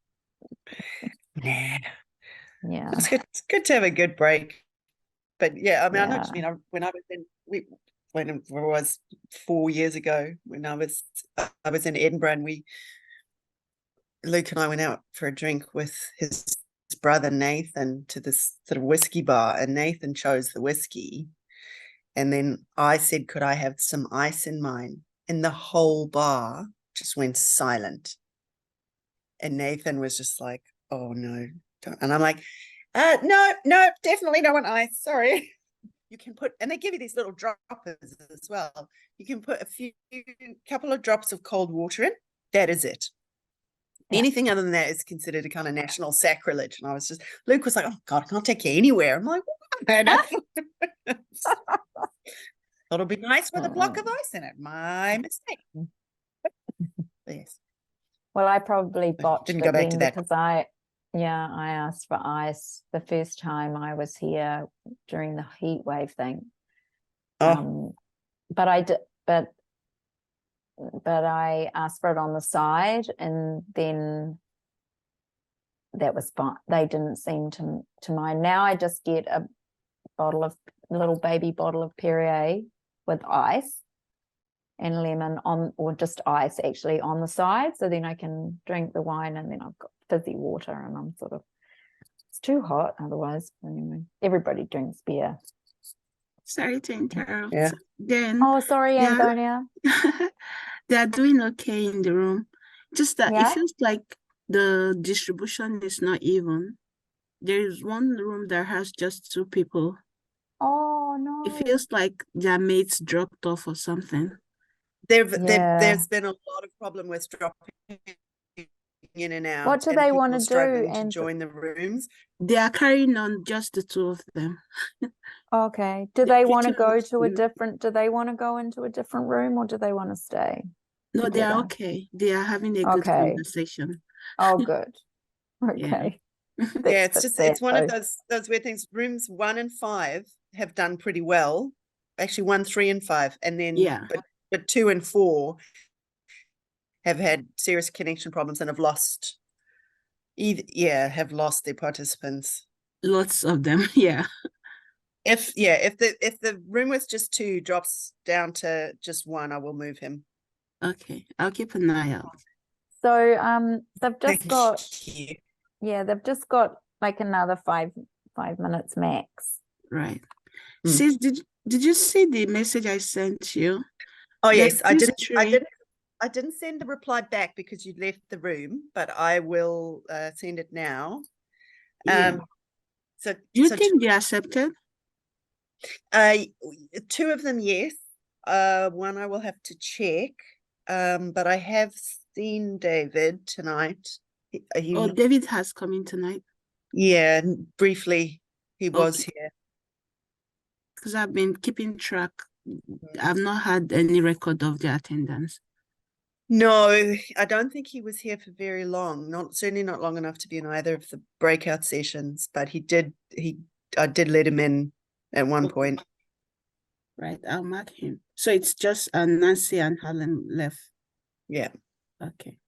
Nah. Yeah. It's good to have a good break. But yeah, I mean, I know what you Yeah. mean. When it was 4 years ago, when I was in Edinburgh, and Luke and I went out for a drink with his brother Nathan to this sort of whiskey bar, and Nathan chose the whiskey. And then I said, could I have some ice in mine? And the whole bar just went silent. And Nathan was just like, oh no. Don't. And I'm like, no, definitely don't want ice. Sorry. You can put, and they give you these little droppers as well. You can put couple of drops of cold water in. That is it. Yeah. Anything other than that is considered a kind of national sacrilege. And I was just, Luke was like, oh God, I can't take you anywhere. I'm like, what? Thought it'd be nice with a block of ice in it. My mistake. Yes. Well, I probably botched Didn't it go back then to that. because I asked for ice the first time I was here during the heat wave thing. But I asked for it on the side, and then that was fine. They didn't seem to mind. Now I just get a little baby bottle of Perrier with ice and lemon or just ice actually on the side, so then I can drink the wine, and then I've got fizzy water, and I'm sort of, it's too hot otherwise. Anyway, everybody drinks beer. Sorry to interrupt. Yeah. Then Oh, sorry, Yeah. Antonia. they are doing okay in the room. Just that Yeah? it feels like the distribution is not even. There is one room that has just 2 people. Oh no. It feels like their mates dropped off or something. There's been a lot of problem with dropping in and out. What do and they people wanna do, struggling to and- join the rooms. They are carrying on just the 2 of them. Okay. Do The they want to kitchen go looks to a good. different, do they want to go into a different room, or do they want to stay? No, they are together? okay. They are having a good Okay. conversation. Oh, good. Yeah. Okay. Yeah, That's it's one of though. those weird things. Rooms 1 and 5 have done pretty well. Actually, 1, 3, and 5, and then Yeah. but 2 and 4 have had serious connection problems and have lost their participants. Lots of them. Yeah. If the room with just 2 drops down to just 1, I will move him. Okay. I'll keep an eye out. So they've just Thank got, you. they've just got like another five minutes max. Right. Mm. Sis, did you see the message I sent you? Oh There's yes, I this didn't. tree. I didn't send the reply back because you left the room, but I will send it now. Yeah. So Do you so think they accepted? 2 of them, yes. 1 I will have to check. But I have seen David tonight. Oh, David has come in tonight. Yeah, briefly he was Okay. here. Because I've been keeping track. I've not had any record of the attendance. No, I don't think he was here for very long. Certainly not long enough to be in either of the breakout sessions. But I did let him in at one Okay. point. Right, I'll mark him. So it's just Nancy and Helen left. Yeah, Okay.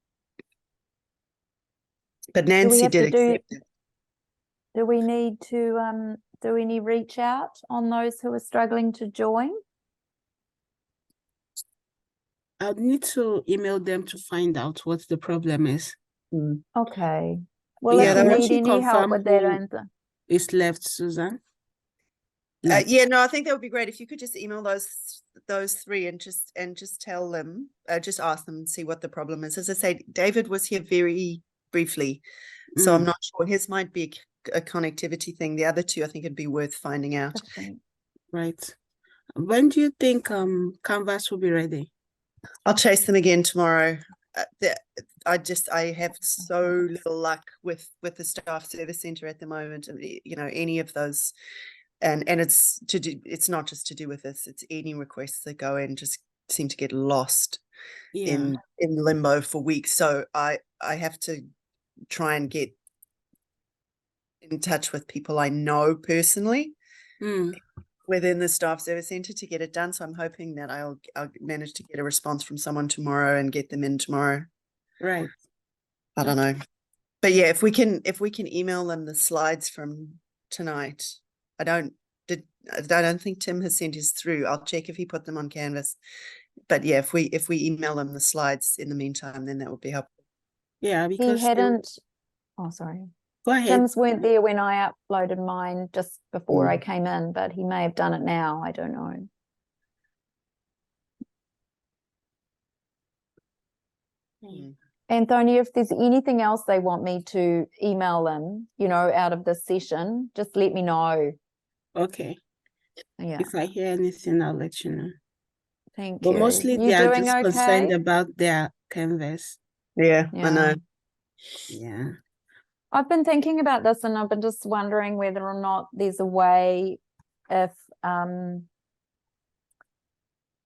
but Nancy have to did do- accept it. Do we need to reach out on those who are struggling to join? I'll need to email them to find out what the problem is. Okay. Well, Yeah, if that you was- need any help with that, Is left, Susan? Yeah, no, I think that would be great if you could just email those three and just tell them, just ask them and see what the problem is. As I say, David was here very briefly, so I'm not sure. His might be a connectivity thing. The other two, I think it'd be worth finding out. Right. When do you think Canvas will be ready? I'll chase them again tomorrow. I have so little luck with the staff service center at the moment, and any of those, and it's not just to do with this, it's any requests that go in just seem to get lost in limbo for weeks. So I have to try and get in touch with people I know personally within the staff service center to get it done. So I'm hoping that I'll manage to get a response from someone tomorrow and get them in tomorrow. Right. I don't know. But yeah, if we can email them the slides from tonight. I don't think Tim has sent his through. I'll check if he put them on Canvas. But yeah, if we email them the slides in the meantime, then that would be helpful. Yeah, because he hadn't. Oh, sorry. Go ahead. Tim's weren't there when I uploaded mine just before I came in, but he may have done it now. I don't know. Anthony, if there's anything else they want me to email them, out of this session, just let me know. Okay. Yeah. If I hear anything, I'll let you know. Thank but you. mostly You they are doing just concerned okay? about their Canvas. Yeah, I know. Yeah. I've been thinking about this, and I've been just wondering whether or not there's a way if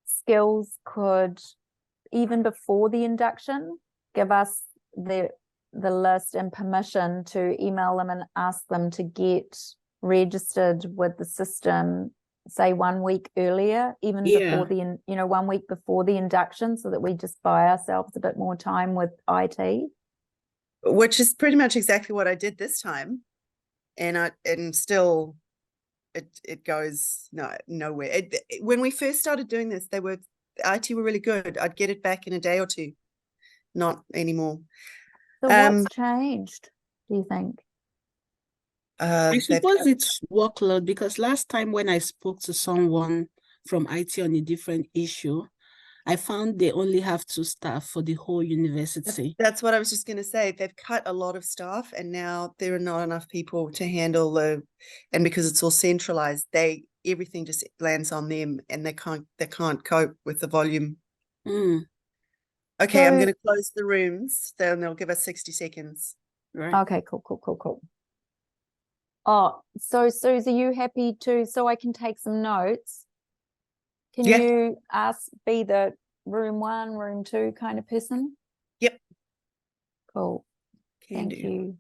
Skills could, even before the induction, give us the list and permission to email them and ask them to get registered with the system, say 1 week earlier, even before the 1 week before the induction, so that we just buy ourselves a bit more time with IT. Which is pretty much exactly what I did this time, and still it goes nowhere. When we first started doing this, IT were really good. I'd get it back in a day or two. Not anymore. So what's changed, do you think? I suppose it's workload, because last time when I spoke to someone from IT on a different issue, I found they only have 2 staff for the whole university. That's what I was just going to say. They've cut a lot of staff, and now there are not enough people to handle and because it's all centralized, everything just lands on them, and they can't cope with the volume. Okay, I'm going to close the rooms. Then they'll give us 60 seconds. Right. Okay, cool. Oh, so Susie, are you happy so I can take some notes? Can you be the room 1, room 2 kind of person? Yep. Cool. Thank you.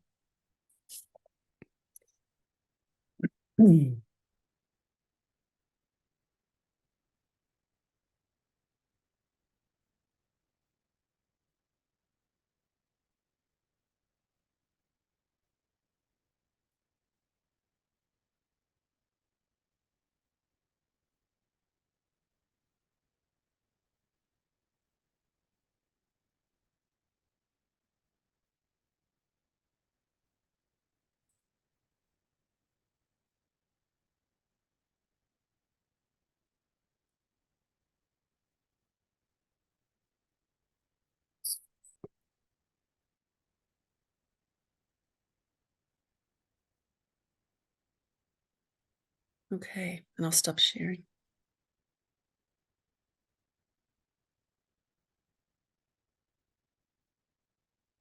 Okay, and I'll stop sharing.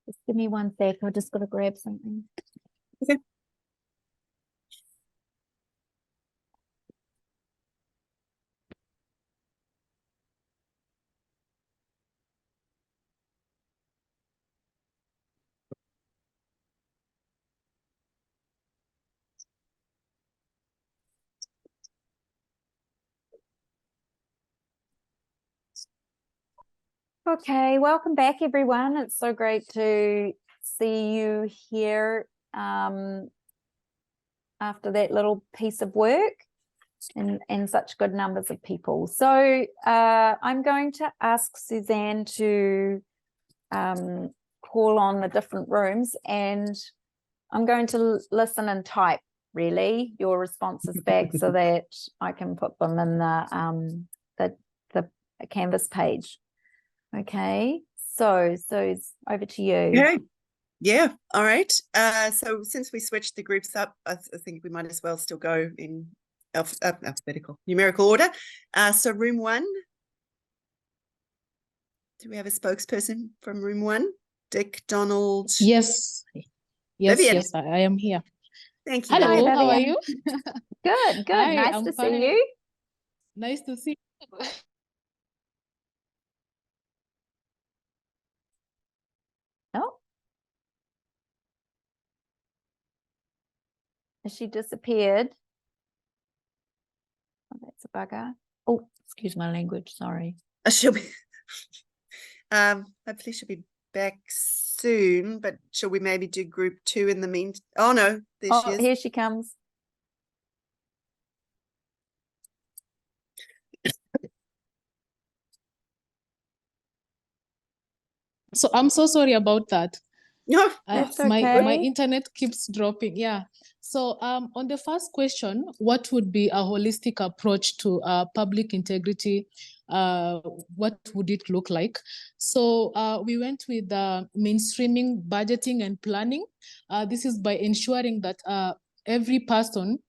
Just give me 1 sec. I've just got to grab something. Okay. Okay, welcome back, everyone. It's so great to see you here after that little piece of work and such good numbers of people. So I'm going to ask Suzanne to call on the different rooms, and I'm going to listen and type really, your responses back so that I can put them in the Canvas page. Okay, so it's over to you. Okay. Yeah. All right. So since we switched the groups up, I think we might as well still go in alphabetical, numerical order. So room 1. Do we have a spokesperson from room 1? Dick, Donald? Yes. Yes, Vivian. yes, I am here. Thank you. Hi, Hello, how are Vivian. you? Good, good. Hi, Nice I'm to fine. see you. Nice to see you. Oh. Has she disappeared? Oh, that's a bugger. Oh, excuse my language, sorry. She'll be hopefully she'll be back soon, but shall we maybe do group 2 in the meantime? Oh no, there she Oh, is. here she comes. So I'm so sorry about that. No, That's my okay. internet keeps dropping. Yeah. So on the first question, what would be a holistic approach to public integrity? What would it look like? So we went with mainstreaming, budgeting, and planning. This is by ensuring that every person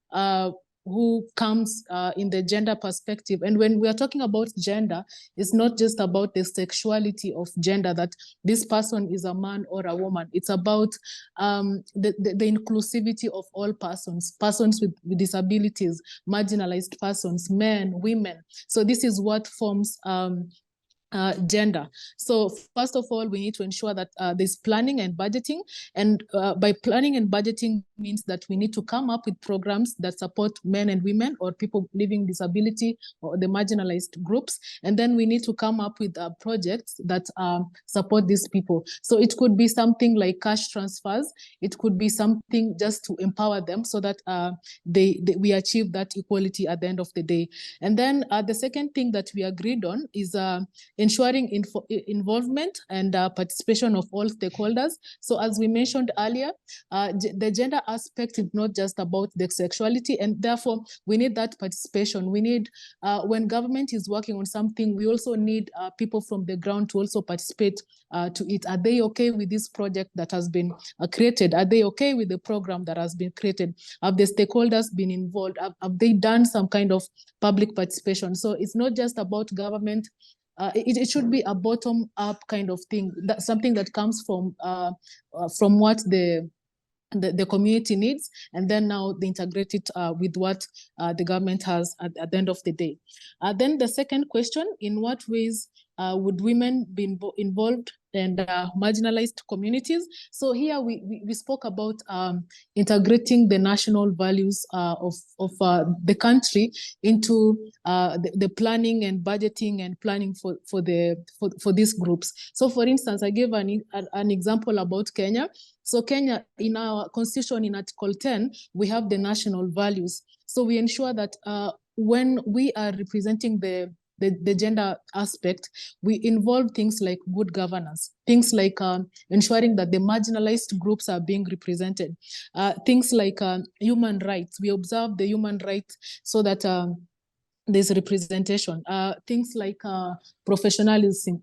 who comes in the gender perspective. And when we are talking about gender, it's not just about the sexuality of gender, that this person is a man or a woman. It's about the inclusivity of all persons, persons with disabilities, marginalized persons, men, women. So this is what forms gender. So first of all, we need to ensure that there's planning and budgeting. And by planning and budgeting means that we need to come up with programs that support men and women or people living with disability or the marginalized groups. And then we need to come up with projects that support these people. So it could be something like cash transfers. It could be something just to empower them so that we achieve that equality at the end of the day. And then the second thing that we agreed on is ensuring involvement and participation of all stakeholders. So as we mentioned earlier, the gender aspect is not just about the sexuality, and therefore we need that participation. We need, when government is working on something, we also need people from the ground to also participate to it. Are they okay with this project that has been created? Are they okay with the program that has been created? Have the stakeholders been involved? Have they done some kind of public participation? So it's not just about government. It should be a bottom-up kind of thing, something that comes from what the community needs, and then now they integrate it with what the government has at the end of the day. Then the second question, in what ways would women be involved and marginalized communities? So here we spoke about integrating the national values of the country into the planning and budgeting and planning for these groups. So for instance, I gave an example about Kenya. So Kenya, in our constitution, in Article 10, we have the national values. So we ensure that when we are representing the gender aspect, we involve things like good governance, things like ensuring that the marginalized groups are being represented, things like human rights. We observe the human rights so that there's representation, things like professionalism,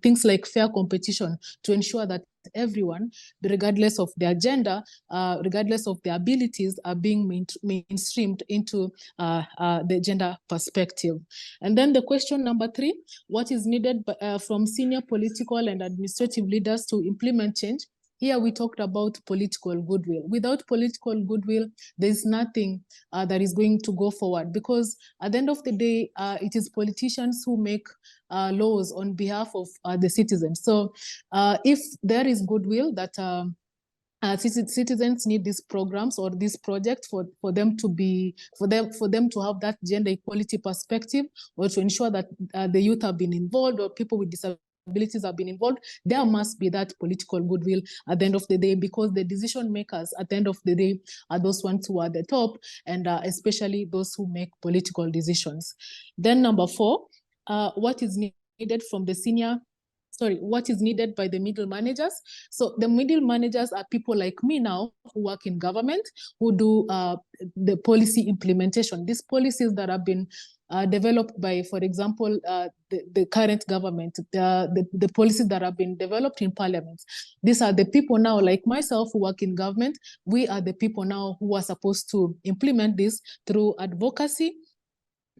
things like fair competition, to ensure that everyone, regardless of their gender, regardless of their abilities, are being mainstreamed into the gender perspective. And then the question number 3, what is needed from senior political and administrative leaders to implement change? Here we talked about political goodwill. Without political goodwill, there's nothing that is going to go forward, because at the end of the day, it is politicians who make laws on behalf of the citizens. So if there is goodwill that citizens need these programs or these projects for them to have that gender equality perspective, or to ensure that the youth have been involved, or people with disabilities have been involved, there must be that political goodwill at the end of the day, because the decision makers at the end of the day are those ones who are at the top, and especially those who make political decisions. Then number 4, what is needed from the senior what is needed by the middle managers. So the middle managers are people like me now who work in government, who do the policy implementation. These policies that have been developed by, for example, the current government, the policies that have been developed in parliament. These are the people now like myself who work in government. We are the people now who are supposed to implement this through advocacy.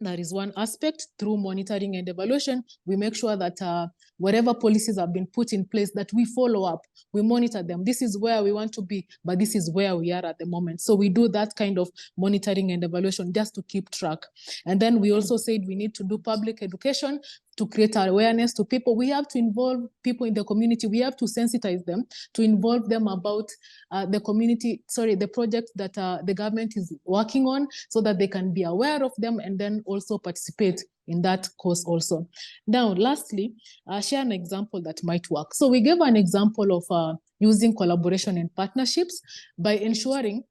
That is one aspect. Through monitoring and evaluation, we make sure that whatever policies have been put in place, that we follow up, we monitor them. This is where we want to be, but this is where we are at the moment. So we do that kind of monitoring and evaluation just to keep track. And then we also said we need to do public education to create awareness to people. We have to involve people in the community. We have to sensitize them, to involve them about the project that the government is working on, so that they can be aware of them and then also participate in that course also. Now, lastly, share an example that might work. So we gave an example of using collaboration and partnerships by ensuring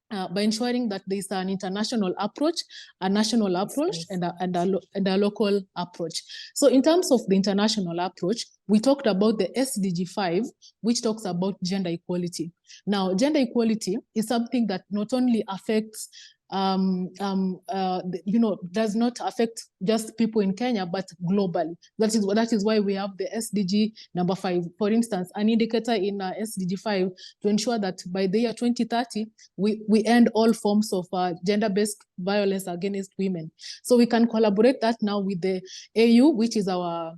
that there is an international approach, a national approach, and a local approach. So in terms of the international approach, we talked about the SDG 5, which talks about gender equality. Now, gender equality is something that not only affects does not affect just people in Kenya, but globally. That is why we have the SDG number 5. For instance, an indicator in SDG 5 to ensure that by the year 2030, we end all forms of gender-based violence against women. So we can collaborate that now with the AU, which is our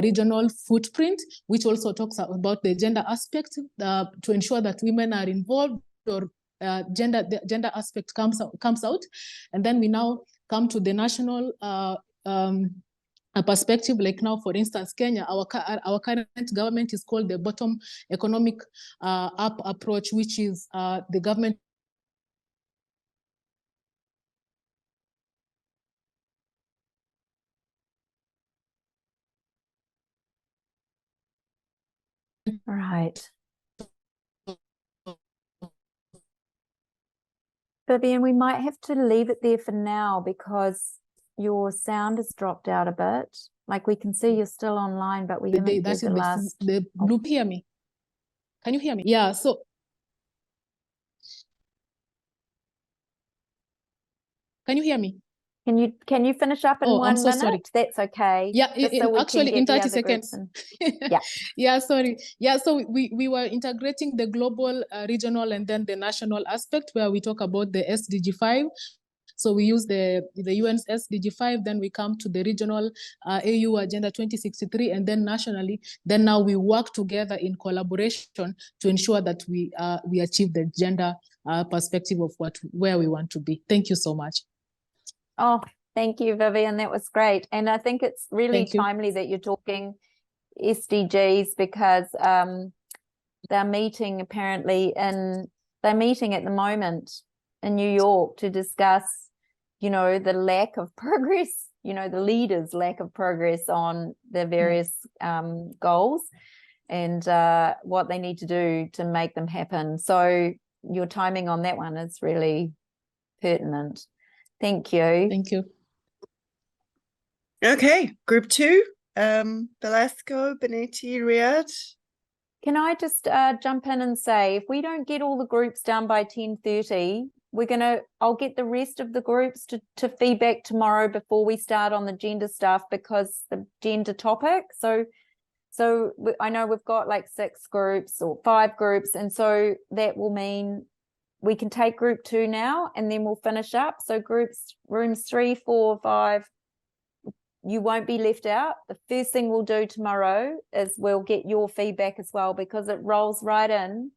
regional footprint, which also talks about the gender aspect to ensure that women are involved, or the gender aspect comes out. And then we now come to the national perspective. Like now, for instance, Kenya, our current government is called the bottom economic up approach, which is the government Right. Vivian, we might have to leave it there for now because your sound has dropped out a bit. Like we can see you're still online, but we haven't heard the last. The blue, hear me? Can you hear me? Yeah, so. Can you hear me? Can you finish up in 1 minute? Sorry. That's okay. Yeah, actually in 30 seconds. Yeah. Yeah, sorry. Yeah, so we were integrating the global, regional, and then the national aspect where we talk about the SDG 5. So we use the UN's SDG 5, then we come to the regional AU Agenda 2063, and then nationally. Then now we work together in collaboration to ensure that we achieve the gender perspective of where we want to be. Thank you so much. Oh, thank you, Vivian. That was great. And I think it's really timely that you're talking SDGs because they're meeting apparently they're meeting at the moment in New York to discuss, the lack of progress, the leaders' lack of progress on the various goals and what they need to do to make them happen. So your timing on that one is really pertinent. Thank you. Thank you. Okay, group 2, Velasco, Benetti, Riyadh. Can I just jump in and say, if we don't get all the groups done by 10:30, I'll get the rest of the groups to feedback tomorrow before we start on the gender stuff, because the gender topic. So I know we've got like 6 groups or 5 groups, and so that will mean we can take group 2 now and then we'll finish up. So rooms 3, 4, 5, you won't be left out. The first thing we'll do tomorrow is we'll get your feedback as well, because it rolls right in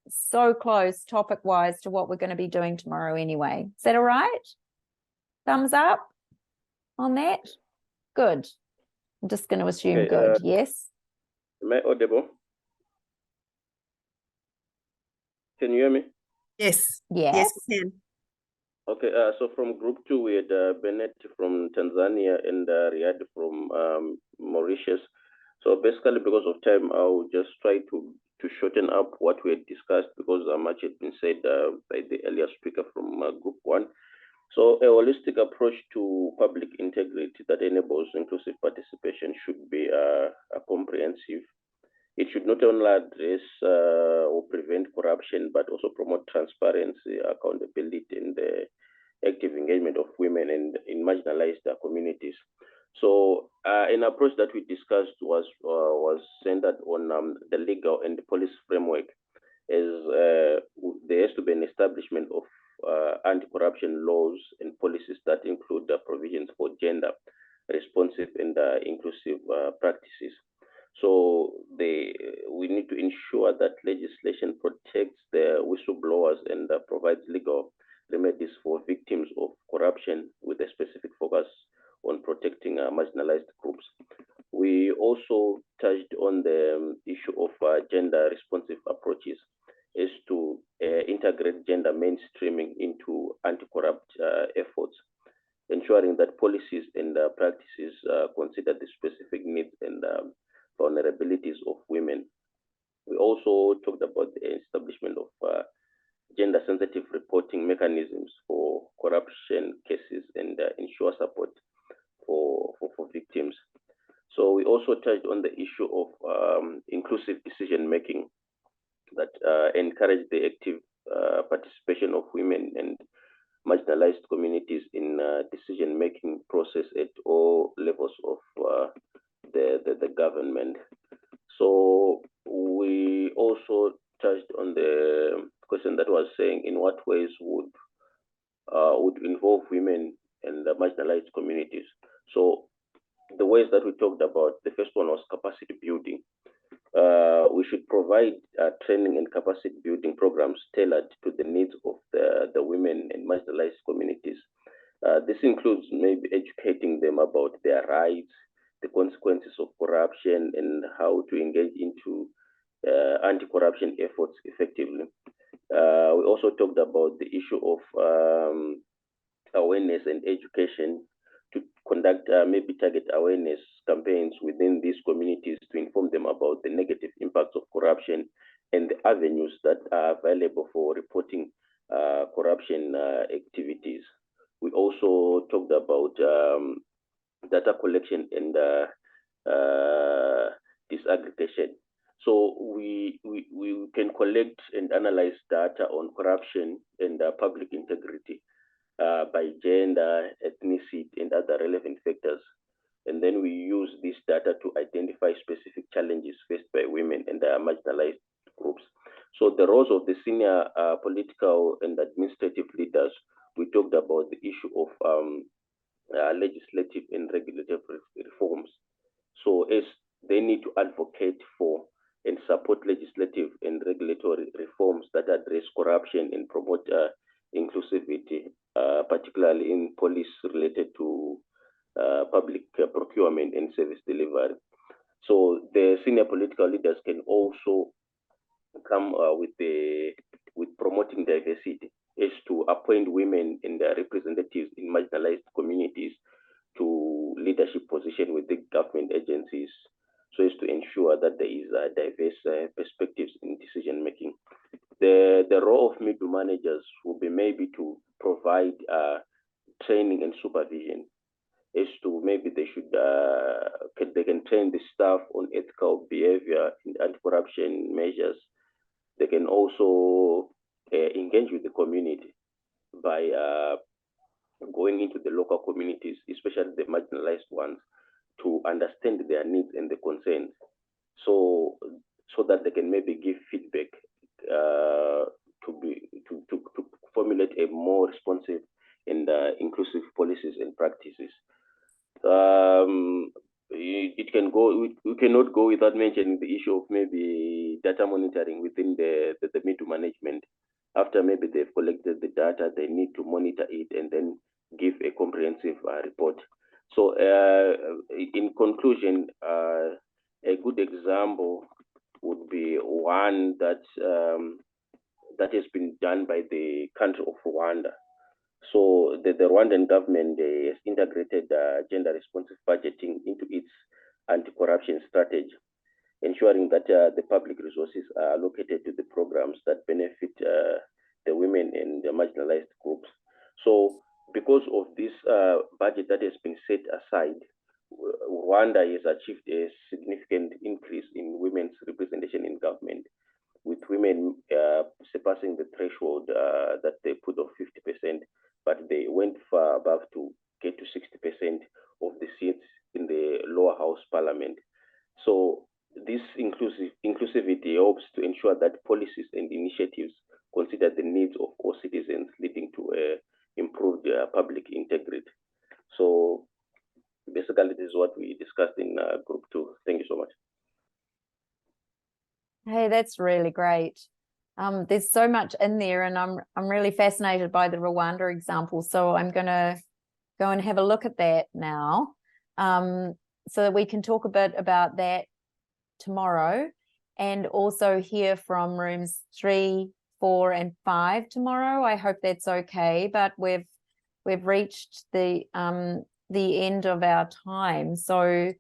so close topic wise to what we're going to be doing tomorrow anyway. Is that all right? Thumbs up on that? Good. I'm just going to assume good. Yes. Am I audible? Can you hear me? Yes. Yes. Yes, we can. Okay, so from group 2, we had Bennett from Tanzania and Riyadh from Mauritius. So basically, because of time, I'll just try to shorten up what we had discussed, because much had been said by the earlier speaker from group 1. So a holistic approach to public integrity that enables inclusive participation should be comprehensive. It should not only address or prevent corruption, but also promote transparency, accountability, and the active engagement of women and in marginalized communities. So an approach that we discussed was centered on the legal and the policy framework, as there has to be an establishment of anti-corruption laws and policies that include the provisions for gender responsive and inclusive practices. So we need to ensure that legislation protects the whistleblowers and provides legal remedies for victims of corruption with a specific focus on protecting marginalized groups. We also touched on the issue of gender responsive approaches as to integrate gender mainstreaming into anti-corrupt efforts, ensuring that policies and practices consider the specific needs and vulnerabilities of women. We also talked about the establishment of gender-sensitive reporting mechanisms for corruption cases and ensure support for victims. So we also touched on the issue of inclusive decision-making that encourage the active participation of women and marginalized communities in decision-making process at all levels of the government. So we also touched on the question that was saying, in what ways would involve women and the marginalized communities? So the ways that we talked about, the first one was capacity building. We should provide training and capacity building programs tailored to the needs of the women and marginalized communities. This includes maybe educating them about their rights, the consequences of corruption, and how to engage into anti-corruption efforts effectively. We also talked about the issue of awareness and education, to conduct maybe target awareness campaigns within these communities to inform them about the negative impacts of corruption and the avenues that are available for reporting corruption activities. We also talked about data collection and disaggregation. So we can collect and analyze data on corruption and public integrity by gender, ethnicity, and other relevant factors. And then we use this data to identify specific challenges faced by women and marginalized groups. So the roles of the senior political and administrative leaders, we talked about the issue of legislative and regulatory reforms. So as they need to advocate for and support legislative and regulatory reforms that address corruption and promote inclusivity, particularly in policies related to public procurement and service delivery. So the senior political leaders can also come with promoting diversity, as to appoint women and their representatives in marginalized communities to leadership position with the government agencies, so as to ensure that there is diverse perspectives in decision making. The role of middle managers will be maybe to provide training and supervision, as to maybe they can train the staff on ethical behavior and anti-corruption measures. They can also engage with the community by going into the local communities, especially the marginalized ones, to understand their needs and the concerns, so that they can maybe give feedback to formulate a more responsive and inclusive policies and practices. It can go. We cannot go without mentioning the issue of maybe data monitoring within the middle management. After maybe they've collected the data, they need to monitor it and then give a comprehensive report. So in conclusion, a good example would be one that has been done by the country of Rwanda. So the Rwandan government has integrated gender responsive budgeting into its anti-corruption strategy, ensuring that the public resources are allocated to the programs that benefit the women and the marginalized groups. So because of this budget that has been set aside, Rwanda has achieved a significant increase in women's representation in government, with women surpassing the threshold that they put of 50%, but they went far above to get to 60% of the seats in the lower house parliament. So this inclusivity helps to ensure that policies and initiatives consider the needs of all citizens, leading to improved public integrity. So basically, this is what we discussed in group 2. Thank you so much. Hey, that's really great. There's so much in there, and I'm really fascinated by the Rwanda example. So I'm going to go and have a look at that now, so that we can talk a bit about that tomorrow, and also hear from rooms 3, 4, and 5 tomorrow. I hope that's okay. But we've reached the end of our time. So,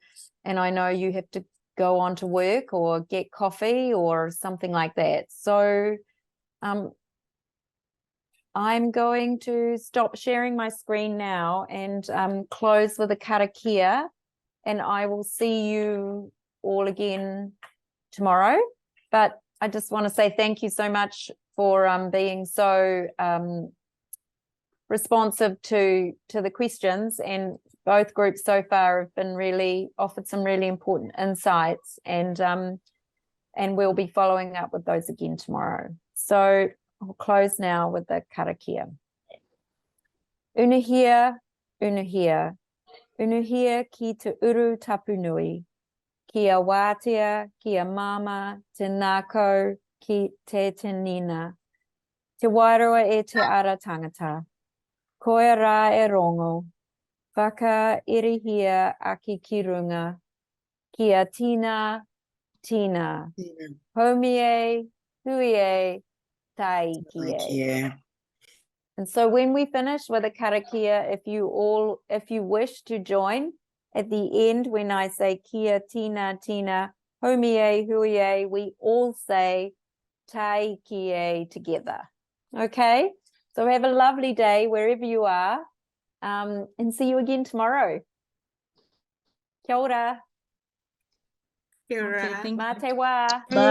and I know you have to go on to work or get coffee or something like that. So I'm going to stop sharing my screen now and close with a karakia, and I will see you all again tomorrow. But I just want to say thank you so much for being so responsive to the questions, and both groups so far have been really offered some really important insights, and we'll be following up with those again tomorrow. So I'll close now with the karakia. Unuhia, unuhia, unuhia ki te uru tapunui, kia wātea, kia mama, te nākau, ki te tenina, te wairua e te ara tangata, koe rā e rongo, whaka irihia aki ki runga, kia tina, tina, homie, huie, taikie. And so when we finish with a karakia, if you wish to join at the end, when I say kia, tina, tina, homie, huie, we all say taikie together. Okay? So have a lovely day wherever you are, and see you again tomorrow. Kia ora. Kia ora. Mā te wā. Bye.